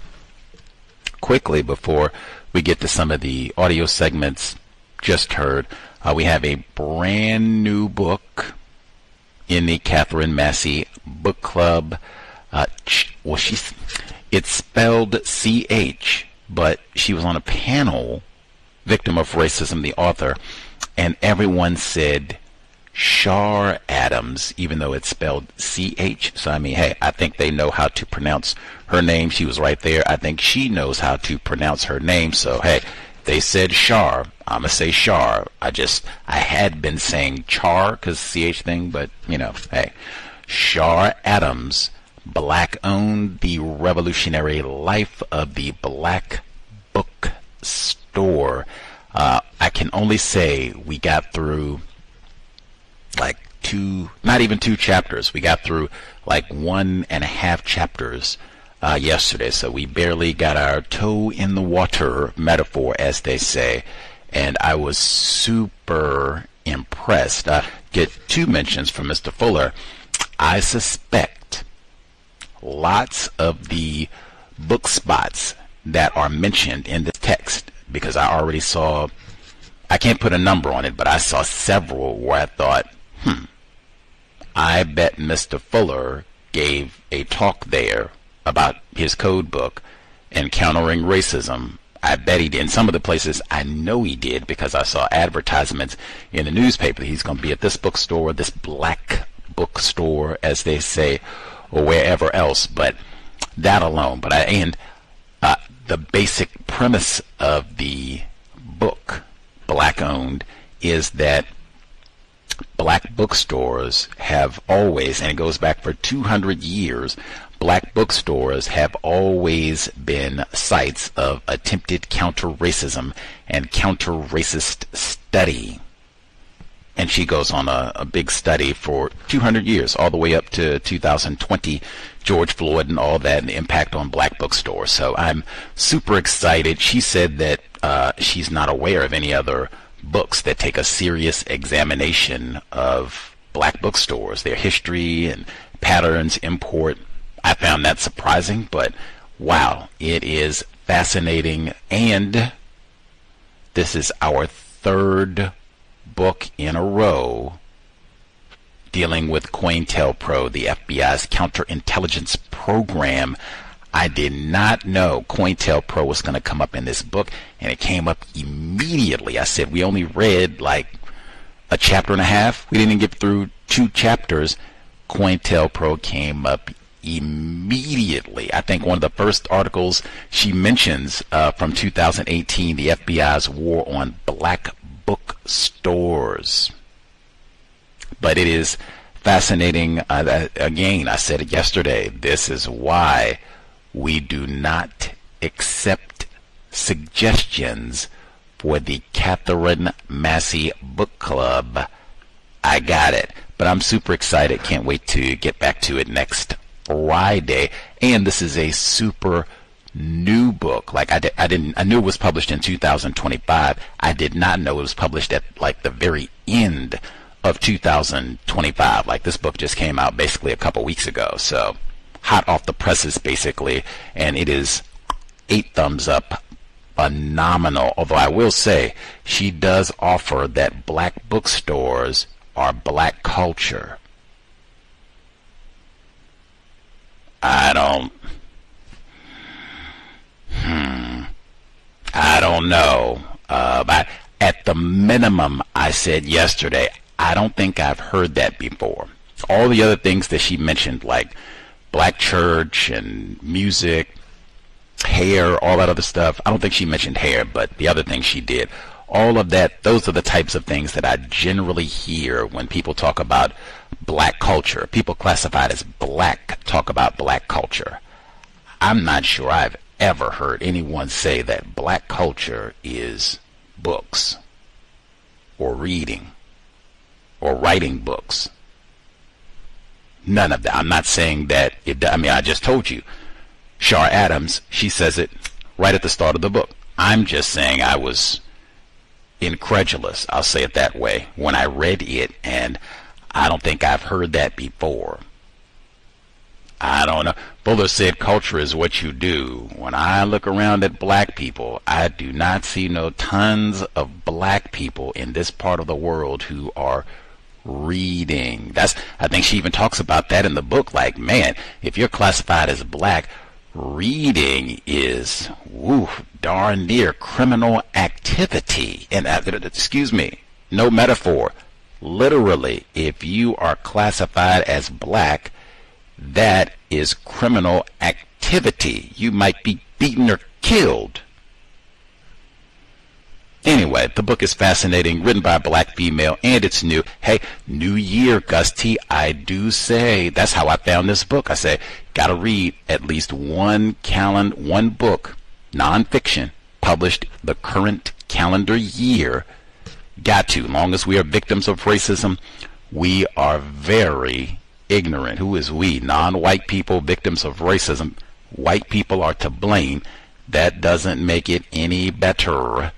Quickly, before we get to some of the audio segments just heard, we have a brand new book in the Catherine Massey Book Club. It's spelled C-H, but she was on a panel, Victim of Racism, the author, and everyone said Char Adams, even though it's spelled C-H. So, I mean, hey, I think they know how to pronounce her name. She was right there. I think she knows how to pronounce her name. So, hey, they said Char. I'm going to say Char. I had been saying Char because C-H thing, but, hey. Char Adams, Black-owned, the revolutionary life of the Black bookstore. I can only say we got through like not even two chapters. We got through like 1.5 chapters yesterday, so we barely got our toe in the water, metaphor, as they say, and I was super impressed. Get 2 mentions from Mr. Fuller. I suspect lots of the book spots that are mentioned in the text, because I already saw, I can't put a number on it, but I saw several where I thought, I bet Mr. Fuller gave a talk there about his code book and countering racism. I bet he did. In some of the places, I know he did, because I saw advertisements in the newspaper that he's going to be at this bookstore, this black bookstore, as they say, or wherever else. But that alone. But the basic premise of the book, black owned, is that black bookstores have always, and it goes back for 200 years, black bookstores have always been sites of attempted counter-racism and counter-racist study. And she goes on a big study for 200 years, all the way up to 2020, George Floyd and all that, and the impact on black bookstores. So I'm super excited. She said that she's not aware of any other books that take a serious examination of black bookstores, their history and patterns, import. I found that surprising, but wow, it is fascinating. And this is our third book in a row dealing with COINTELPRO, the FBI's counterintelligence program. I did not know COINTELPRO was going to come up in this book, and it came up immediately. I said, we only read like a chapter and a half. We didn't get through 2 chapters. COINTELPRO came up immediately. I think one of the first articles she mentions from 2018, the FBI's war on black bookstores. But it is fascinating. Again, I said it yesterday, this is why we do not accept suggestions for the Catherine Massey Book Club. I got it. But I'm super excited. Can't wait to get back to it next Friday. And this is a super new book. Like I knew it was published in 2025. I did not know it was published at like the very end of 2025. Like this book just came out basically a couple weeks ago. So hot off the presses basically, and it is 8 thumbs up. Phenomenal. Although I will say she does offer that black bookstores are black culture. I don't know. But at the minimum, I said yesterday, I don't think I've heard that before. All the other things that she mentioned, like black church and music, hair, all that other stuff. I don't think she mentioned hair, but the other things she did. All of that, those are the types of things that I generally hear when people talk about black culture. People classified as black talk about black culture. I'm not sure I've ever heard anyone say that black culture is books or reading or writing books. None of that. I'm not saying that I just told you. Shar Adams, she says it right at the start of the book. I'm just saying I was incredulous, I'll say it that way, when I read it, and I don't think I've heard that before. I don't know. Fuller said culture is what you do. When I look around at black people, I do not see no tons of black people in this part of the world who are reading. I think she even talks about that in the book, like, man, if you're classified as black, reading is darn near criminal activity. And excuse me, no metaphor. Literally, if you are classified as black, that is criminal activity. You might be beaten or killed. Anyway, the book is fascinating, written by a black female, and it's new. Hey, new year, Gus T. I do say, that's how I found this book. I say, gotta read at least one book, nonfiction, published the current calendar year. Got to. Long as we are victims of racism, we are very ignorant. Who is we? Non-white people, victims of racism. White people are to blame. That doesn't make it any better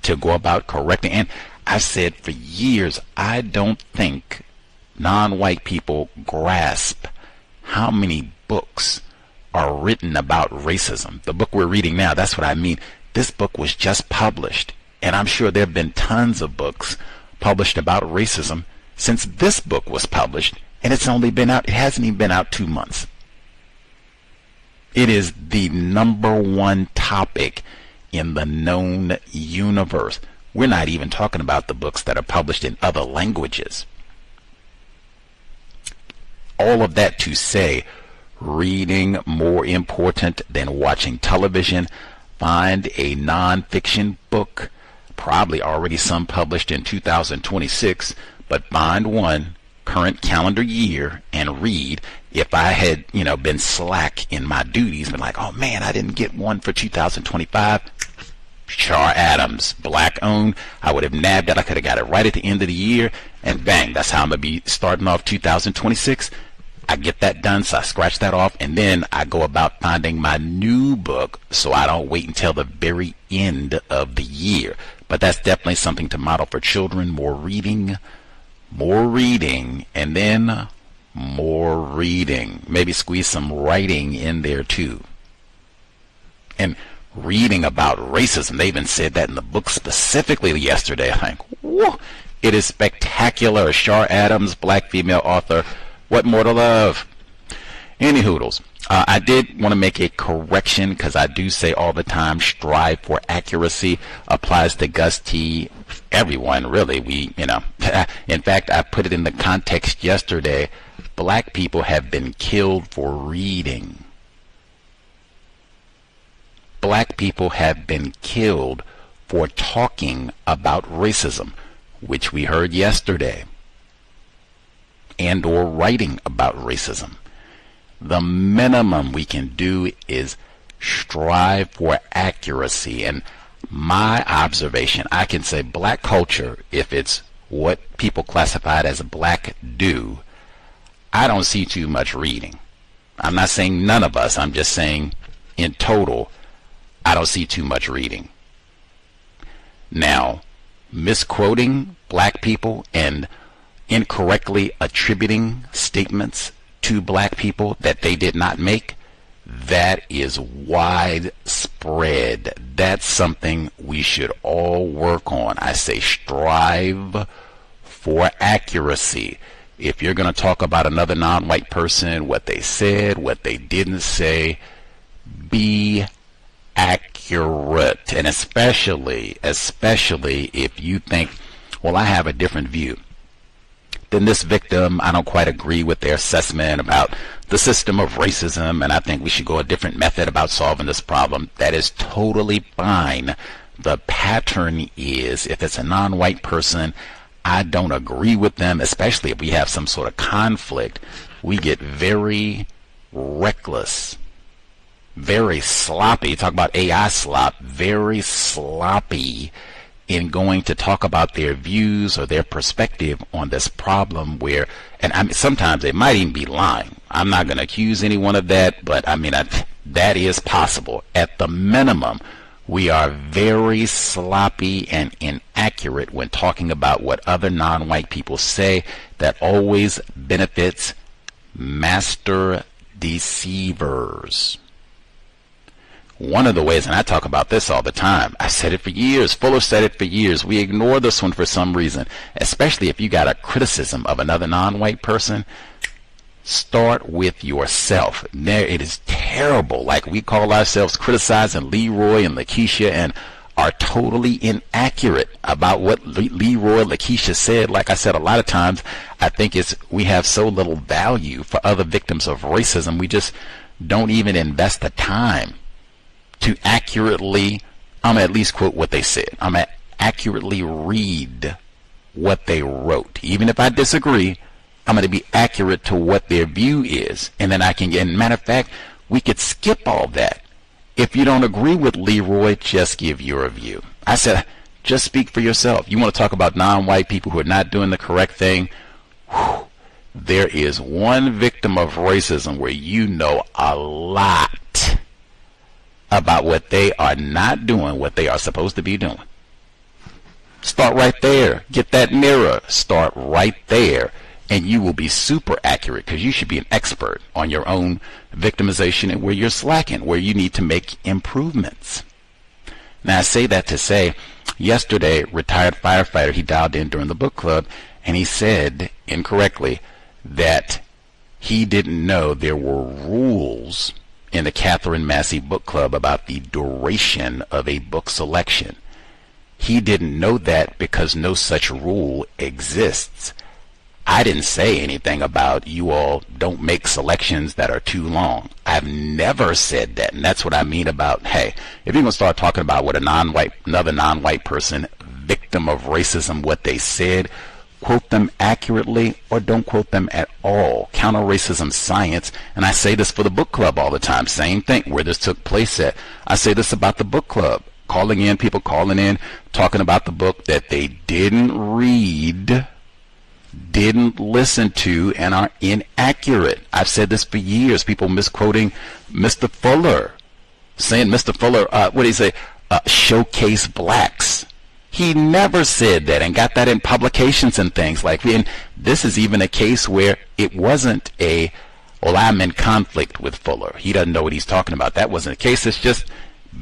to go about correcting. And I've said for years, I don't think non-white people grasp how many books are written about racism. The book we're reading now, that's what I mean. This book was just published, and I'm sure there have been tons of books published about racism since this book was published, and it hasn't even been out 2 months. It is the #1 topic in the known universe. We're not even talking about the books that are published in other languages. All of that to say, reading more important than watching television. Find a nonfiction book probably already some published in 2026, but find one current calendar year and read. If I had, been slack in my duties, been like, oh man, I didn't get one for 2025, Char Adams, black owned, I would have nabbed it. I could have got it right at the end of the year, and bang, that's how I'm going to be starting off 2026. I get that done, so I scratch that off, and then I go about finding my new book, so I don't wait until the very end of the year. But that's definitely something to model for children. More reading, and then more reading. Maybe squeeze some writing in there too. And reading about racism, they even said that in the book specifically yesterday. I think, whoa, it is spectacular. Char Adams, black female author. What more to love? Any hoodles. I did want to make a correction, because I do say all the time, strive for accuracy applies to Gus T. Everyone, really. In fact, I put it in the context yesterday. Black people have been killed for reading. Black people have been killed for talking about racism, which we heard yesterday, and or writing about racism. The minimum we can do is strive for accuracy. And my observation, I can say black culture, if it's what people classified as black do, I don't see too much reading. I'm not saying none of us, I'm just saying in total, I don't see too much reading. Now, misquoting black people and incorrectly attributing statements to black people that they did not make, that is widespread. That's something we should all work on. I say strive for accuracy. If you're going to talk about another non-white person, what they said, what they didn't say, be accurate. And especially if you think, well, I have a different view than this victim, I don't quite agree with their assessment about the system of racism, and I think we should go a different method about solving this problem. That is totally fine. The pattern is, if it's a non-white person, I don't agree with them, especially if we have some sort of conflict, we get very reckless, very sloppy. Talk about AI slop, very sloppy in going to talk about their views or their perspective on this problem where, and I mean, sometimes they might even be lying. I'm not going to accuse anyone of that, but I mean, that is possible. At the minimum, we are very sloppy and inaccurate when talking about what other non-white people say. That always benefits master deceivers. One of the ways, and I talk about this all the time, I said it for years, Fuller said it for years, we ignore this one for some reason, especially if you got a criticism of another non-white person. Start with yourself. It is terrible. Like, we call ourselves criticizing Leroy and Lakeisha and are totally inaccurate about what Leroy and Lakeisha said. Like I said, a lot of times I think we have so little value for other victims of racism, we just don't even invest the time to accurately, I'm at least quote what they said. I'm at accurately read what they wrote. Even if I disagree, I'm going to be accurate to what their view is. And then I can get, matter of fact, we could skip all that. If you don't agree with Leroy, just give your view. I said, just speak for yourself. You want to talk about non-white people who are not doing the correct thing? Whew. There is one victim of racism where you know a lot about what they are not doing, what they are supposed to be doing. Start right there. Get that mirror. Start right there. And you will be super accurate, because you should be an expert on your own victimization and where you're slacking, where you need to make improvements. Now, I say that to say, yesterday, retired firefighter, he dialed in during the book club, and he said incorrectly that he didn't know there were rules in the Catherine Massey Book Club about the duration of a book selection. He didn't know that because no such rule exists. I didn't say anything about you all don't make selections that are too long. I've never said that, and that's what I mean about, hey, if you're going to start talking about what another non-white person victim of racism what they said. Quote them accurately or don't quote them at all. Counter-racism science, and I say this for the book club all the time, same thing, where this took place at. I say this about the book club, people calling in, talking about the book that they didn't read, didn't listen to, and are inaccurate. I've said this for years, people misquoting Mr. Fuller, saying Mr. Fuller, what did he say, showcase blacks. He never said that, and got that in publications and things like that. And this is even a case where it wasn't I'm in conflict with Fuller, he doesn't know what he's talking about. That wasn't the case. It's just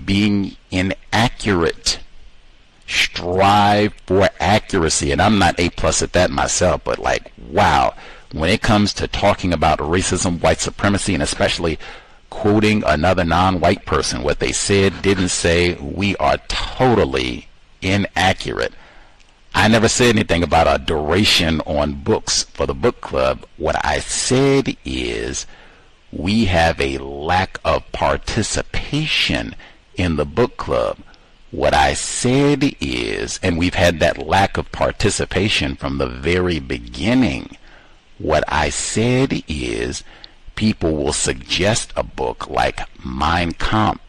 being inaccurate. Strive for accuracy, and I'm not A+ at that myself, but like, wow, when it comes to talking about racism, white supremacy, and especially quoting another non-white person, what they said, didn't say, we are totally inaccurate. I never said anything about a duration on books for the book club. What I said is we have a lack of participation in the book club. What I said is, and we've had that lack of participation from the very beginning, what I said is people will suggest a book like Mein Kampf,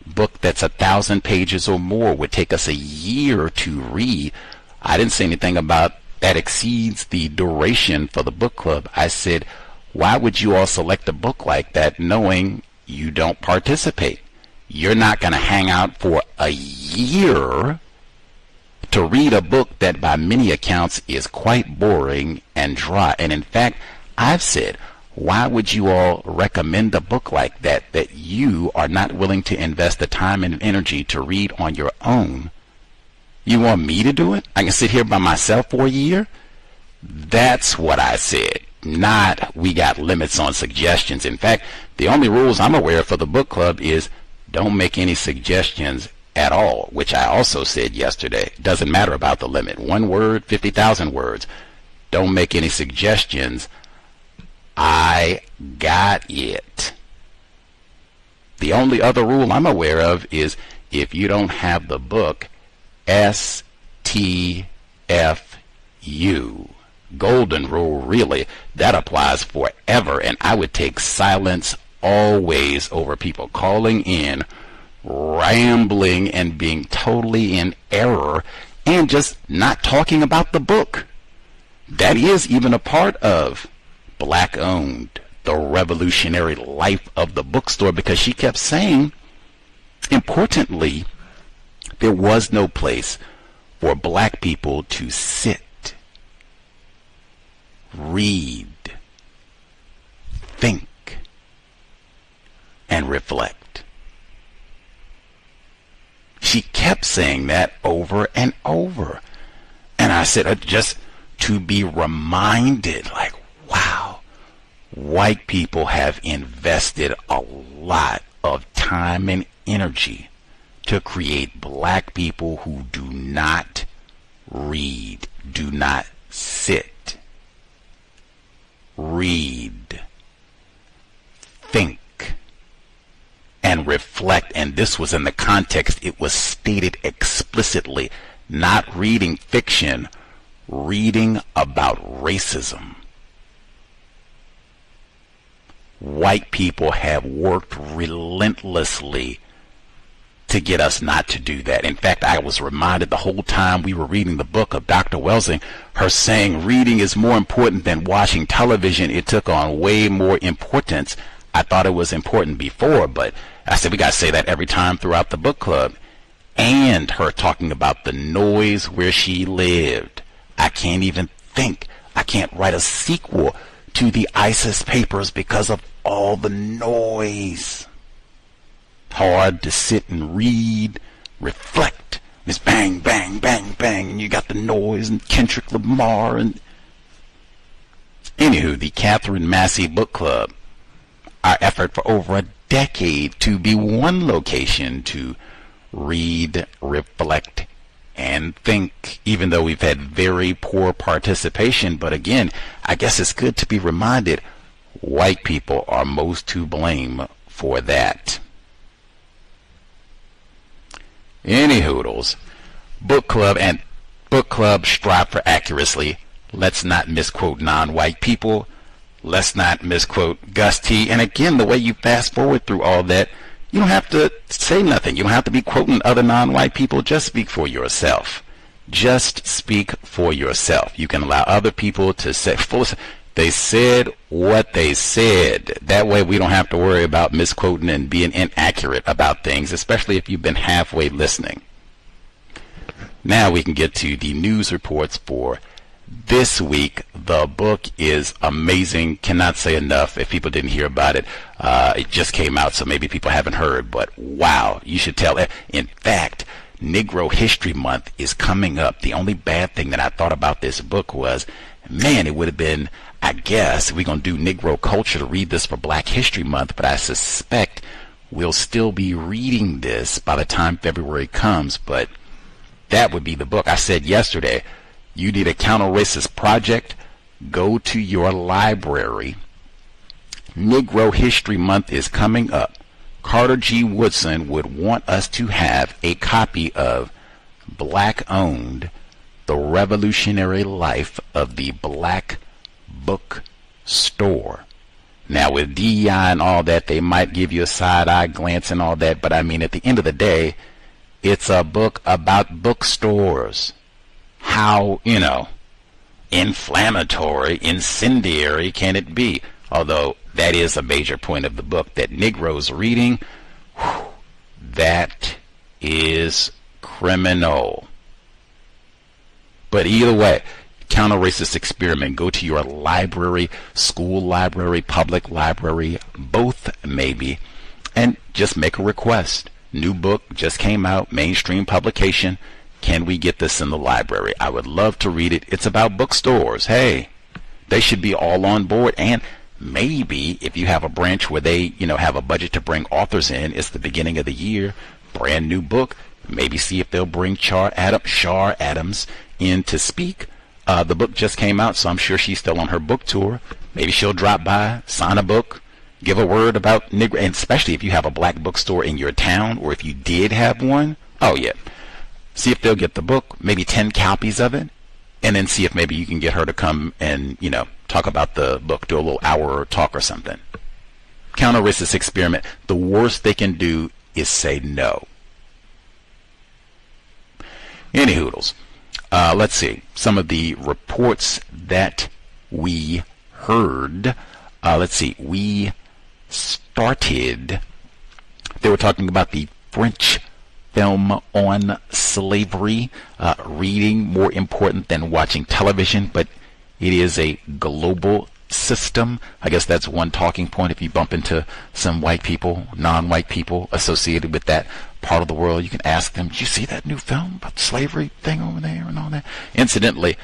book that's 1,000 pages or more, would take us a year to read. I didn't say anything about that exceeds the duration for the book club. I said, why would you all select a book like that knowing you don't participate? You're not going to hang out for a year to read a book that by many accounts is quite boring and dry. And in fact, I've said, why would you all recommend a book like that you are not willing to invest the time and energy to read on your own? You want me to do it? I can sit here by myself for a year? That's what I said, not we got limits on suggestions. In fact, the only rules I'm aware of for the book club is don't make any suggestions at all, which I also said yesterday. Doesn't matter about the limit. 1 word, 50,000 words. Don't make any suggestions. I got it. The only other rule I'm aware of is if you don't have the book, STFU. Golden rule, really. That applies forever, and I would take silence always over people calling in, rambling, and being totally in error, and just not talking about the book. That is even a part of Black Owned, the revolutionary life of the bookstore, because she kept saying, importantly, there was no place for black people to sit, read, think, and reflect. She kept saying that over and over. And I said, just to be reminded, like, wow, white people have invested a lot of time and energy to create black people who do not read, do not sit, read, think, and reflect. And this was in the context, it was stated explicitly, not reading fiction, reading about racism. White people have worked relentlessly to get us not to do that. In fact, I was reminded the whole time we were reading the book of Dr. Welsing, her saying reading is more important than watching television. It took on way more importance. I thought it was important before, but I said we got to say that every time throughout the book club. And her talking about the noise where she lived. I can't even think. I can't write a sequel to the ISIS papers because of all the noise. Hard to sit and read, reflect. It's bang, bang, bang, bang, and you got the noise and Kendrick Lamar and... Anywho, the Catherine Massey Book Club, our effort for over a decade to be one location to read, reflect, and think, even though we've had very poor participation. But again, I guess it's good to be reminded, white people are most to blame for that. Any hoodles, book club strive for accuracy. Let's not misquote non-white people. Let's not misquote Gus T. And again, the way you fast forward through all that, you don't have to say nothing. You don't have to be quoting other non-white people. Just speak for yourself. Just speak for yourself. You can allow other people to say, they said what they said. That way we don't have to worry about misquoting and being inaccurate about things, especially if you've been halfway listening. Now we can get to the news reports for this week. The book is amazing. Cannot say enough. If people didn't hear about it, it just came out, so maybe people haven't heard, but wow, you should tell. In fact, Negro History Month is coming up. The only bad thing that I thought about this book was, man, it would have been, I guess, we're going to do Negro culture to read this for Black History Month, but I suspect we'll still be reading this by the time February comes, but that would be the book. I said yesterday, you need a counter-racist project, go to your library. Negro History Month is coming up. Carter G. Woodson would want us to have a copy of Black-Owned, The Revolutionary Life of the Black Book Store. Now, with DEI and all that, they might give you a side-eye glance and all that, but I mean, at the end of the day, it's a book about bookstores. How, inflammatory, incendiary can it be? Although that is a major point of the book, that Negroes reading, that is criminal. But either way, counter-racist experiment. Go to your library, school library, public library, both maybe, and just make a request. New book just came out, mainstream publication. Can we get this in the library? I would love to read it. It's about bookstores. Hey, they should be all on board. And maybe if you have a branch where they, have a budget to bring authors in, it's the beginning of the year, brand new book. Maybe see if they'll bring Shar Adams in to speak. The book just came out, so I'm sure she's still on her book tour. Maybe she'll drop by, sign a book, give a word about Negro, and especially if you have a black bookstore in your town, or if you did have one. Oh yeah. See if they'll get the book, maybe 10 copies of it, and then see if maybe you can get her to come and, talk about the book, do a little hour talk or something. Counter-racist experiment. The worst they can do is say no. Any hoodles. Let's see. Some of the reports that we heard. Let's see. We started. They were talking about the French film on slavery. Reading more important than watching television, but it is a global system. I guess that's one talking point. If you bump into some white people, non-white people associated with that part of the world, you can ask them, did you see that new film about the slavery thing over there and all that? Incidentally,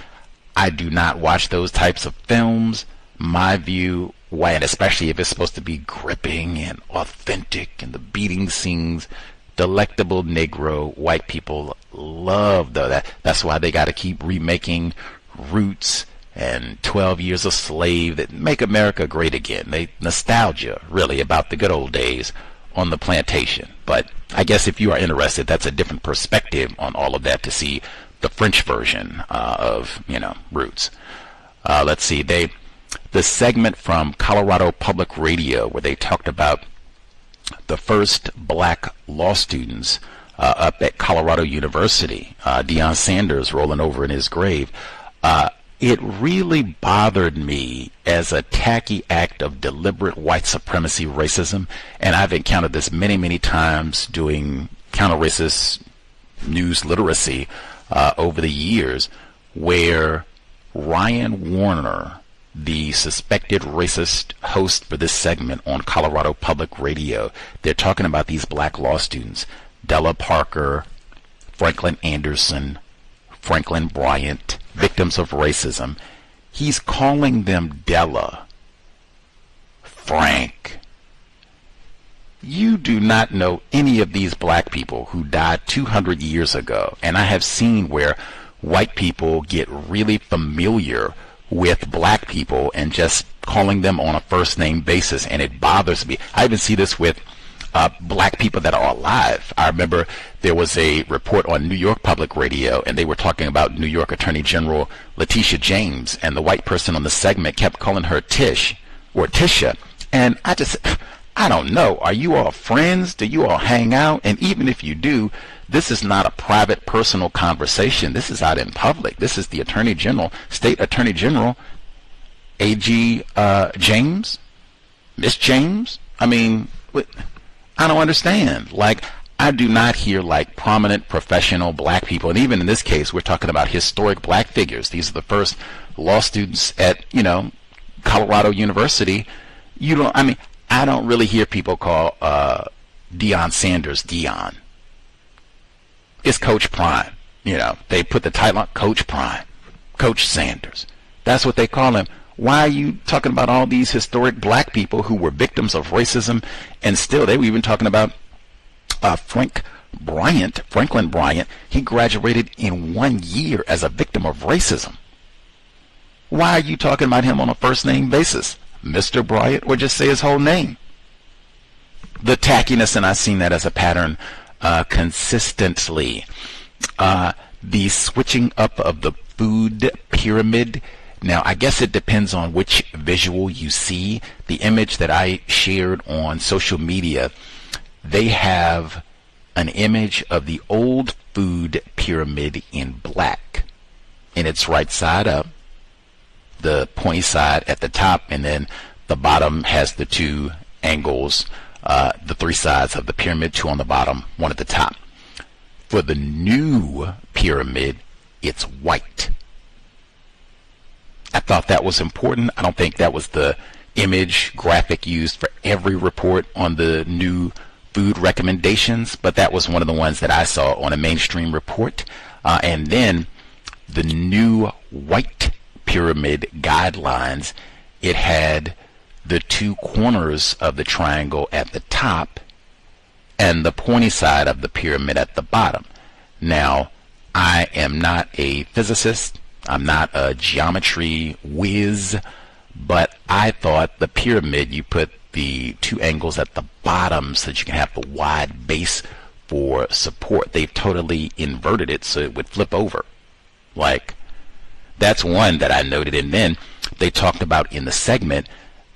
I do not watch those types of films. My view, and especially if it's supposed to be gripping and authentic and the beating scenes, delectable Negro white people love that. That's why they got to keep remaking Roots and 12 Years a Slave that make America great again. They nostalgia really about the good old days on the plantation. But I guess if you are interested, that's a different perspective on all of that, to see the French version of Roots. Let's see, the segment from Colorado Public Radio where they talked about the first black law students up at Colorado University, Deion Sanders rolling over in his grave. It really bothered me as a tacky act of deliberate white supremacy racism, and I've encountered this many, many times doing counter-racist news literacy over the years, where Ryan Warner, the suspected racist host for this segment on Colorado Public Radio, they're talking about these black law students, Della Parker, Franklin Anderson, Franklin Bryant, victims of racism. He's calling them Della. Frank, you do not know any of these black people who died 200 years ago, and I have seen where white people get really familiar with black people and just calling them on a first name basis, and it bothers me. I even see this with black people that are alive. I remember there was a report on New York Public Radio, and they were talking about New York Attorney General Letitia James, and the white person on the segment kept calling her Tish or Tisha. And I don't know. Are you all friends? Do you all hang out? And even if you do, this is not a private, personal conversation. This is out in public. This is the Attorney General, State Attorney General, A.G. James, Miss James. I mean, I don't understand. Like, I do not hear like prominent professional black people, and even in this case, we're talking about historic black figures. These are the first law students at, Colorado University. I don't really hear people call Deion Sanders Deion. It's Coach Prime. They put the title on Coach Prime, Coach Sanders. That's what they call him. Why are you talking about all these historic black people who were victims of racism? And still, they were even talking about Franklin Bryant. He graduated in 1 year as a victim of racism. Why are you talking about him on a first name basis? Mr. Bryant, or just say his whole name? The tackiness, and I've seen that as a pattern consistently. The switching up of the food pyramid. Now, I guess it depends on which visual you see. The image that I shared on social media, they have an image of the old food pyramid in black, and it's right side up, the pointy side at the top, and then the bottom has the two angles, the three sides of the pyramid, two on the bottom, one at the top. For the new pyramid, it's white. I thought that was important. I don't think that was the image graphic used for every report on the new food recommendations, but that was one of the ones that I saw on a mainstream report. And then the new white pyramid guidelines, it had the two corners of the triangle at the top and the pointy side of the pyramid at the bottom. Now, I am not a physicist. I'm not a geometry whiz, but I thought the pyramid, you put the two angles at the bottom so that you can have the wide base for support. They've totally inverted it so it would flip over. Like, that's one that I noted. And then they talked about in the segment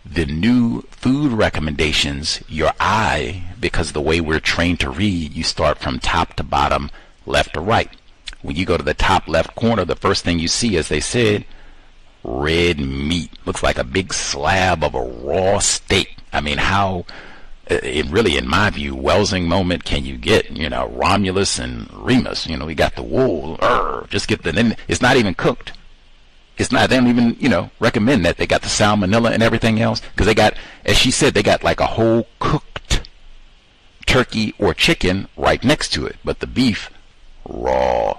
the new food recommendations, your eye, because the way we're trained to read, you start from top to bottom, left to right. When you go to the top left corner, the first thing you see, as they said, red meat. Looks like a big slab of a raw steak. I mean, how, really, in my view, Welsing moment can you get? Romulus and Remus. We got the wool. Just get the. It's not even cooked. It's not. They don't even, recommend that. They got the salmonella and everything else because they got, as she said, they got like a whole cooked turkey or chicken right next to it, but the beef raw.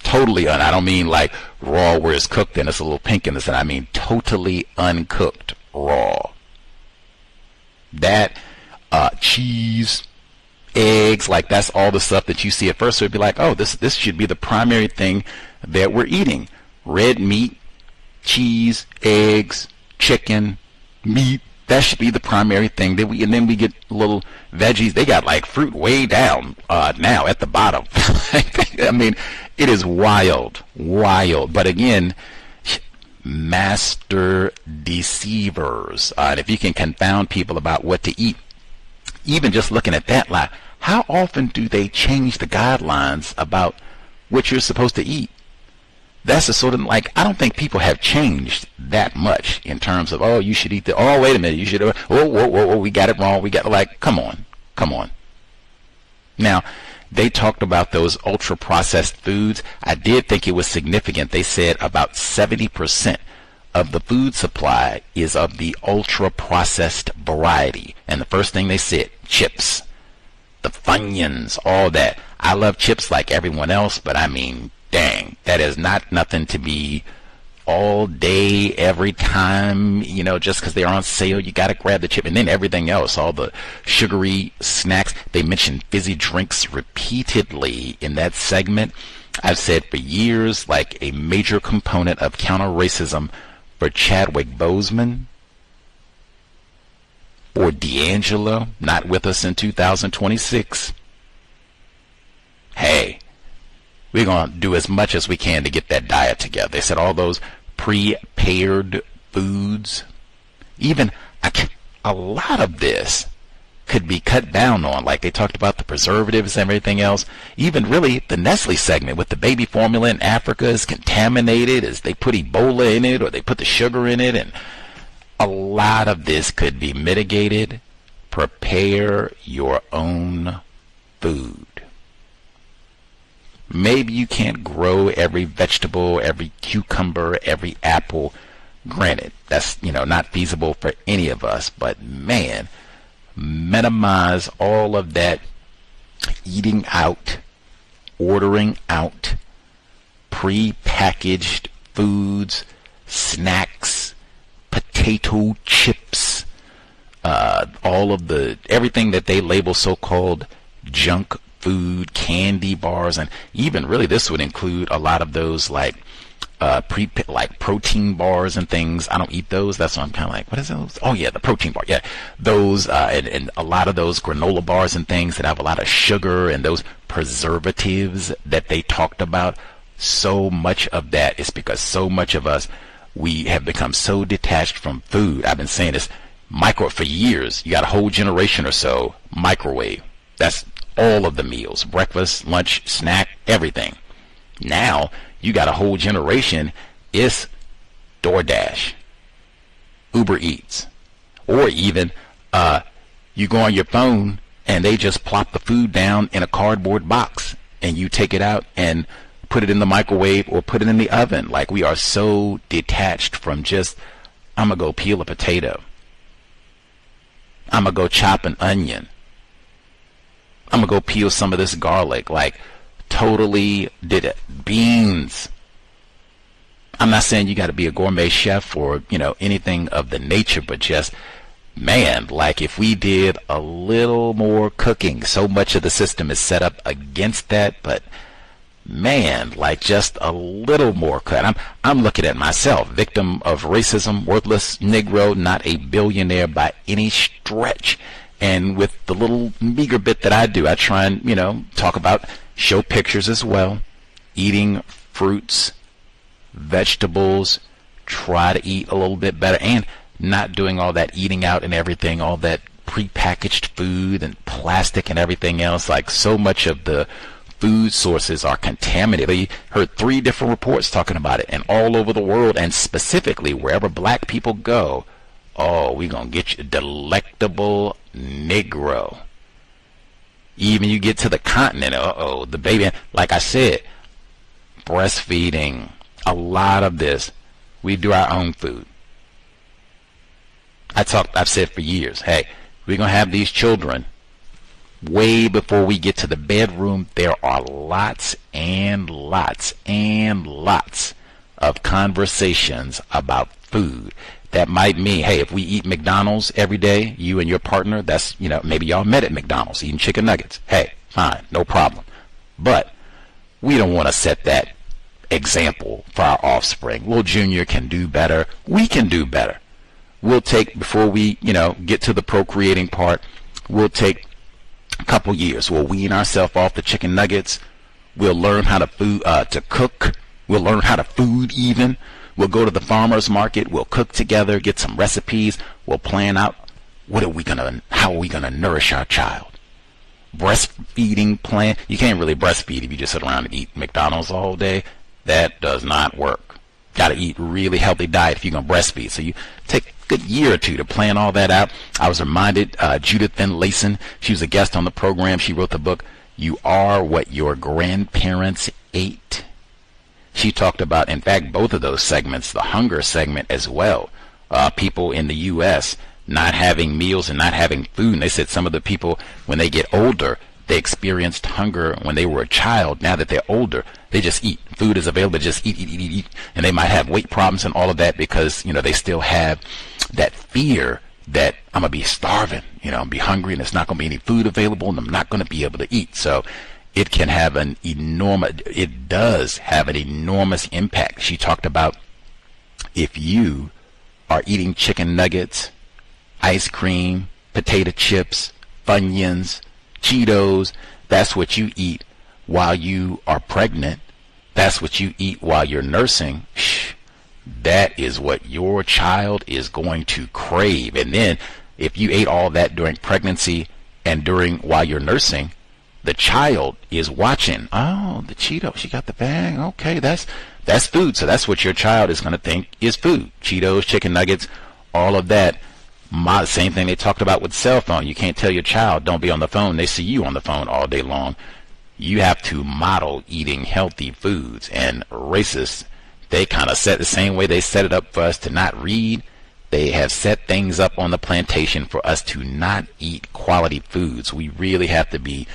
Totally I don't mean like raw where it's cooked and it's a little pink in this, and I mean totally uncooked raw. That cheese, eggs, like that's all the stuff that you see at first. So it'd be like, oh, this should be the primary thing that we're eating. Red meat, cheese, eggs, chicken, meat. That should be the primary thing that we, and then we get little veggies. They got like fruit way down now at the bottom. I mean, it is wild. But again, master deceivers. And if you can confound people about what to eat, even just looking at that, like, how often do they change the guidelines about what you're supposed to eat? That's the sort of, like, I don't think people have changed that much in terms of, oh, you should eat oh, wait a minute, you should, whoa, we got it wrong, like, come on. Now, they talked about those ultra-processed foods. I did think it was significant. They said about 70% of the food supply is of the ultra-processed variety. And the first thing they said, chips, the Funyuns, all that. I love chips like everyone else, but I mean, dang, that is not nothing to be all day, every time, just because they're on sale, you got to grab the chip. And then everything else, all the sugary snacks. They mentioned fizzy drinks repeatedly in that segment. I've said for years, like a major component of counter-racism for Chadwick Boseman or D'Angelo not with us in 2026, hey, we're going to do as much as we can to get that diet together. They said all those prepared foods, even a lot of this could be cut down on. Like they talked about the preservatives and everything else. Even really the Nestle segment with the baby formula in Africa is contaminated as they put Ebola in it or they put the sugar in it. And a lot of this could be mitigated. Prepare your own food. Maybe you can't grow every vegetable, every cucumber, every apple. Granted, that's, not feasible for any of us, but man, minimize all of that eating out, ordering out, pre-packaged foods, snacks, potato chips, all of everything that they label so-called junk food, candy bars, and even really this would include a lot of those like protein bars and things. I don't eat those. That's why I'm kind of like, what is those? Oh yeah, the protein bar. Yeah, those and a lot of those granola bars and things that have a lot of sugar and those preservatives that they talked about. So much of that is because so much of us, we have become so detached from food. I've been saying this for years. You got a whole generation or so microwave. That's all of the meals, breakfast, lunch, snack, everything. Now you got a whole generation, it's DoorDash, Uber Eats, or even you go on your phone and they just plop the food down in a cardboard box and you take it out and put it in the microwave or put it in the oven. Like, we are so detached from just, I'm going to go peel a potato, I'm going to go chop an onion, I'm going to go peel some of this garlic. Like, totally did it. Beans. I'm not saying you got to be a gourmet chef or, anything of the nature, but just, man, like if we did a little more cooking, so much of the system is set up against that, but man, like just a little more cut. I'm looking at myself, victim of racism, worthless Negro, not a billionaire by any stretch. And with the little meager bit that I do, I try and, talk about, show pictures as well, eating fruits, vegetables, try to eat a little bit better, and not doing all that eating out and everything, all that prepackaged food and plastic and everything else. Like, so much of the food sources are contaminated. I heard 3 different reports talking about it, and all over the world, and specifically wherever black people go, oh, we gonna get you delectable Negro. Even you get to the continent, the baby, like I said, breastfeeding, a lot of this, we do our own food. I've said for years, hey, we're gonna have these children. Way before we get to the bedroom, there are lots and lots and lots of conversations about food. That might mean, hey, if we eat McDonald's every day, you and your partner, that's, maybe y'all met at McDonald's eating chicken nuggets. Hey, fine, no problem. But we don't want to set that example for our offspring. Little Junior can do better. We can do better. We'll take, before we, get to the procreating part, we'll take a couple years. We'll wean ourselves off the chicken nuggets. We'll learn how to cook. We'll learn how to food even. We'll go to the farmer's market. We'll cook together, get some recipes. We'll plan out how are we gonna nourish our child. Breastfeeding plan. You can't really breastfeed if you just sit around and eat McDonald's all day. That does not work. Got to eat really healthy diet if you're gonna breastfeed. So you take a good year or 2 to plan all that out. I was reminded, Judith Finlayson, she was a guest on the program. She wrote the book, You Are What Your Grandparents Ate. She talked about, in fact, both of those segments, the hunger segment as well. People in the U.S. not having meals and not having food. And they said some of the people, when they get older, they experienced hunger when they were a child. Now that they're older, they just eat. Food is available, just eat. And they might have weight problems and all of that because, they still have that fear that I'm going to be starving. I'm going to be hungry and there's not going to be any food available and I'm not going to be able to eat. So it does have an enormous impact. She talked about if you are eating chicken nuggets, ice cream, potato chips, Funyuns, Cheetos. That's what you eat while you are pregnant. That's what you eat while you're nursing. That is what your child is going to crave. And then if you ate all that during pregnancy and while you're nursing, the child is watching. Oh, the Cheetos, she got the bag. Okay, that's food. So that's what your child is going to think is food. Cheetos, chicken nuggets, all of that. Same thing they talked about with cell phone. You can't tell your child, don't be on the phone. They see you on the phone all day long. You have to model eating healthy foods. And racists, they kind of set the same way they set it up for us to not read. They have set things up on the plantation for us to not eat quality foods. We really have to be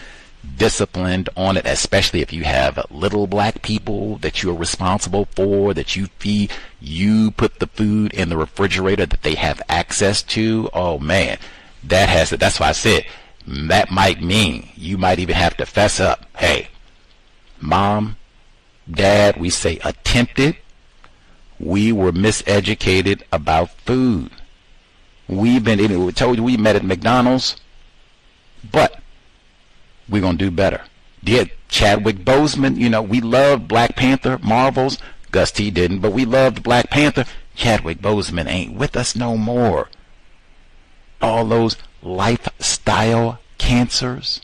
disciplined on it, especially if you have little black people that you're responsible for, that you feed. You put the food in the refrigerator that they have access to. Oh man, that's why I said that might mean you might even have to fess up. Hey, mom, dad, we say attempted. We were miseducated about food. We told you we met at McDonald's, but we're going to do better. Did Chadwick Boseman, we loved Black Panther, Marvels. Gus T didn't, but we loved Black Panther. Chadwick Boseman ain't with us no more. All those lifestyle cancers,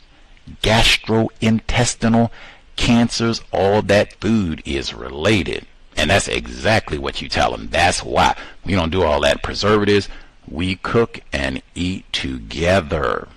gastrointestinal cancers, all that food is related. And that's exactly what you tell them. That's why we don't do all that preservatives. We cook and eat together.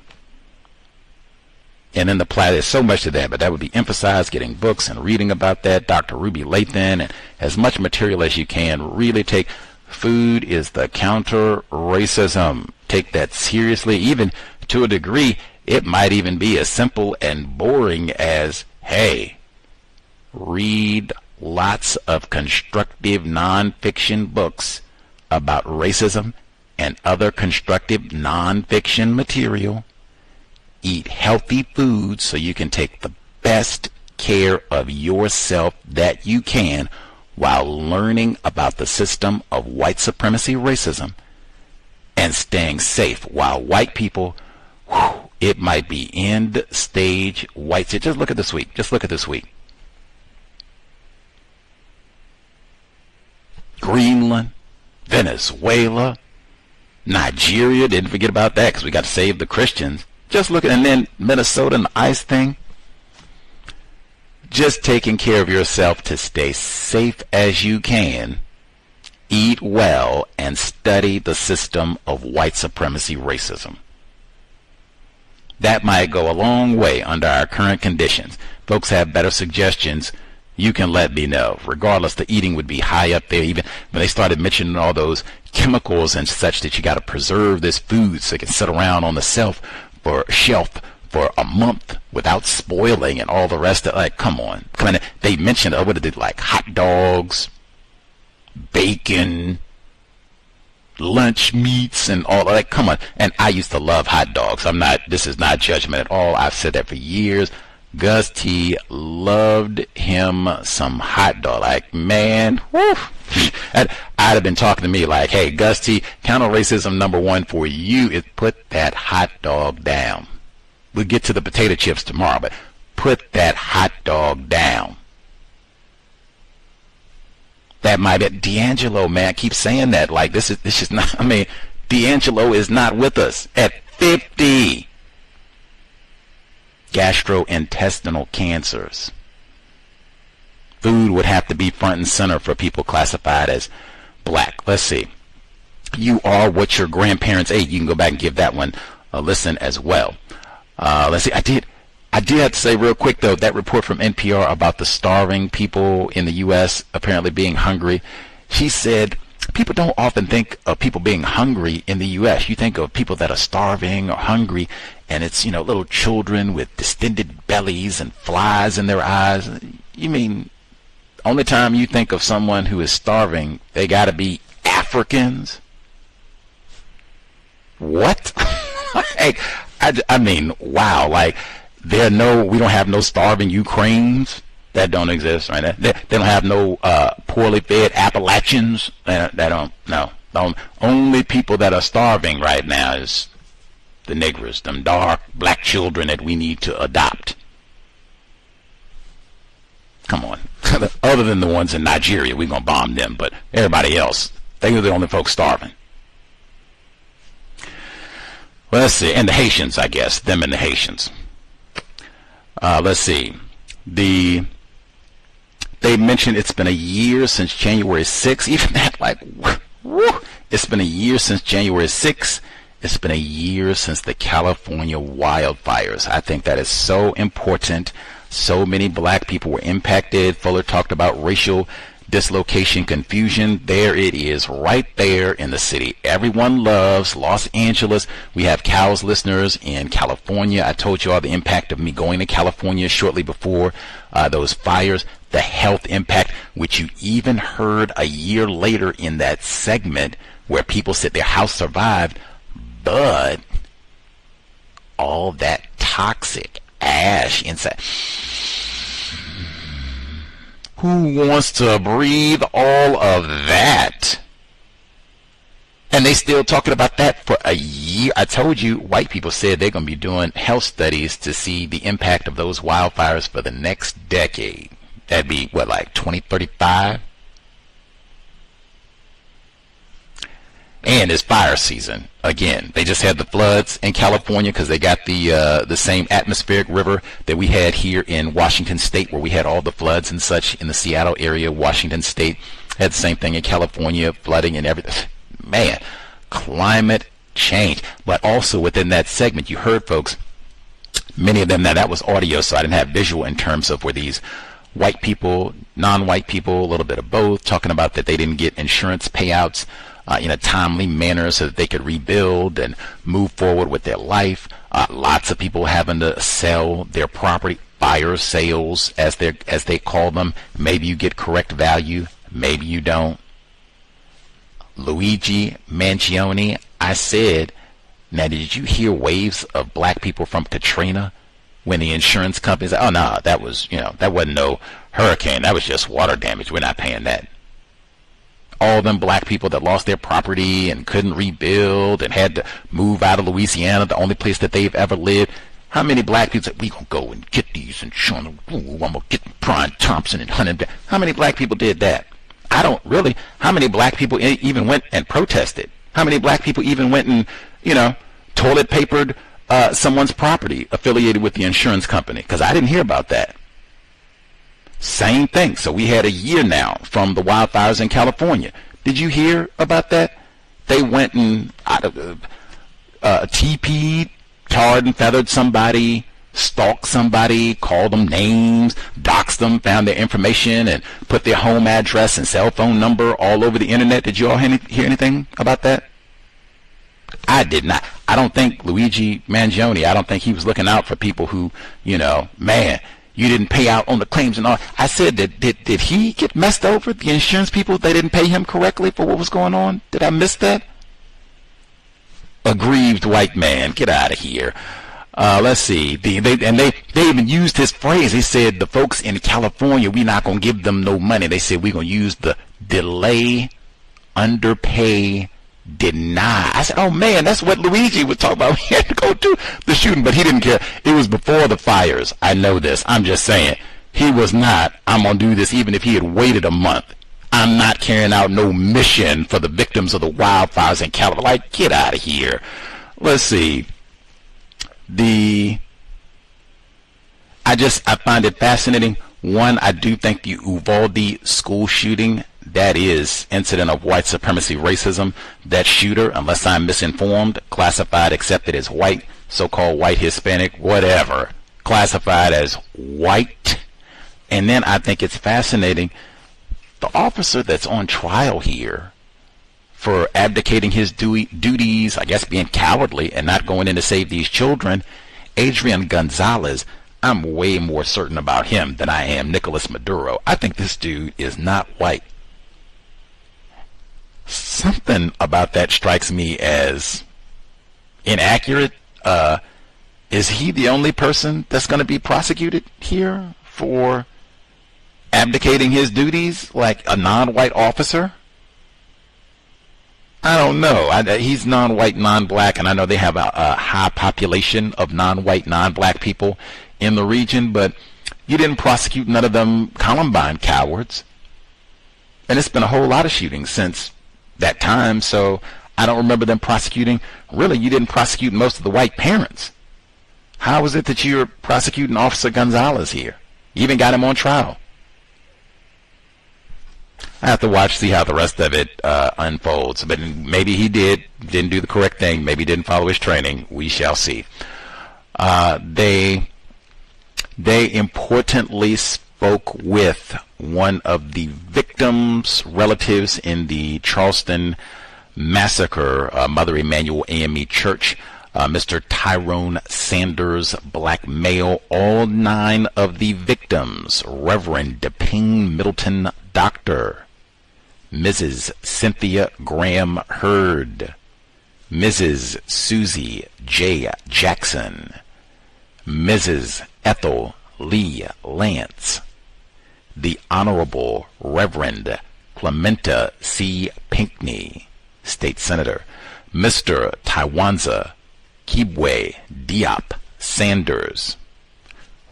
And in there's so much to that, but that would be emphasized, getting books and reading about that. Dr. Ruby Lathan, and as much material as you can. Really take food is the counter racism. Take that seriously. Even to a degree, it might even be as simple and boring as, hey, read lots of constructive nonfiction books about racism and other constructive nonfiction material. Eat healthy foods so you can take the best care of yourself that you can while learning about the system of white supremacy racism and staying safe. While white people, it might be end stage white. Just look at this week. Just look at this week. Greenland, Venezuela, Nigeria. Didn't forget about that because we got to save the Christians. Just look at, and then Minnesota and the ICE thing. Just taking care of yourself to stay safe as you can. Eat well and study the system of white supremacy racism. That might go a long way under our current conditions. Folks have better suggestions. You can let me know. Regardless, the eating would be high up there. Even when they started mentioning all those chemicals and such that you got to preserve this food so it can sit around on the shelf for a month without spoiling and all the rest of it. Like, come on. They mentioned, what did it, like hot dogs, bacon, lunch meats and all that. Come on. And I used to love hot dogs. This is not judgment at all. I've said that for years. Gus T loved him some hot dog. Like, man, whew. I'd have been talking to me like, hey, Gus T, counter racism number one for you is put that hot dog down. We'll get to the potato chips tomorrow, but put that hot dog down. That might be D'Angelo, man. I keep saying that. Like, this is not, D'Angelo is not with us at 50. Gastrointestinal cancers. Food would have to be front and center for people classified as black. Let's see. You are what your grandparents ate. You can go back and give that one a listen as well. Let's see. I did have to say real quick, though, that report from NPR about the starving people in the U.S. apparently being hungry. She said people don't often think of people being hungry in the U.S. You think of people that are starving or hungry, and it's, little children with distended bellies and flies in their eyes. You mean, only time you think of someone who is starving, they got to be Africans? What? Wow. Like, we don't have no starving Ukrainians. That don't exist, right? They don't have no poorly fed Appalachians. They don't. No. The only people that are starving right now is the niggers, them dark black children that we need to adopt. Come on. Other than the ones in Nigeria, we're going to bomb them, but everybody else, they are the only folks starving. Well, let's see. And the Haitians, I guess. Them and the Haitians. Let's see. They mentioned it's been a year since January 6th. Even that, like, woo, it's been a year since January 6th. It's been a year since the California wildfires. I think that is so important. So many black people were impacted. Fuller talked about racial dislocation, confusion. There it is, right there in the city everyone loves, Los Angeles. We have COWS listeners in California. I told you all the impact of me going to California shortly before those fires, the health impact, which you even heard a year later in that segment where people said their house survived, but all that toxic ash inside. Who wants to breathe all of that? And they still talking about that for a year. I told you, white people said they're going to be doing health studies to see the impact of those wildfires for the next decade. That'd be, what, like 2035? And it's fire season again. They just had the floods in California because they got the same atmospheric river that we had here in Washington State, where we had all the floods and such in the Seattle area. Washington State had the same thing in California, flooding and everything. Man, climate change. But also within that segment, you heard folks, many of them, now that was audio, so I didn't have visual in terms of where these white people, non-white people, a little bit of both, talking about that they didn't get insurance payouts in a timely manner so that they could rebuild and move forward with their life. Lots of people having to sell their property, fire sales as they call them. Maybe you get correct value, maybe you don't. Luigi Mangione, I said, now did you hear waves of black people from Katrina when the insurance companies, oh no, that was, that wasn't no hurricane, that was just water damage, we're not paying that. All them black people that lost their property and couldn't rebuild and had to move out of Louisiana, the only place that they've ever lived. How many black people said, we gonna go and get these insurance, I'm gonna get Brian Thompson and Hunter. How many black people did that? I don't really. How many black people even went and protested? How many black people even went and, toilet papered someone's property affiliated with the insurance company? Because I didn't hear about that. Same thing. So we had a year now from the wildfires in California. Did you hear about that? They went and TP'd, tarred and feathered somebody, stalked somebody, called them names, doxed them, found their information, and put their home address and cell phone number all over the internet. Did you all hear anything about that? I did not. I don't think Luigi Mangione, I don't think he was looking out for people who, man, you didn't pay out on the claims and all. I said, did he get messed over? The insurance people, they didn't pay him correctly for what was going on? Did I miss that? Aggrieved white man, get out of here. Let's see. They even used his phrase. They said the folks in California, we're not going to give them no money. They said we're going to use the delay, underpay, deny. I said, oh man, that's what Luigi was talking about. He had to go do the shooting, but he didn't care. It was before the fires. I know this. I'm just saying. He was not, I'm going to do this even if he had waited a month. I'm not carrying out no mission for the victims of the wildfires in California. Like, get out of here. Let's see. I find it fascinating. One, I do think the Uvalde school shooting, that is incident of white supremacy racism. That shooter, unless I'm misinformed, classified, accepted as white, so-called white Hispanic, whatever, classified as white. And then I think it's fascinating, the officer that's on trial here for abdicating his duties, I guess being cowardly and not going in to save these children, Adrian Gonzalez, I'm way more certain about him than I am Nicolás Maduro. I think this dude is not white. Something about that strikes me as inaccurate. Is he the only person that's going to be prosecuted here for abdicating his duties like a non-white officer? I don't know. He's non-white, non-black, and I know they have a high population of non-white, non-black people in the region, but you didn't prosecute none of them Columbine cowards. And it's been a whole lot of shootings since that time, so I don't remember them prosecuting. Really, you didn't prosecute most of the white parents. How is it that you're prosecuting Officer Gonzalez here? You even got him on trial. I have to watch, see how the rest of it unfolds. But maybe he didn't do the correct thing. Maybe he didn't follow his training. We shall see. They importantly spoke with one of the victims' relatives in the Charleston massacre, Mother Emanuel AME Church. Mr. Tyrone Sanders, black male, all 9 of the victims, Reverend DePing Middleton, Dr., Mrs. Cynthia Graham Hurd, Mrs. Susie J. Jackson, Mrs. Ethel Lee Lance, the Honorable Reverend Clementa C. Pinckney, State Senator, Mr. Tywanza Kibwe Diop Sanders,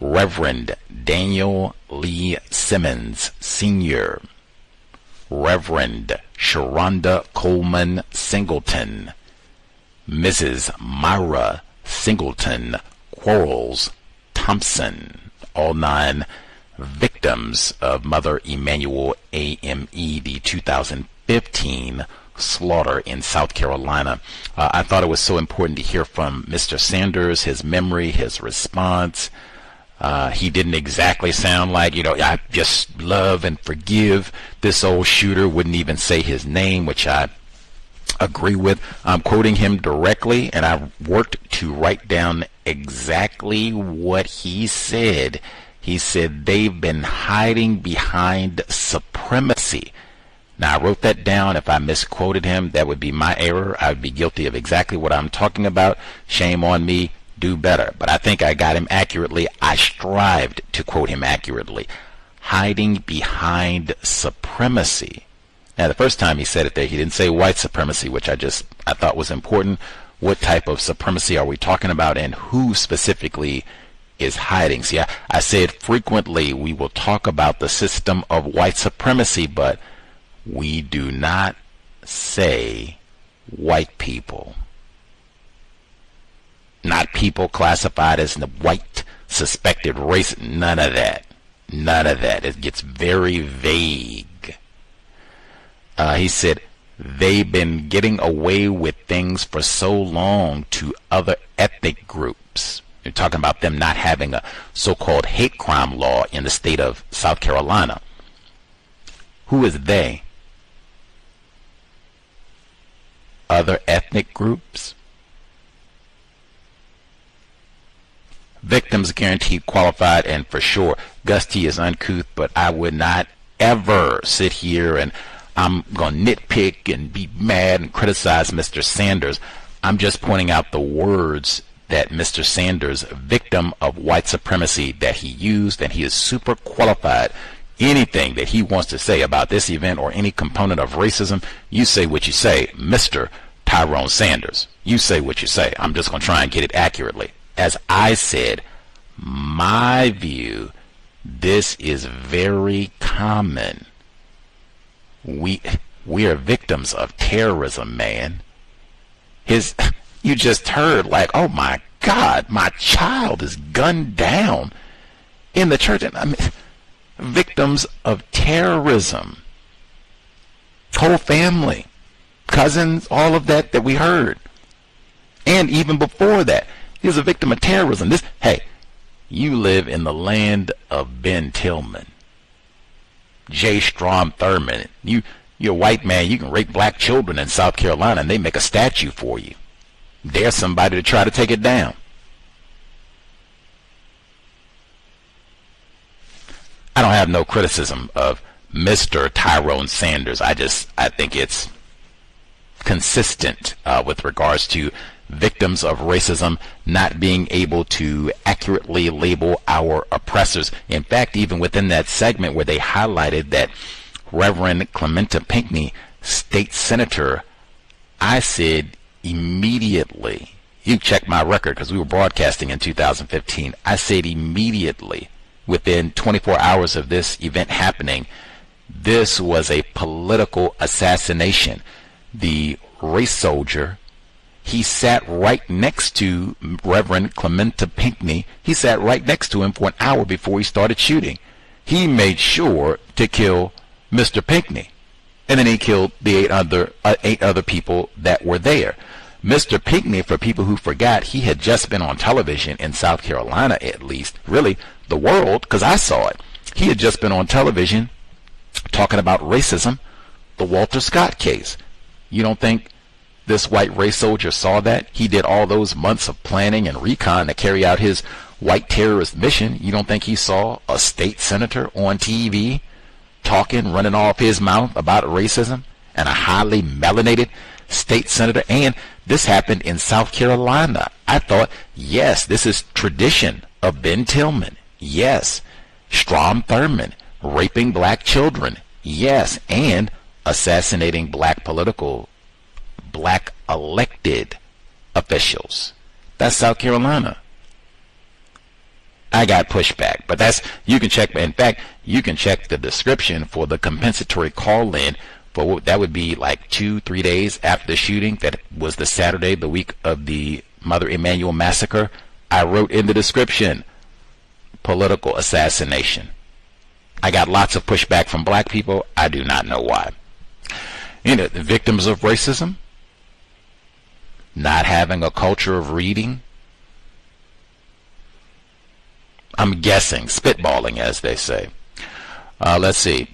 Reverend Daniel Lee Simmons, Sr., Reverend Sharonda Coleman Singleton, Mrs. Myra Singleton Quarles Thompson, all 9 victims of Mother Emanuel AME, the 2015 slaughter in South Carolina. I thought it was so important to hear from Mr. Sanders, his memory, his response. He didn't exactly sound like, I just love and forgive this old shooter, wouldn't even say his name, which I agree with. I'm quoting him directly, and I worked to write down exactly what he said. He said, they've been hiding behind supremacy. Now, I wrote that down. If I misquoted him, that would be my error. I would be guilty of exactly what I'm talking about. Shame on me. Do better. But I think I got him accurately. I strived to quote him accurately. Hiding behind supremacy. Now, the first time he said it there, he didn't say white supremacy, which I thought was important. What type of supremacy are we talking about, and who specifically is hiding? See, I said frequently we will talk about the system of white supremacy, but we do not say white people. Not people classified as the white suspected race. None of that. None of that. It gets very vague. He said, they've been getting away with things for so long to other ethnic groups. You're talking about them not having a so-called hate crime law in the state of South Carolina. Who is they? Other ethnic groups? Victims guaranteed qualified, and for sure, Gus T is uncouth, but I would not ever sit here and I'm going to nitpick and be mad and criticize Mr. Sanders. I'm just pointing out the words that Mr. Sanders, victim of white supremacy, that he used, and he is super qualified. Anything that he wants to say about this event or any component of racism, you say what you say, Mr. Tyrone Sanders. You say what you say. I'm just going to try and get it accurately. As I said, my view, this is very common. We are victims of terrorism, man. You just heard, like, oh my God, my child is gunned down in the church. And I mean, victims of terrorism. Whole family, cousins, all of that we heard. And even before that, he was a victim of terrorism. Hey, you live in the land of Ben Tillman, J. Strom Thurmond. You're a white man. You can rape black children in South Carolina, and they make a statue for you. Dare somebody to try to take it down. I don't have no criticism of Mr. Tyrone Sanders. I think it's consistent with regards to victims of racism not being able to accurately label our oppressors. In fact, even within that segment where they highlighted that Reverend Clementa Pinckney, state senator I said immediately, you check my record because we were broadcasting in 2015, I said immediately within 24 hours of this event happening, this was a political assassination. The race soldier, he sat right next to Reverend Clementa Pinckney. He sat right next to him for an hour before he started shooting. He made sure to kill Mr. Pinckney. And then he killed the eight other people that were there. Mr. Pinckney, for people who forgot, he had just been on television in South Carolina, at least, really the world, because I saw it. He had just been on television talking about racism, the Walter Scott case. You don't think this white race soldier saw that? He did all those months of planning and recon to carry out his white terrorist mission. You don't think he saw a state senator on TV talking, running off his mouth about racism, and a highly melanated state senator? And this happened in South Carolina. I thought, yes, this is tradition of Ben Tillman. Yes. Strom Thurmond raping black children. Yes. And assassinating black elected officials. That's South Carolina. I got pushback, but you can check. In fact, you can check the description for the compensatory call-in for that would be like 2-3 days after the shooting. That was the Saturday, the week of the Mother Emanuel massacre. I wrote in the description, political assassination. I got lots of pushback from black people. I do not know why. The victims of racism, not having a culture of reading. I'm guessing, spitballing, as they say. Let's see.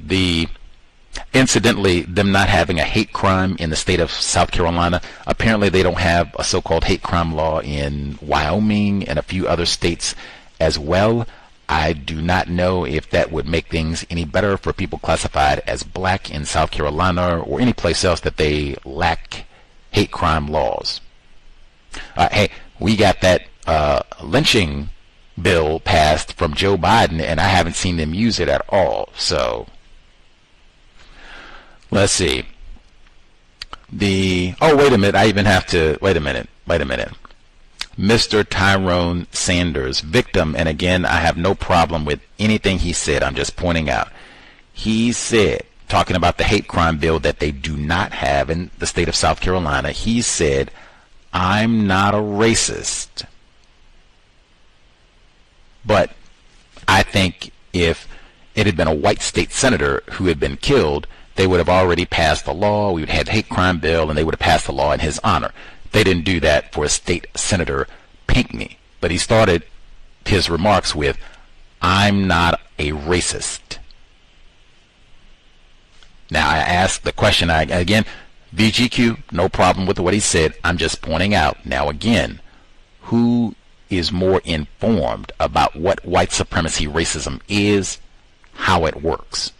Incidentally, them not having a hate crime in the state of South Carolina. Apparently, they don't have a so-called hate crime law in Wyoming and a few other states as well. I do not know if that would make things any better for people classified as black in South Carolina or any place else that they lack hate crime laws. Hey, we got that lynching bill passed from Joe Biden, and I haven't seen them use it at all. So let's see. Wait a minute. I even have to wait a minute. Mr. Tyrone Sanders, victim, and again, I have no problem with anything he said. I'm just pointing out. He said, talking about the hate crime bill that they do not have in the state of South Carolina, he said, "I'm not a racist." But I think if it had been a white state senator who had been killed, they would have already passed the law. We would have had hate crime bill, and they would have passed the law in his honor. They didn't do that for State Senator Pinckney. But he started his remarks with, "I'm not a racist." Now, I asked the question again, VGQ, no problem with what he said. I'm just pointing out. Now, again, who is more informed about what white supremacy racism is, how it works?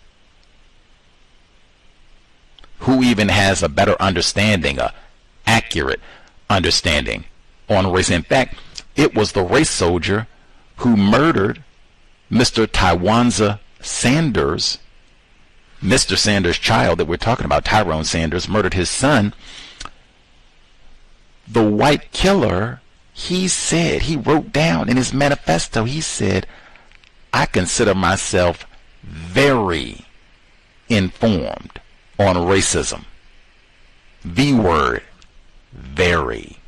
Who even has a better understanding, a accurate understanding on race? In fact, it was the race soldier who murdered Mr. Tywanza Sanders, Mr. Sanders' child that we're talking about. Tyrone Sanders murdered his son. The white killer, he said, he wrote down in his manifesto, he said, "I consider myself very informed on racism." The word, very.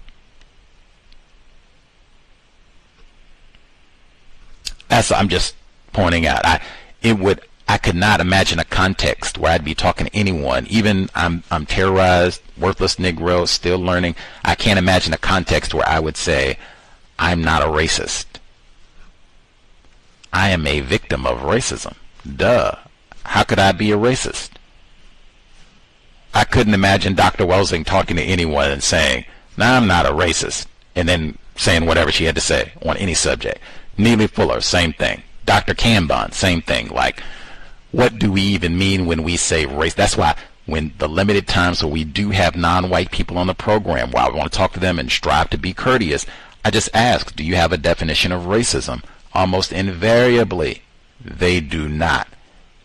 I'm just pointing out. I could not imagine a context where I'd be talking to anyone, even I'm terrorized, worthless Negro, still learning. I can't imagine a context where I would say, "I'm not a racist." I am a victim of racism. Duh. How could I be a racist? I couldn't imagine Dr. Welsing talking to anyone and saying, "No, I'm not a racist," and then saying whatever she had to say on any subject. Neely Fuller, same thing. Dr. Cambon, same thing. Like, what do we even mean when we say race? That's why when the limited times where we do have non-white people on the program, while we want to talk to them and strive to be courteous, I just ask, do you have a definition of racism? Almost invariably, they do not.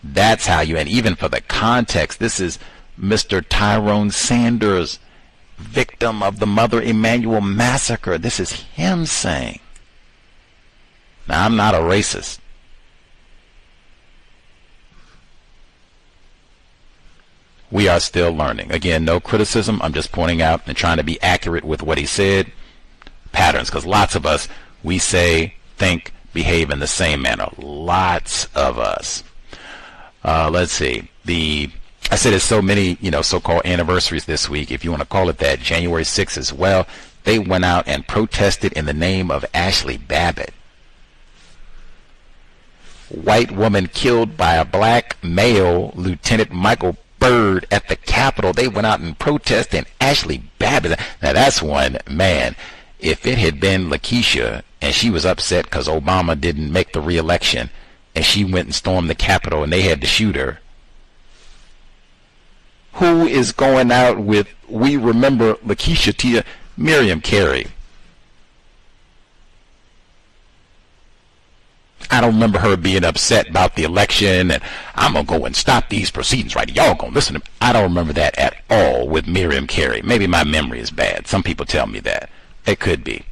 That's how you, and even for the context, this is Mr. Tyrone Sanders. victim of the Mother Emanuel massacre. This is him saying. Now, I'm not a racist. We are still learning. Again, no criticism. I'm just pointing out and trying to be accurate with what he said. Patterns, because lots of us, we say, think, behave in the same manner. Lots of us. Let's see. I said there's so many, so-called anniversaries this week, if you want to call it that. January 6th as well. They went out and protested in the name of Ashley Babbitt. White woman killed by a black male, Lieutenant Michael Byrd at the Capitol. They went out and protested Ashley Babbitt. Now that's one, man, if it had been Lakeisha and she was upset because Obama didn't make the re-election and she went and stormed the Capitol and they had to shoot her, who is going out with, we remember Lakeisha Tia, Miriam Carey? I don't remember her being upset about the election and I'm going to go and stop these proceedings right. Y'all going to listen to me. I don't remember that at all with Miriam Carey. Maybe my memory is bad. Some people tell me that. It could be.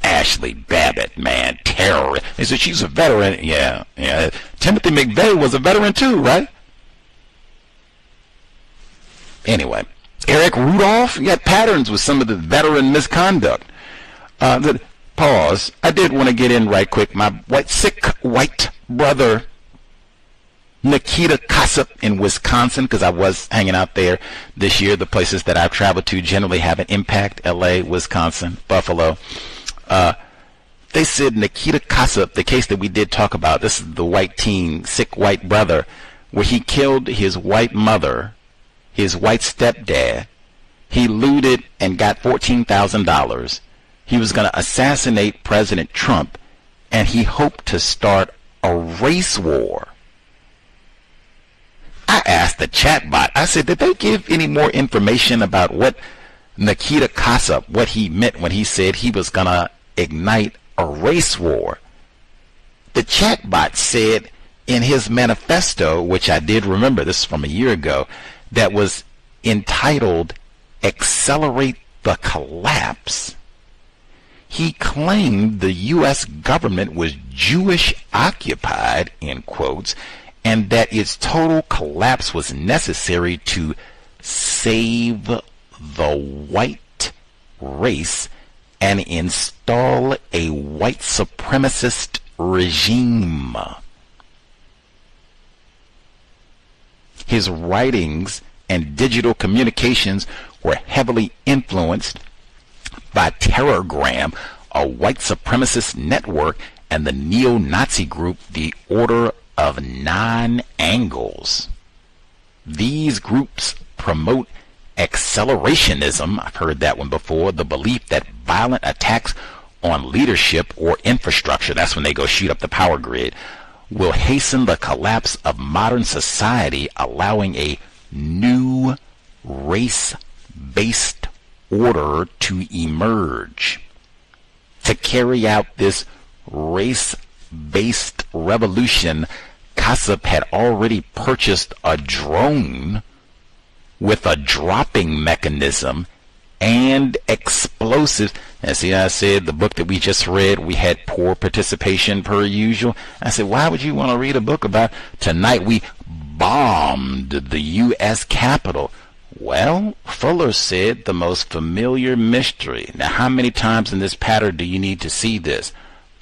Ashley Babbitt, man, terrorist. They said she's a veteran. Yeah. Timothy McVeigh was a veteran too, right? Anyway, Eric Rudolph, you got patterns with some of the veteran misconduct. Pause. I did want to get in right quick. My sick white brother, Nikita Kossip in Wisconsin, because I was hanging out there this year. The places that I've traveled to generally have an impact. L.A., Wisconsin, Buffalo. They said Nikita Kossip, the case that we did talk about, this is the white teen, sick white brother, where he killed his white mother, his white stepdad. He looted and got $14,000. He was going to assassinate President Trump, and he hoped to start a race war. I asked the chatbot, I said, did they give any more information about what Nikita Kossip, what he meant when he said he was going to ignite a race war? The chatbot said in his manifesto, which I did remember, this is from a year ago, that was entitled Accelerate the Collapse. He claimed the U.S. government was Jewish occupied, in quotes, and that its total collapse was necessary to save the white race and install a white supremacist regime. His writings and digital communications were heavily influenced by Terrorgram, a white supremacist network, and the neo-Nazi group, the Order of Nine Angles. These groups promote accelerationism, I've heard that one before, the belief that violent attacks on leadership or infrastructure, that's when they go shoot up the power grid, will hasten the collapse of modern society, allowing a new race-based order to emerge. To carry out this race-based revolution, Kossip had already purchased a drone with a dropping mechanism and explosives. And see, I said the book that we just read, we had poor participation per usual. I said, why would you want to read a book about tonight we bombed the U.S. Capitol? Well, Fuller said the most familiar mystery. Now, how many times in this pattern do you need to see this?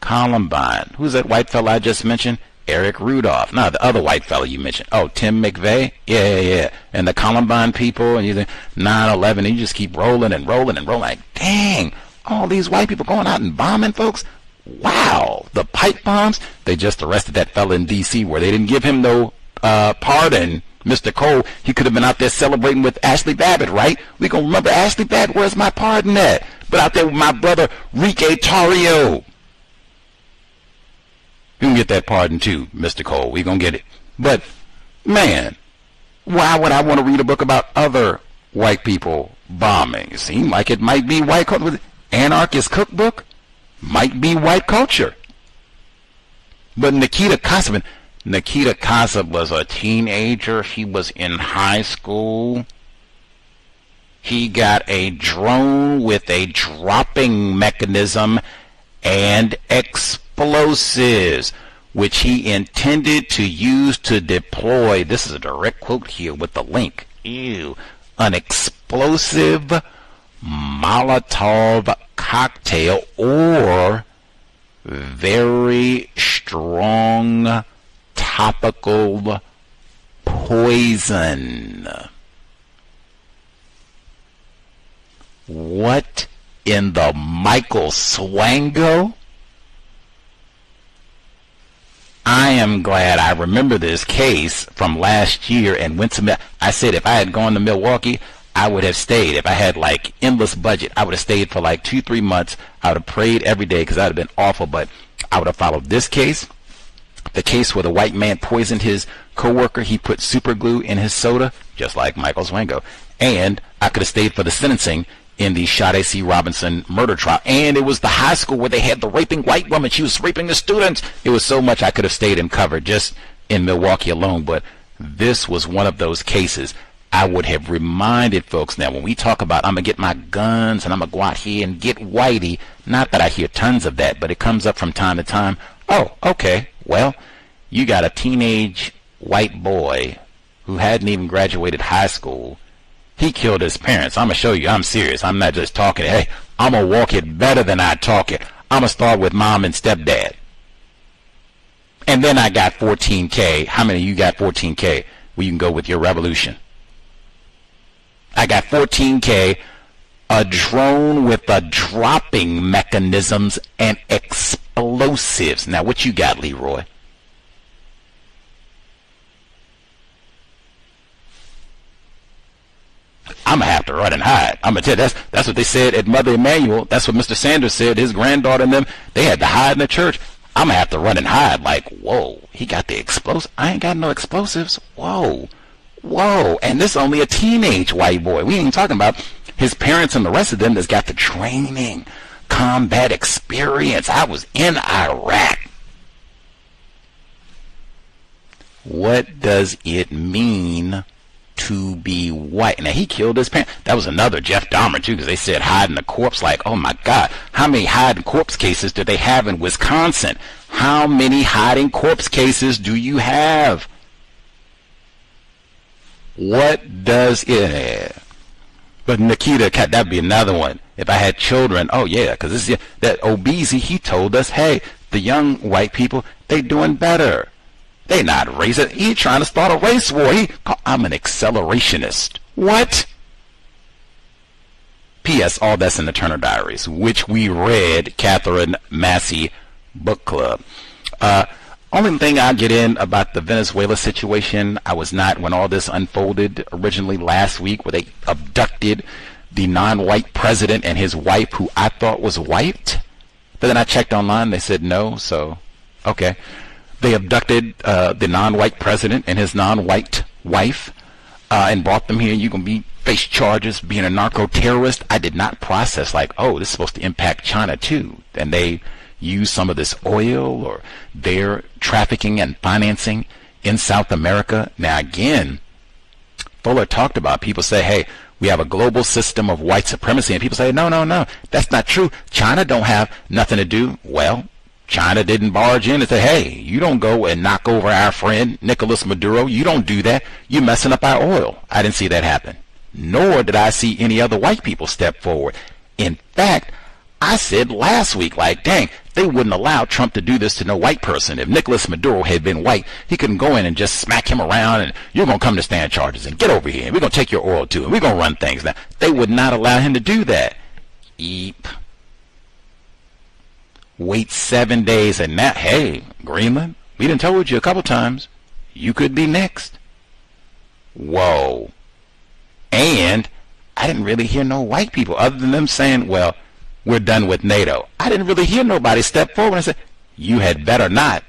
Columbine. Who's that white fella I just mentioned? Eric Rudolph. No, the other white fella you mentioned. Oh, Tim McVeigh? Yeah. And the Columbine people, and you think 9/11, and you just keep rolling and rolling and rolling. Like, dang, all these white people going out and bombing folks? Wow. The pipe bombs? They just arrested that fella in D.C. where they didn't give him no pardon. Mr. Cole, he could have been out there celebrating with Ashley Babbitt, right? We gonna remember Ashley Babbitt. Where's my pardon at? But out there with my brother, Rike Tario. You can get that pardon too, Mr. Cole. We gonna get it. But, man, why would I want to read a book about other white people bombing? It seemed like it might be white culture. Anarchist Cookbook might be white culture. But Nikita Kossip was a teenager. He was in high school. He got a drone with a dropping mechanism and explosives, which he intended to use to deploy, this is a direct quote here with the link, an explosive Molotov cocktail or very strong topical poison. What in the Michael Swango? I am glad I remember this case from last year and went to, I said if I had gone to Milwaukee, I would have stayed. If I had like endless budget, I would have stayed for like 2-3 months. I would have prayed every day because that would have been awful, but I would have followed this case, the case where the white man poisoned his coworker. He put super glue in his soda, just like Michael Swango. And I could have stayed for the sentencing in the Sade C. Robinson murder trial. And it was the high school where they had the raping white woman. She was raping the students. It was so much I could have stayed and covered just in Milwaukee alone. But this was one of those cases I would have reminded folks. Now, when we talk about I'm going to get my guns and I'm going to go out here and get whitey, not that I hear tons of that, but it comes up from time to time. Oh, okay, well, you got a teenage white boy who hadn't even graduated high school. He killed his parents. I'm going to show you I'm serious. I'm not just talking. Hey, I'm going to walk it better than I talk it. I'm going to start with mom and stepdad. And then I got 14K. How many of you got 14K? Well, you can go with your revolution. I got 14K, a drone with a dropping mechanisms and explosives. Now, what you got, Leroy? I'm going to have to run and hide. I'm going to tell you, that's what they said at Mother Emanuel. That's what Mr. Sanders said. His granddaughter and them, they had to hide in the church. I'm going to have to run and hide. Like, whoa, he got the explosives. I ain't got no explosives. Whoa. Whoa, and this is only a teenage white boy. We ain't talking about his parents and the rest of them that's got the training, combat experience. I was in Iraq. What does it mean to be white? Now, he killed his parents. That was another Jeff Dahmer, too, because they said hiding the corpse. Like, oh, my God, how many hiding corpse cases do they have in Wisconsin? How many hiding corpse cases do you have? What does it? But Nikita, that'd be another one. If I had children, oh yeah, because this is that Obese. He told us, hey, the young white people, they doing better. They not racist. He trying to start a race war. I'm an accelerationist. What? P.S. All that's in the Turner Diaries, which we read, Catherine Massey Book Club. Only thing I get in about the Venezuela situation, I was not when all this unfolded originally last week, where they abducted the non-white president and his wife, who I thought was white. But then I checked online, they said no, so okay. They abducted the non-white president and his non-white wife and brought them here. You can face charges being a narco-terrorist. I did not process like, oh, this is supposed to impact China too. And they use some of this oil or their trafficking and financing in South America. Now, again, Fuller talked about, people say, hey, we have a global system of white supremacy. And people say, no, that's not true. China don't have nothing to do. Well, China didn't barge in and say, hey, you don't go and knock over our friend Nicolás Maduro. You don't do that. You're messing up our oil. I didn't see that happen. Nor did I see any other white people step forward. In fact, I said last week, like, dang, they wouldn't allow Trump to do this to no white person. If Nicolás Maduro had been white, he couldn't go in and just smack him around and you're going to come to stand charges and get over here and we're going to take your oil too and we're going to run things now. They would not allow him to do that. Eep. Wait 7 days and now, hey, Greenland, we done told you a couple times, you could be next. Whoa. And I didn't really hear no white people other than them saying, well, we're done with NATO. I didn't really hear nobody step forward and say, you had better not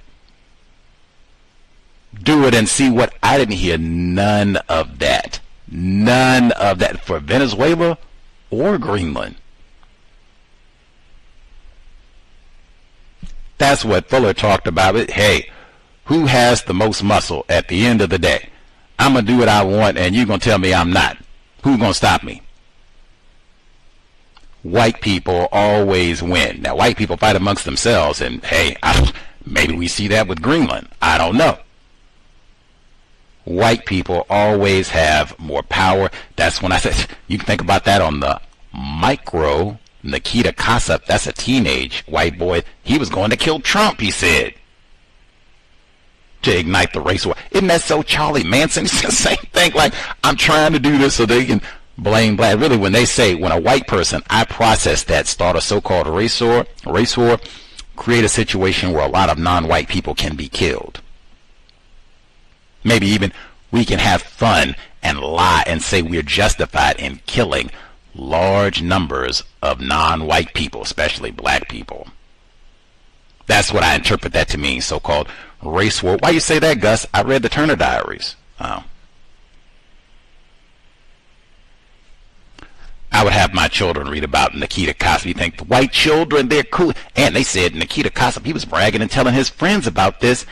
do it and see what. I didn't hear none of that. None of that for Venezuela or Greenland. That's what Fuller talked about. Hey, who has the most muscle at the end of the day? I'm going to do what I want and you're going to tell me I'm not. Who's going to stop me? white people always win. Now, white people fight amongst themselves, and hey, maybe we see that with Greenland. I don't know. White people always have more power. That's when I said, you can think about that on the micro. Nikita Khrushchev, that's a teenage white boy. He was going to kill Trump, he said, to ignite the race war. Isn't that so Charlie Manson? It's the same thing. Like, I'm trying to do this so they can blame black. Really, when they say, when a white person, I process that, start a so-called race war, create a situation where a lot of non-white people can be killed. Maybe even we can have fun and lie and say we're justified in killing large numbers of non-white people, especially black people. That's what I interpret that to mean, so-called race war. Why you say that, Gus? I read the Turner Diaries. Oh. I would have my children read about Nikita Khrushchev. You think the white children, they're cool. And they said Nikita Khrushchev, he was bragging and telling his friends about this.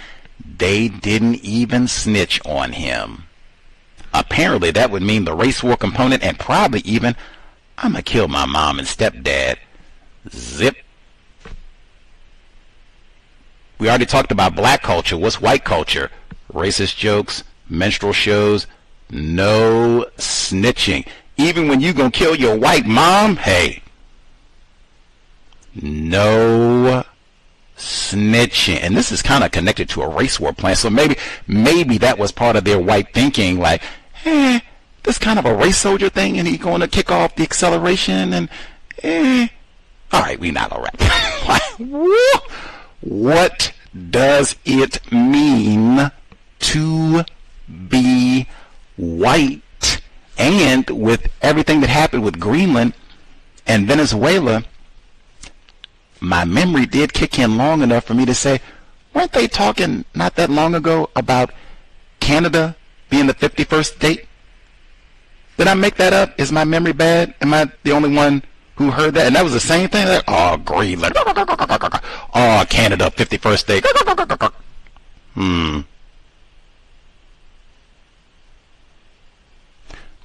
They didn't even snitch on him. Apparently, that would mean the race war component, and probably even, I'm going to kill my mom and stepdad. Zip. We already talked about black culture. What's white culture? Racist jokes, minstrel shows, no snitching. Even when you going to kill your white mom, hey, no snitching. And this is kind of connected to a race war plan. So maybe that was part of their white thinking, like, this kind of a race soldier thing, and he's going to kick off the acceleration, and all right, we not all right. What does it mean to be white? And with everything that happened with Greenland and Venezuela, my memory did kick in long enough for me to say, weren't they talking not that long ago about Canada being the 51st state? Did I make that up? Is my memory bad? Am I the only one who heard that? And that was the same thing? Like, oh, Greenland. Oh, Canada, 51st state.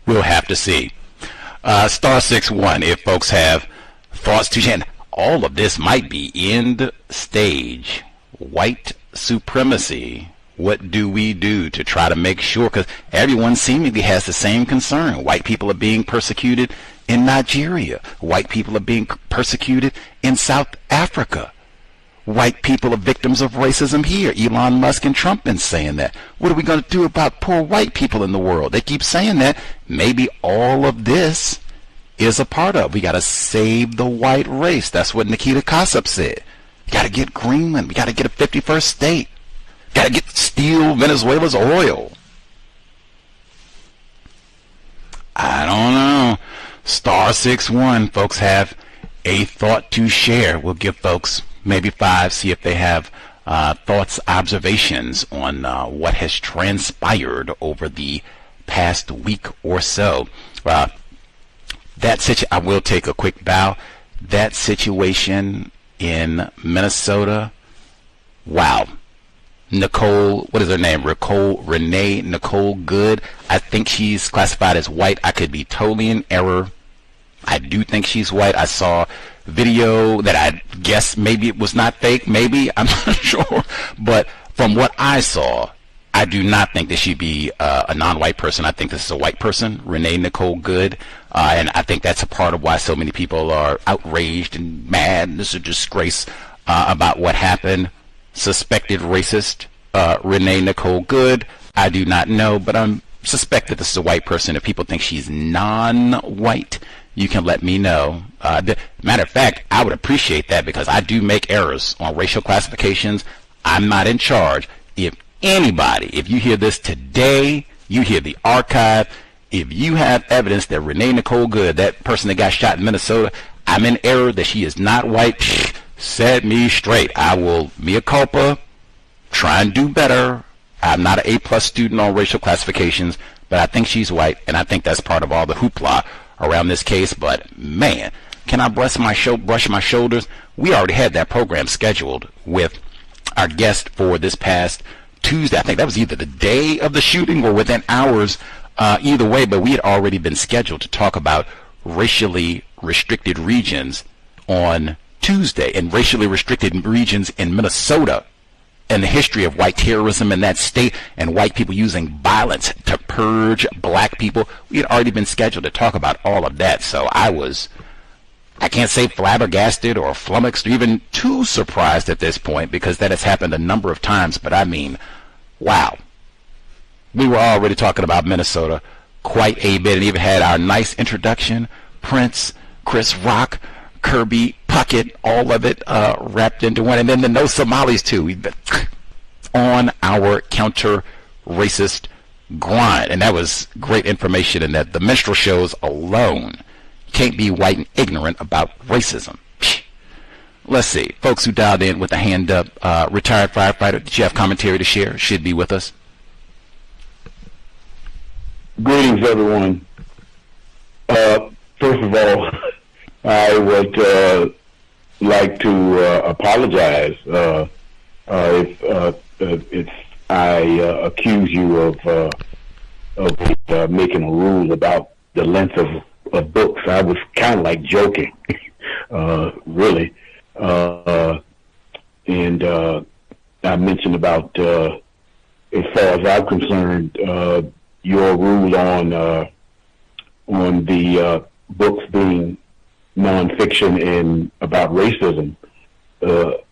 We'll have to see. Star 61, if folks have thoughts to share. All of this might be end stage. White supremacy. What do we do to try to make sure? Because everyone seemingly has the same concern. White people are being persecuted in Nigeria. White people are being persecuted in South Africa. White people are victims of racism here. Elon Musk and Trump been saying that. What are we going to do about poor white people in the world? They keep saying that. Maybe all of this is a part of. We got to save the white race. That's what Nikita Khrushchev said. We got to get Greenland. We got to get a 51st state. Got to steal Venezuela's oil. I don't know. Star 61, folks have a thought to share. We'll give folks maybe 5, see if they have thoughts, observations on what has transpired over the past week or so. I will take a quick bow. That situation in Minnesota, wow. Nicole, what is her name? Renee Nicole Good. I think she's classified as white. I could be totally in error. I do think she's white. I saw video that I guess maybe it was not fake. Maybe, I'm not sure. But from what I saw, I do not think that she'd be a non-white person. I think this is a white person, Renee Nicole Good. And I think that's a part of why so many people are outraged and mad. And this is a disgrace about what happened. Suspected racist Renee Nicole Good. I do not know, but I'm suspect that this is a white person. If people think she's non-white, you can let me know. Matter of fact, I would appreciate that because I do make errors on racial classifications. I'm not in charge. If anybody, if you hear this today, you hear the archive, if you have evidence that Renee Nicole Good, that person that got shot in Minnesota, I'm in error that she is not white, set me straight. I will, mea culpa, try and do better. I'm not an A+ student on racial classifications, but I think she's white, and I think that's part of all the hoopla around this case. But man, can I brush my shoulders? We already had that program scheduled with our guest for this past Tuesday. I think that was either the day of the shooting or within hours, either way, but we had already been scheduled to talk about racially restricted regions on Tuesday, and racially restricted regions in Minnesota, and the history of white terrorism in that state, and white people using violence to purge black people. We had already been scheduled to talk about all of that, so I can't say flabbergasted or flummoxed or even too surprised at this point, because that has happened a number of times. But I mean, wow. We were already talking about Minnesota quite a bit, and even had our nice introduction, Prince, Chris Rock, Kirby Puckett, all of it wrapped into one. And then the No Somalis too. We've been on our counter-racist grind. And that was great information, in that the minstrel shows alone can't be white and ignorant about racism. Let's see. Folks who dialed in with a hand up, retired firefighter, did you have commentary to share? Should be with us. Greetings, everyone. First of all, I would like to apologize if I accuse you of making a rule about the length of books. I was kind of like joking, really. And I mentioned about, as far as I'm concerned, your rule on the books being nonfiction and about racism. It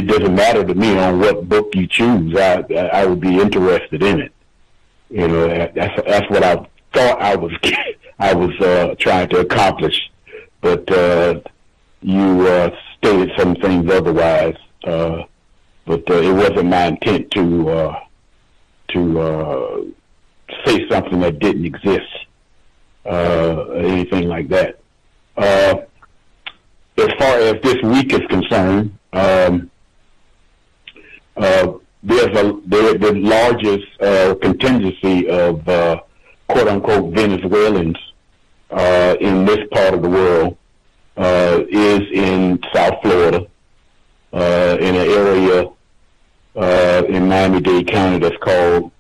doesn't matter to me on what book you choose. I would be interested in it. You know, that's what I thought I was trying to accomplish. But you stated some things otherwise. But it wasn't my intent to say something that didn't exist, anything like that. As far as this week is concerned, there's the largest contingency of quote-unquote Venezuelans in this part of the world is in South Florida, in an area in Miami-Dade County that's called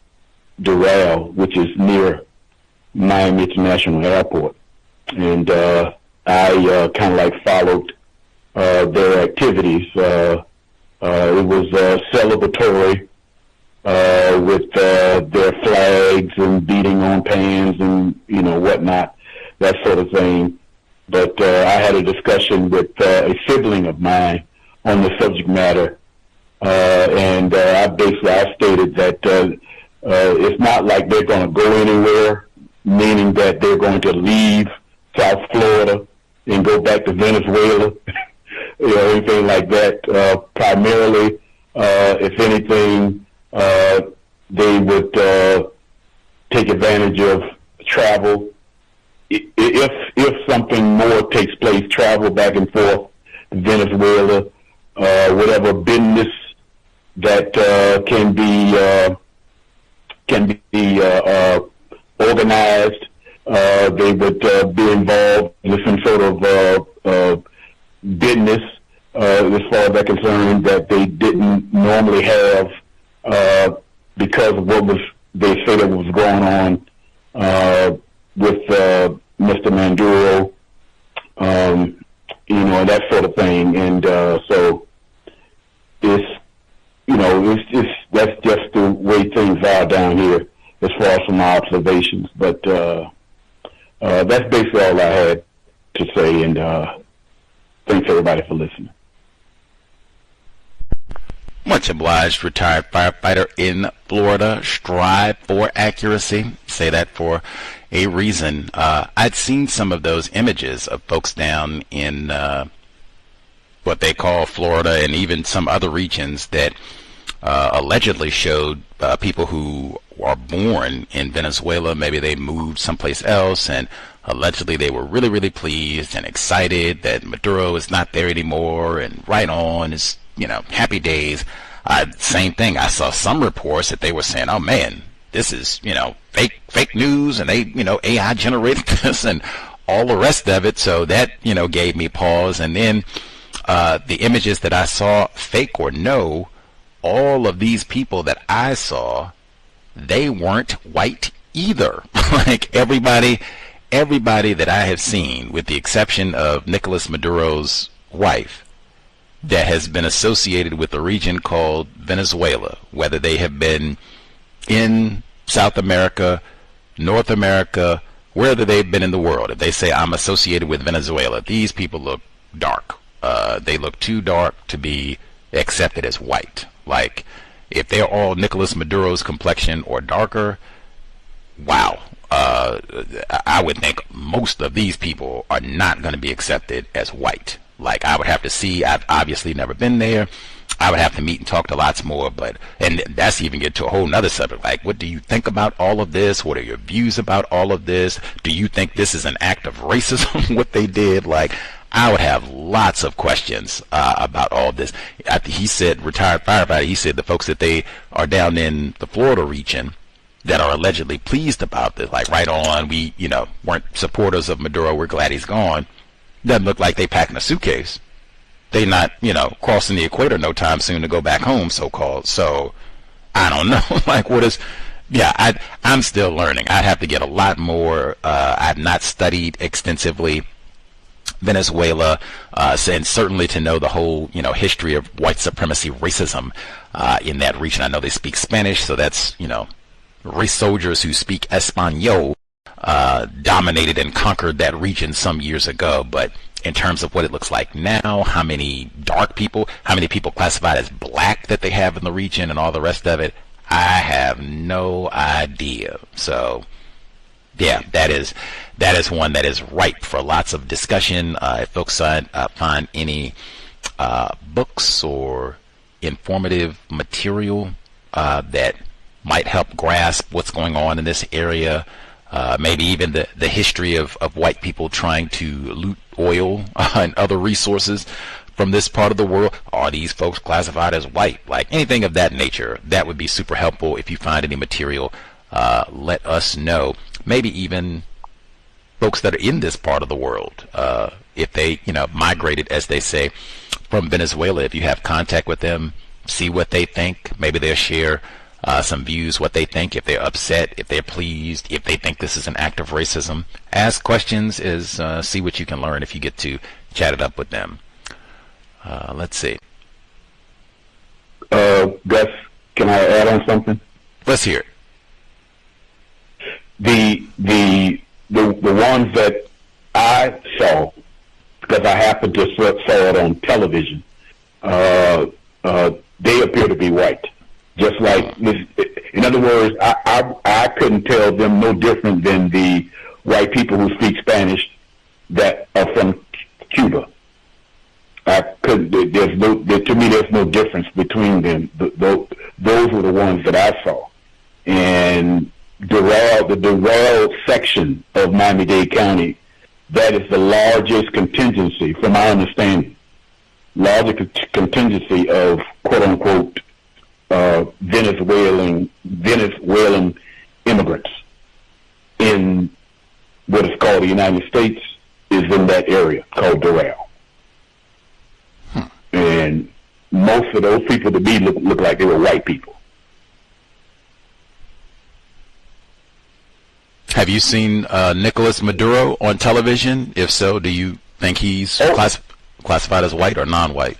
Doral, which is near Miami International Airport. And I kind of like followed their activities. It was celebratory with their flags and beating on pans and, you know, whatnot, that sort of thing. But I had a discussion with a sibling of mine on the subject matter, and I stated that it's not like they're going to go anywhere, meaning that they're going to leave South Florida and go back to Venezuela, you know, anything like that. Primarily, if anything, they would take advantage of travel. If something more takes place, travel back and forth to Venezuela, whatever business that can be organized, they would be involved in some sort of business, as far as I'm concerned, that they didn't normally have because of what they say that was going on with Mr. Maduro, you know, that sort of thing. And so it's, you know, that's just the way things are down here as far as some observations. But that's basically all I had to say, and thanks everybody for listening. Much obliged, retired firefighter in Florida. Strive for accuracy. Say that for a reason. I'd seen some of those images of folks down in what they call Florida and even some other regions that allegedly showed people who are born in Venezuela. Maybe they moved someplace else, and allegedly they were really, really pleased and excited that Maduro is not there anymore, and right on, is, you know, happy days. Same thing. I saw some reports that they were saying, oh man, this is, you know, fake news, and they, you know, AI generated this and all the rest of it. So that, you know, gave me pause. And then the images that I saw, fake or no, all of these people that I saw, they weren't white either. Like everybody everybody that I have seen, with the exception of Nicolás Maduro's wife, that has been associated with a region called Venezuela, whether they have been in South America, North America, wherever they've been in the world, if they say I'm associated with Venezuela, these people look dark. They look too dark to be accepted as white. Like, if they're all Nicolás Maduro's complexion or darker, wow. I would think most of these people are not going to be accepted as white. Like, I would have to see, I've obviously never been there. I would have to meet and talk to lots more, and that's even get to a whole nother subject. Like, what do you think about all of this? What are your views about all of this? Do you think this is an act of racism, what they did? Like, I would have lots of questions about all of this. He said, retired firefighter, he said the folks that they are down in the Florida region that are allegedly pleased about this, like, right on, we, weren't supporters of Maduro, we're glad he's gone. Doesn't look like they packing a suitcase. They not, crossing the equator no time soon to go back home, so-called. So, I don't know. Like, what is... Yeah, I'm still learning. I'd have to get a lot more. I've not studied extensively Venezuela, and certainly to know the whole, history of white supremacy racism in that region. I know they speak Spanish, so that's, race soldiers who speak Espanol dominated and conquered that region some years ago. But in terms of what it looks like now, how many dark people, how many people classified as black that they have in the region and all the rest of it, I have no idea. So yeah, that is one that is ripe for lots of discussion. If folks find any books or informative material that might help grasp what's going on in this area, maybe even the history of white people trying to loot oil and other resources from this part of the world. Are these folks classified as white? Like, anything of that nature, that would be super helpful. If you find any material, let us know. Maybe even folks that are in this part of the world, if they, migrated, as they say, from Venezuela, if you have contact with them, see what they think. Maybe they'll share some views, what they think, if they're upset, if they're pleased, if they think this is an act of racism. Ask questions, see what you can learn if you get to chat it up with them. Let's see. Gus, can I add on something? Let's hear it. The ones that I saw, because I happened to saw it on television, they appear to be white. Just like this, in other words, I couldn't tell them no different than the white people who speak Spanish that are from Cuba. I couldn't. To me, there's no difference between them. Those were the ones that I saw. And the Doral section of Miami-Dade County, that is the largest contingency, from my understanding, largest contingency of quote unquote Venezuelan immigrants in what is called the United States, is in that area called Doral. And most of those people to me look like they were white people. Have you seen Nicolás Maduro on television? If so, do you think he's classified as white or non-white?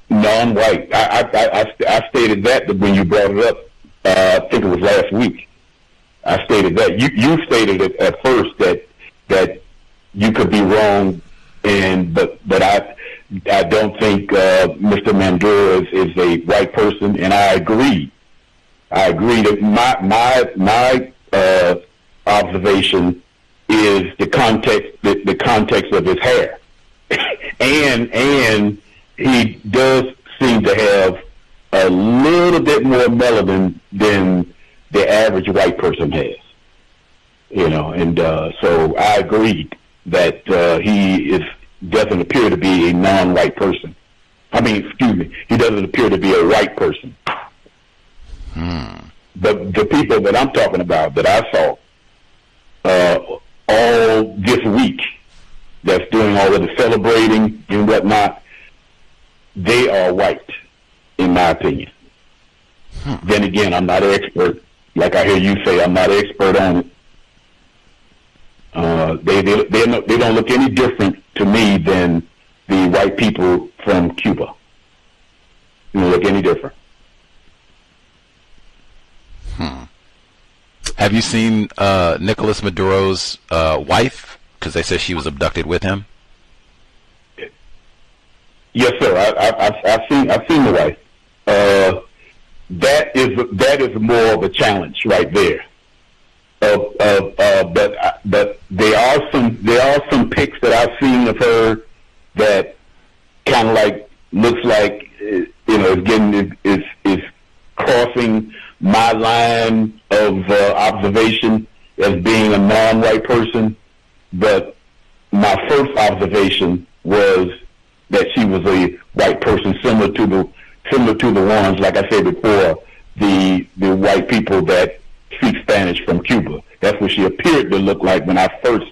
Non-white. I stated that when you brought it up. I think it was last week. I stated that. You stated it at first that you could be wrong, but I don't think Mr. Maduro is a white person, and I agree. I agree that my observation is the context of his hair, and he does seem to have a little bit more melanin than the average white person has, and so I agree that he doesn't appear to be a non-white person. I mean, excuse me, he doesn't appear to be a white person. But the people that I'm talking about, that I saw all this week, that's doing all of the celebrating and whatnot, they are white, in my opinion. Then again, I'm not an expert. Like I hear you say, I'm not an expert on it. They don't look any different to me than the white people from Cuba. They don't look any different. Have you seen Nicolás Maduro's wife? Because they said she was abducted with him. Yes, sir. I've seen the wife. That is more of a challenge right there. But there are some pics that I've seen of her that kind of like looks like is crossing my line of observation as being a non-white person. But my first observation was that she was a white person, similar to the ones, like I said before, the white people that speak Spanish from Cuba. That's what she appeared to look like when I first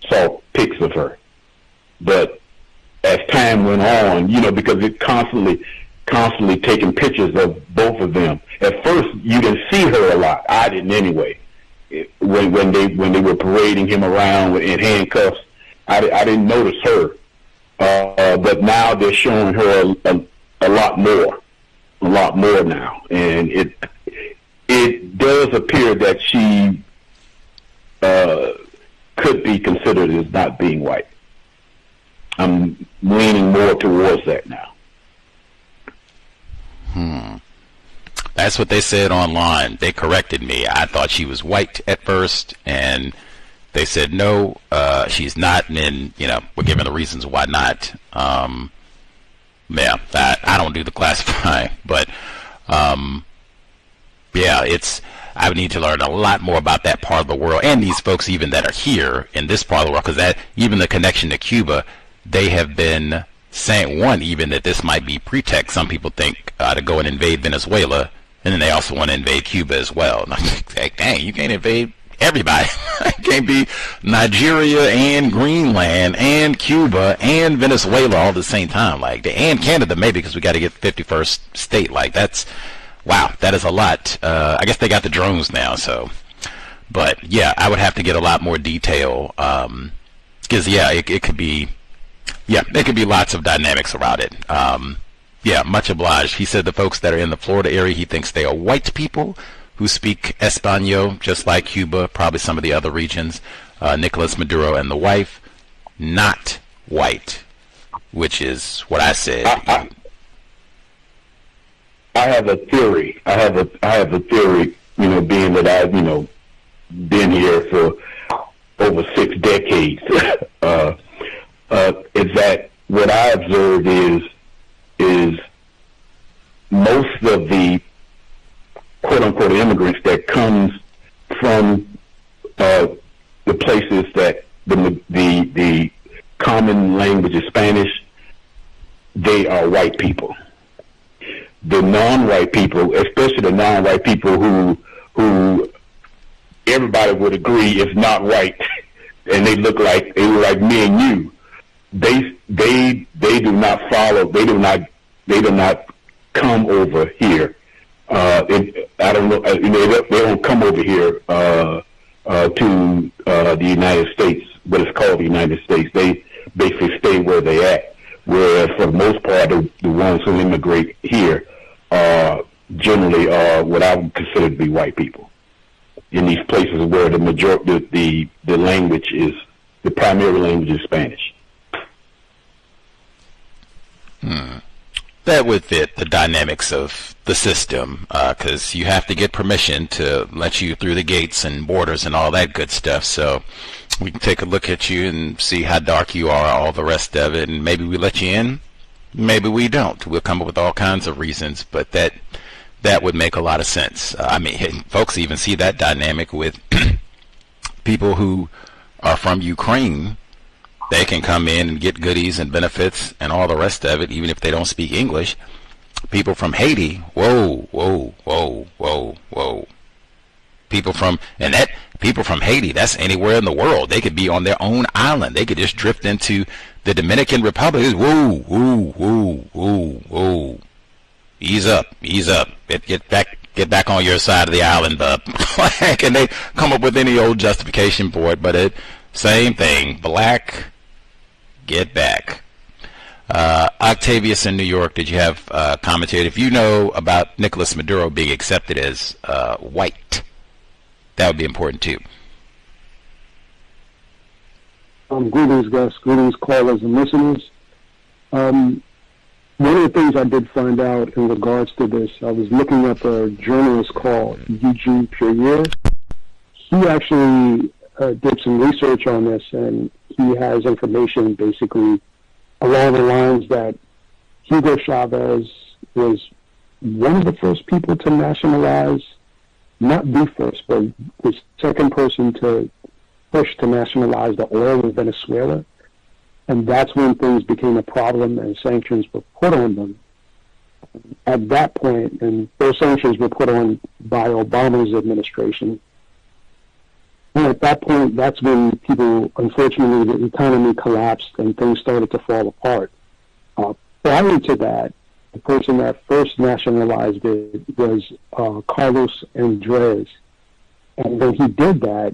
saw pics of her. But as time went on, because it constantly taking pictures of both of them. At first, you didn't see her a lot. I didn't anyway. When they were parading him around in handcuffs, I didn't notice her. But now they're showing her a lot more now, and it does appear that she could be considered as not being white. I'm leaning more towards that now. That's what they said online. They corrected me. I thought she was white at first, and they said no, she's not. And then we're given the reasons why not. Yeah, I don't do the classifying, but yeah, I would need to learn a lot more about that part of the world and these folks even that are here in this part of the world, because that even the connection to Cuba, they have been saying even that this might be pretext. Some people think to go and invade Venezuela, and then they also want to invade Cuba as well. And I'm like, dang, you can't invade everybody. It can't be Nigeria and Greenland and Cuba and Venezuela all at the same time. And Canada maybe, because we got to get 51st state. Wow, that is a lot. I guess they got the drones now, so. But yeah, I would have to get a lot more detail, because it could be. Yeah, there could be lots of dynamics around it. Yeah, much obliged. He said the folks that are in the Florida area, he thinks they are white people who speak Espanol, just like Cuba, probably some of the other regions. Nicolás Maduro and the wife, not white, which is what I said. I have a theory. I have a theory, being that I've, been here for over 6 decades. Is that what I observed is most of the quote-unquote immigrants that comes from the places that the common language is Spanish, they are white people. The non-white people, especially the non-white people who everybody would agree is not white, and they look like me and you. They do not follow. They do not come over here. I don't know. They don't come over here to the United States, what is called the United States. They basically stay where they at. Whereas for the most part, the ones who immigrate here generally are what I would consider to be white people in these places where the majority, the language is, the primary language is Spanish. That would fit the dynamics of the system, because you have to get permission to let you through the gates and borders and all that good stuff. So we can take a look at you and see how dark you are, all the rest of it, and maybe we let you in, maybe we don't. We'll come up with all kinds of reasons, but that would make a lot of sense. I mean, folks even see that dynamic with people who are from Ukraine. They can come in and get goodies and benefits and all the rest of it, even if they don't speak English. People from Haiti, whoa. People from Haiti, that's anywhere in the world. They could be on their own island. They could just drift into the Dominican Republic. Whoa. Ease up. Get back on your side of the island, bub. And they come up with any old justification for it, but Same thing. Black, get back. Octavius in New York, did you have commented? If you know about Nicolás Maduro being accepted as white, that would be important too. Greetings, guests. Greetings, callers and listeners. One of the things I did find out in regards to this, I was looking up a journalist called Eugene Puryear. He actually did some research on this, and he has information basically along the lines that Hugo Chavez was one of the first people to nationalize, not the first, but the second person to push to nationalize the oil in Venezuela. And that's when things became a problem and sanctions were put on them. At that point, and those sanctions were put on by Obama's administration, and at that point, that's when people, unfortunately, the economy collapsed and things started to fall apart. Prior to that, the person that first nationalized it was Carlos Andrés. And when he did that,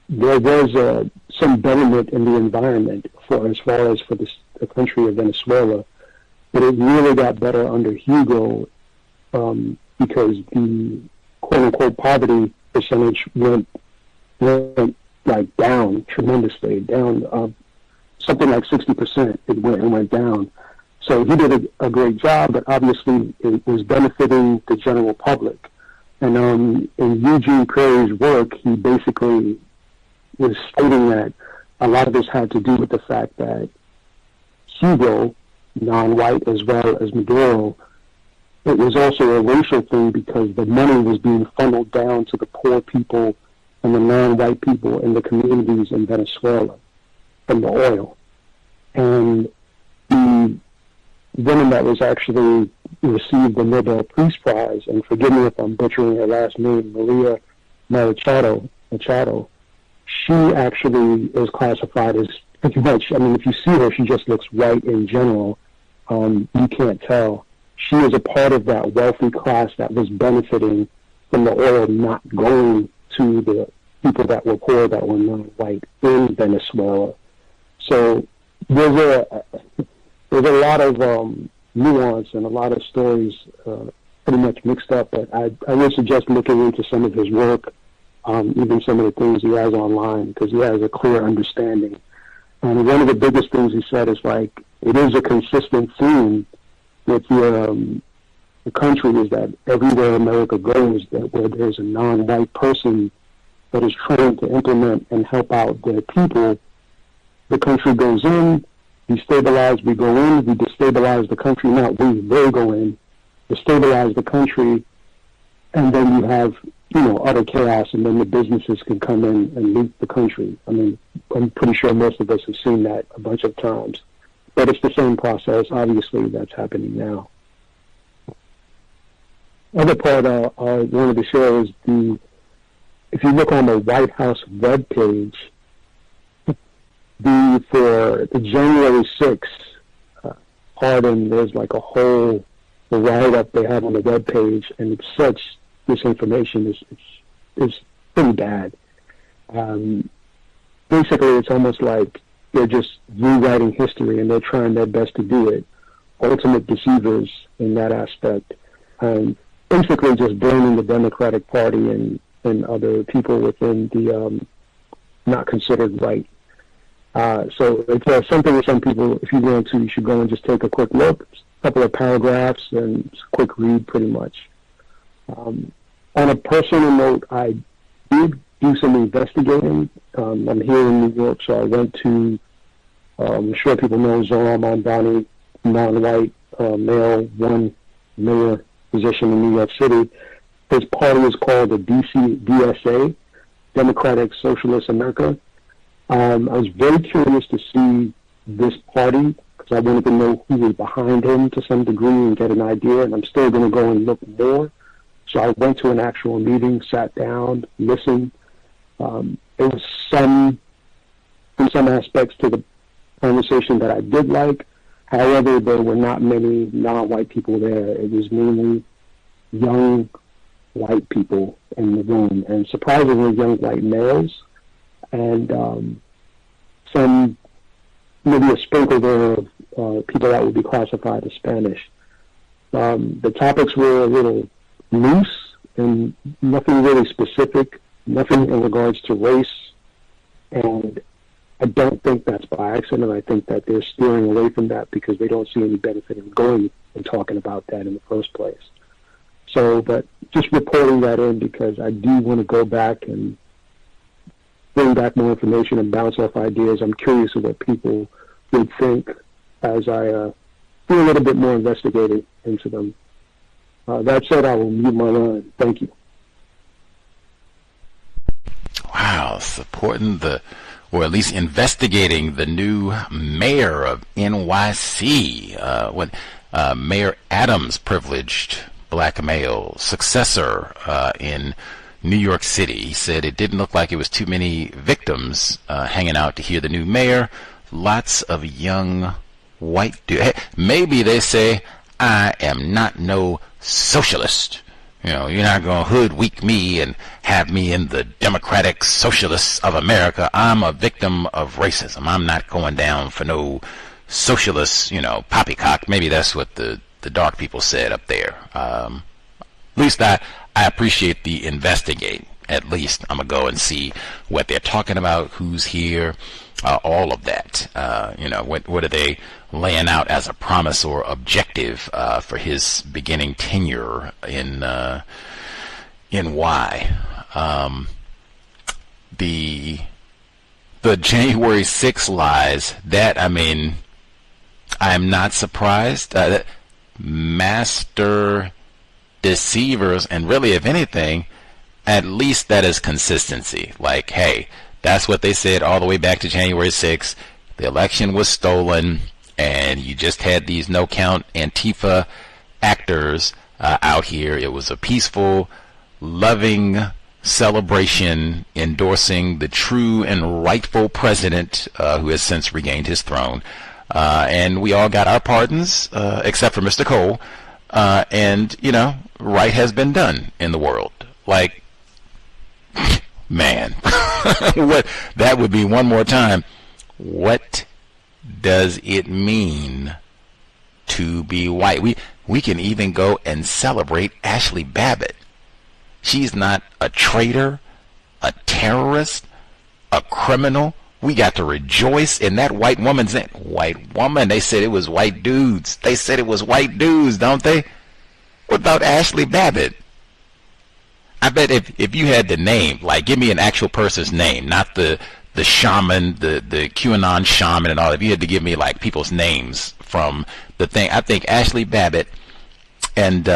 there was some betterment in the environment as far as for the country of Venezuela. But it really got better under Hugo because the quote-unquote poverty percentage went like down tremendously, down something like 60%. It went down. So he did a great job, but obviously it was benefiting the general public. And in Eugene Puryear's work, he basically was stating that a lot of this had to do with the fact that Hugo, non-white as well as Maduro, it was also a racial thing because the money was being funneled down to the poor people and the non-white people in the communities in Venezuela from the oil. And the woman that was actually received the Nobel Peace Prize, and forgive me if I'm butchering her last name, Maria Machado, she actually is classified as pretty much, I mean, if you see her, she just looks white in general. You can't tell. She is a part of that wealthy class that was benefiting from the oil not going to the people that were poor, that were non-white in Venezuela. So there's a lot of nuance and a lot of stories pretty much mixed up, but I would suggest looking into some of his work, even some of the things he has online, because he has a clear understanding. And one of the biggest things he said is like, it is a consistent theme with the country is that everywhere America goes, that where there's a non-white person that is trying to implement and help out their people, the country goes in, destabilize, we go in, we destabilize the country, not we, they go in, destabilize the country, and then you have, utter chaos, and then the businesses can come in and loot the country. I mean, I'm pretty sure most of us have seen that a bunch of times. But it's the same process, obviously, that's happening now. Other part I wanted to share is if you look on the White House webpage, for the January 6th pardon, there's like a whole write-up they have on the webpage, and it's such, this information is pretty bad. Basically, it's almost like they're just rewriting history, and they're trying their best to do it. Ultimate deceivers in that aspect. Basically just blaming the Democratic Party and other people within the not considered right. So it's something that some people, if you want to, you should go and just take a quick look, a couple of paragraphs, and just a quick read pretty much. On a personal note, I did do some investigating. I'm here in New York, so I went to, I'm sure people know Zohar Mamdani, non-white, male, one mayor position in New York City. His party is called the DSA, Democratic Socialist America. I was very curious to see this party because I wanted to know who was behind him to some degree and get an idea, and I'm still going to go and look more. So I went to an actual meeting, sat down, listened. There was some aspects to the conversation that I did like. However, there were not many non-white people there. It was mainly young white people in the room, and surprisingly young white males. and some, maybe a sprinkle there of people that would be classified as Spanish. The topics were a little loose and nothing really specific, nothing in regards to race, and I don't think that's by accident. I think that they're steering away from that because they don't see any benefit in going and talking about that in the first place. So, but just reporting that in because I do want to go back and bring back more information and bounce off ideas. I'm curious of what people would think as I do a little bit more investigating into them. That said, I will mute my line. Thank you. Wow, supporting or at least investigating the new mayor of NYC, when Mayor Adams, privileged black male successor in New York City. He said it didn't look like it was too many victims hanging out to hear the new mayor. Lots of young white dudes. Hey, maybe they say, I am not no socialist. You know, you're not going to hoodwink me and have me in the Democratic Socialists of America. I'm a victim of racism. I'm not going down for no socialist, poppycock. Maybe that's what the dark people said up there. At least I appreciate the investigating. At least I'm going to go and see what they're talking about, who's here, all of that. What are they laying out as a promise or objective for his beginning tenure in Y. The January 6 lies, that, I am not surprised. Master deceivers, and really, if anything, at least that is consistency. Like, hey, that's what they said all the way back to January 6th. The election was stolen, and you just had these no-count Antifa actors out here. It was a peaceful, loving celebration endorsing the true and rightful president who has since regained his throne. And we all got our pardons, except for Mr. Cole. And, right has been done in the world. Like, man, what that would be one more time. What does it mean to be white? We can even go and celebrate Ashley Babbitt. She's not a traitor, a terrorist, a criminal. We got to rejoice in that white woman's name. White woman. They said it was white dudes. They said it was white dudes, don't they? What about Ashley Babbitt? I bet if you had the name, like, give me an actual person's name, not the shaman, the QAnon shaman and all. If you had to give me like people's names from the thing, I think Ashley Babbitt and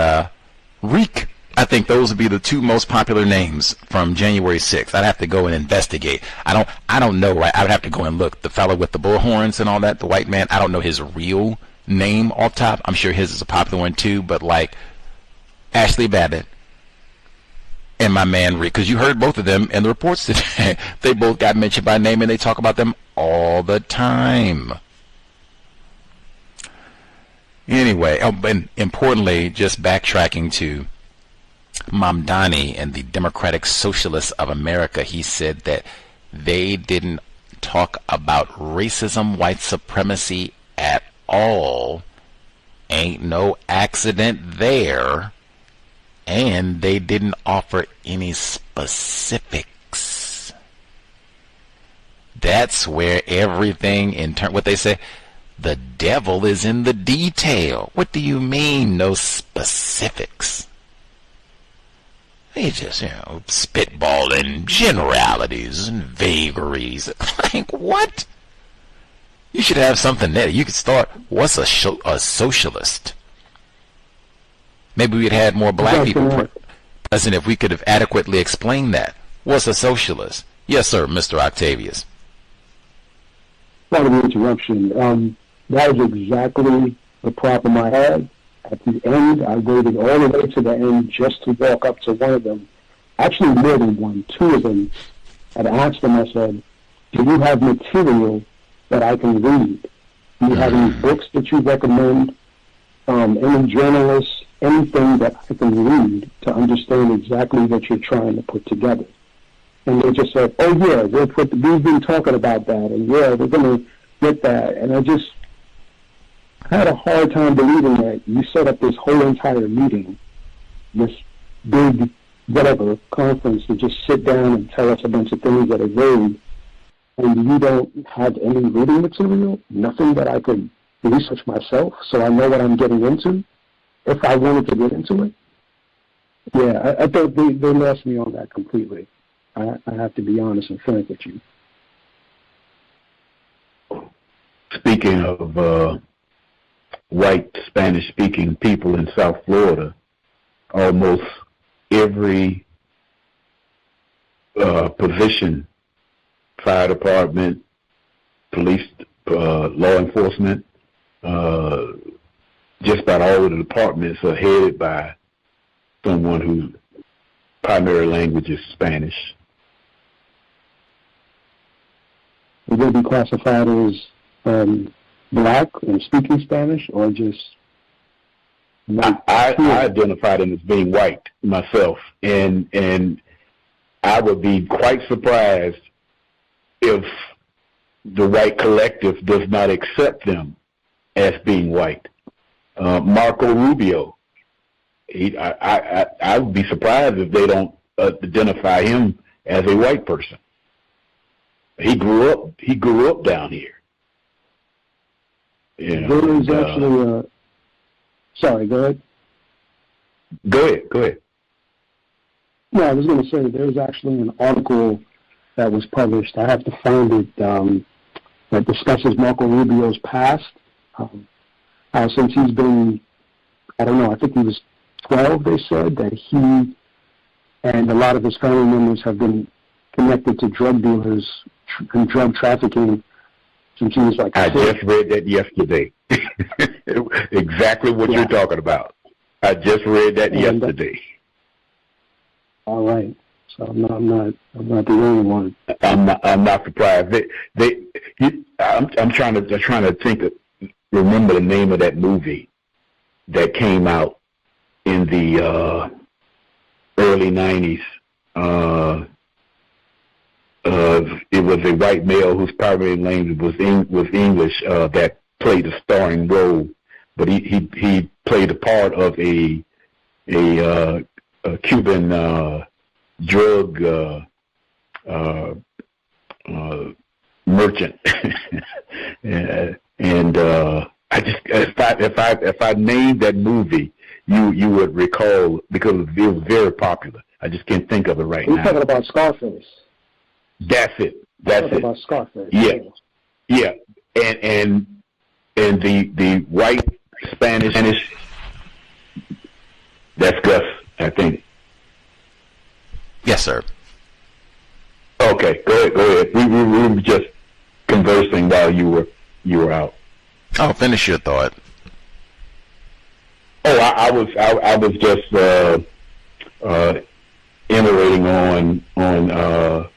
Reek, I think those would be the two most popular names from January 6th. I'd have to go and investigate. I don't know, right? I would have to go and look. The fellow with the bullhorns and all that, the white man, I don't know his real name off top. I'm sure his is a popular one too, but like Ashley Babbitt and my man Rick, because you heard both of them in the reports today. They both got mentioned by name, and they talk about them all the time. Anyway, and importantly, just backtracking to Mamdani and the Democratic Socialists of America, he said that they didn't talk about racism, white supremacy at all. Ain't no accident there. And they didn't offer any specifics. That's where everything what they say, the devil is in the detail. What do you mean, no specifics? They just, spitballing generalities and vagaries. Like, what? You should have something there. You could start, what's a socialist? Maybe we'd had more black people present if we could have adequately explained that. What's a socialist? Yes, sir, Mr. Octavius. Sorry for the interruption. That was exactly the problem I had. At the end, I waited all the way to the end just to walk up to one of them. Actually, more than one, two of them. And I asked them, I said, do you have material that I can read? Do you have any books that you recommend? Any journalists? Anything that I can read to understand exactly what you're trying to put together. And they just said, oh yeah, we've been talking about that, and yeah, we're going to get that. And I just had a hard time believing that you set up this whole entire meeting, this big, whatever, conference to just sit down and tell us a bunch of things that are vague, and you don't have any reading material, nothing that I could research myself so I know what I'm getting into, if I wanted to get into it. Yeah, I thought they lost me on that completely. I have to be honest and frank with you. Speaking of white Spanish-speaking people in South Florida, almost every position, fire department, police, law enforcement, just about all of the departments are headed by someone whose primary language is Spanish. Would they be classified as black and speaking Spanish, or just? I identify them as being white myself, and I would be quite surprised if the white collective does not accept them as being white. Marco Rubio, I would be surprised if they don't identify him as a white person. He grew up down here. You know, there is actually sorry, go ahead. Go ahead. No, I was going to say there's actually an article that was published. I have to find it, that discusses Marco Rubio's past. Since he's been, I don't know, I think he was 12, they said, that he and a lot of his family members have been connected to drug dealers and drug trafficking since he was like 6. I just read that yesterday. Exactly what you're talking about. I just read that yesterday. All right. So I'm not the only one. I'm not surprised. I'm trying to remember the name of that movie that came out in the early 90s. It was a white male whose primary language was English that played a starring role, but he played the part of a Cuban drug merchant, and I just if I named that movie, you would recall, because it was very popular. I just can't think of it right now. You're talking about Scarface. That's it. That's it. About Scarface. Yeah. And the white Spanish. That's Gus, I think. Yes, sir. Okay, go ahead. We were just conversing while you were out. Oh, finish your thought. Oh, I was just iterating on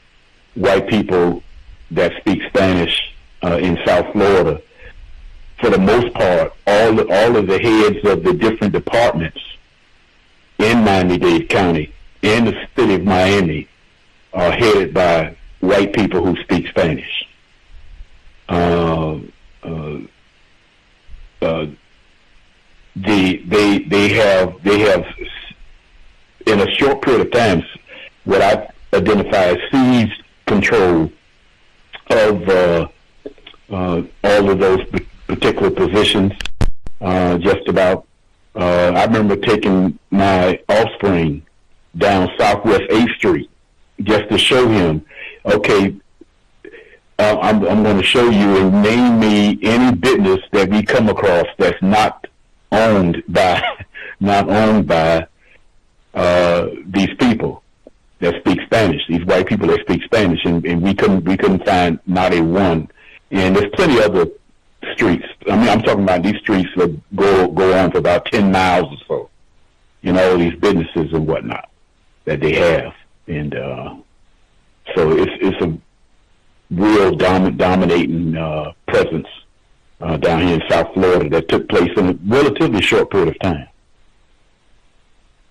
white people that speak Spanish in South Florida. For the most part, all of the heads of the different departments in Miami-Dade County, in the city of Miami, are headed by white people who speak Spanish. They have in a short period of time what I identify as seized control of all of those particular positions. Just about. I remember taking my offspring down Southwest 8th Street just to show him, okay, I'm going to show you and name me any business that we come across that's not owned by these people that speak Spanish, these white people that speak Spanish, and we couldn't find not a one. And there's plenty of other streets. I mean, I'm talking about these streets that go on for about 10 miles or so. You know, all these businesses and whatnot that they have, and so it's a real dominating presence down here in South Florida that took place in a relatively short period of time.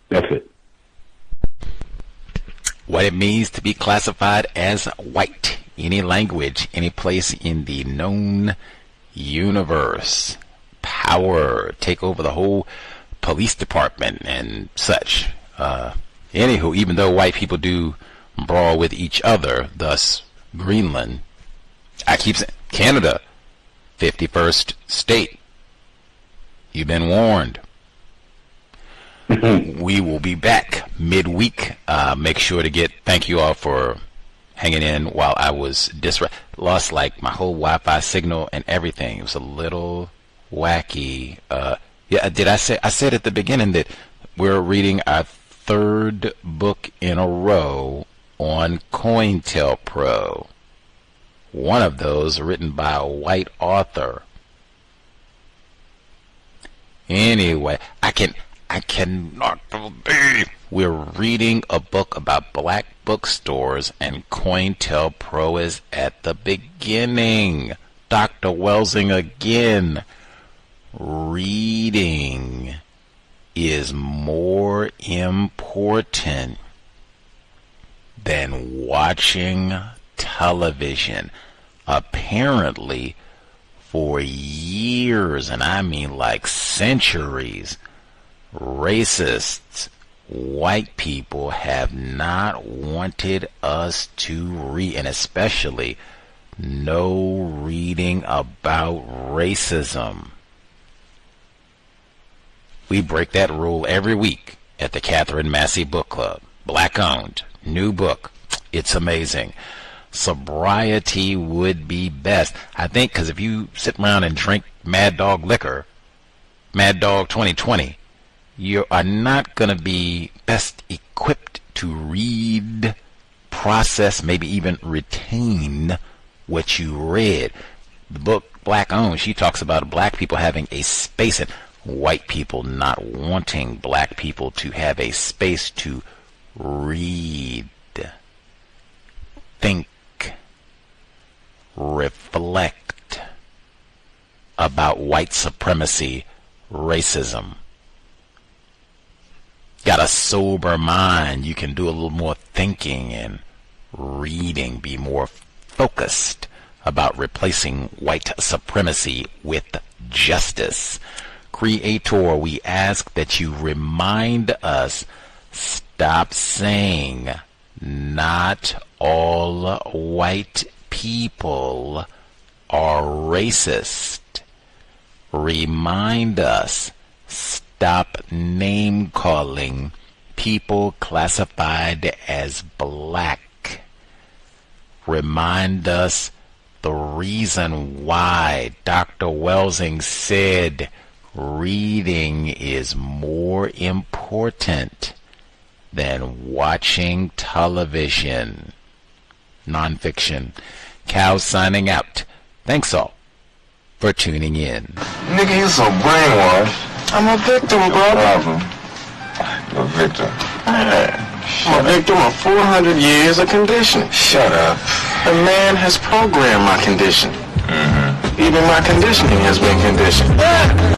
That's it. what it means to be classified as white. Any language, any place in the known universe. Power, take over the whole police department and such. Anywho, even though white people do brawl with each other, thus Greenland, I keep saying, Canada, 51st state. You've been warned. We will be back midweek. Make sure to thank you all for hanging in while I was lost like my whole Wi-Fi signal and everything. It was a little wacky. I said at the beginning that we're reading our third book in a row on COINTELPRO. One of those written by a white author. Anyway, I cannot believe we're reading a book about black bookstores and COINTELPRO is at the beginning. Dr. Welsing again. Reading is more important than watching television. Apparently, for years, and I mean like centuries, racists, white people have not wanted us to read, and especially no reading about racism. We break that rule every week at the Catherine Massey Book Club. Black owned, new book. It's amazing. Sobriety would be best, I think, because if you sit around and drink Mad Dog liquor, Mad Dog 2020, you are not going to be best equipped to read, process, maybe even retain what you read. The book Black Owned, she talks about black people having a space and white people not wanting black people to have a space to read, think, reflect about white supremacy, racism. Got a sober mind, you can do a little more thinking and reading, be more focused about replacing white supremacy with justice. Creator, we ask that you remind us, stop saying not all white people are racist. Remind us, stop name calling people classified as black. Remind us the reason why Dr. Welsing said reading is more important than watching television. Nonfiction. Cal signing out. Thanks all for tuning in. Nigga, you so brainwashed. I'm a victim, bro. No problem. You're a victim. I'm a victim of 400 years of conditioning. Shut up. The man has programmed my condition. Even my conditioning has been conditioned.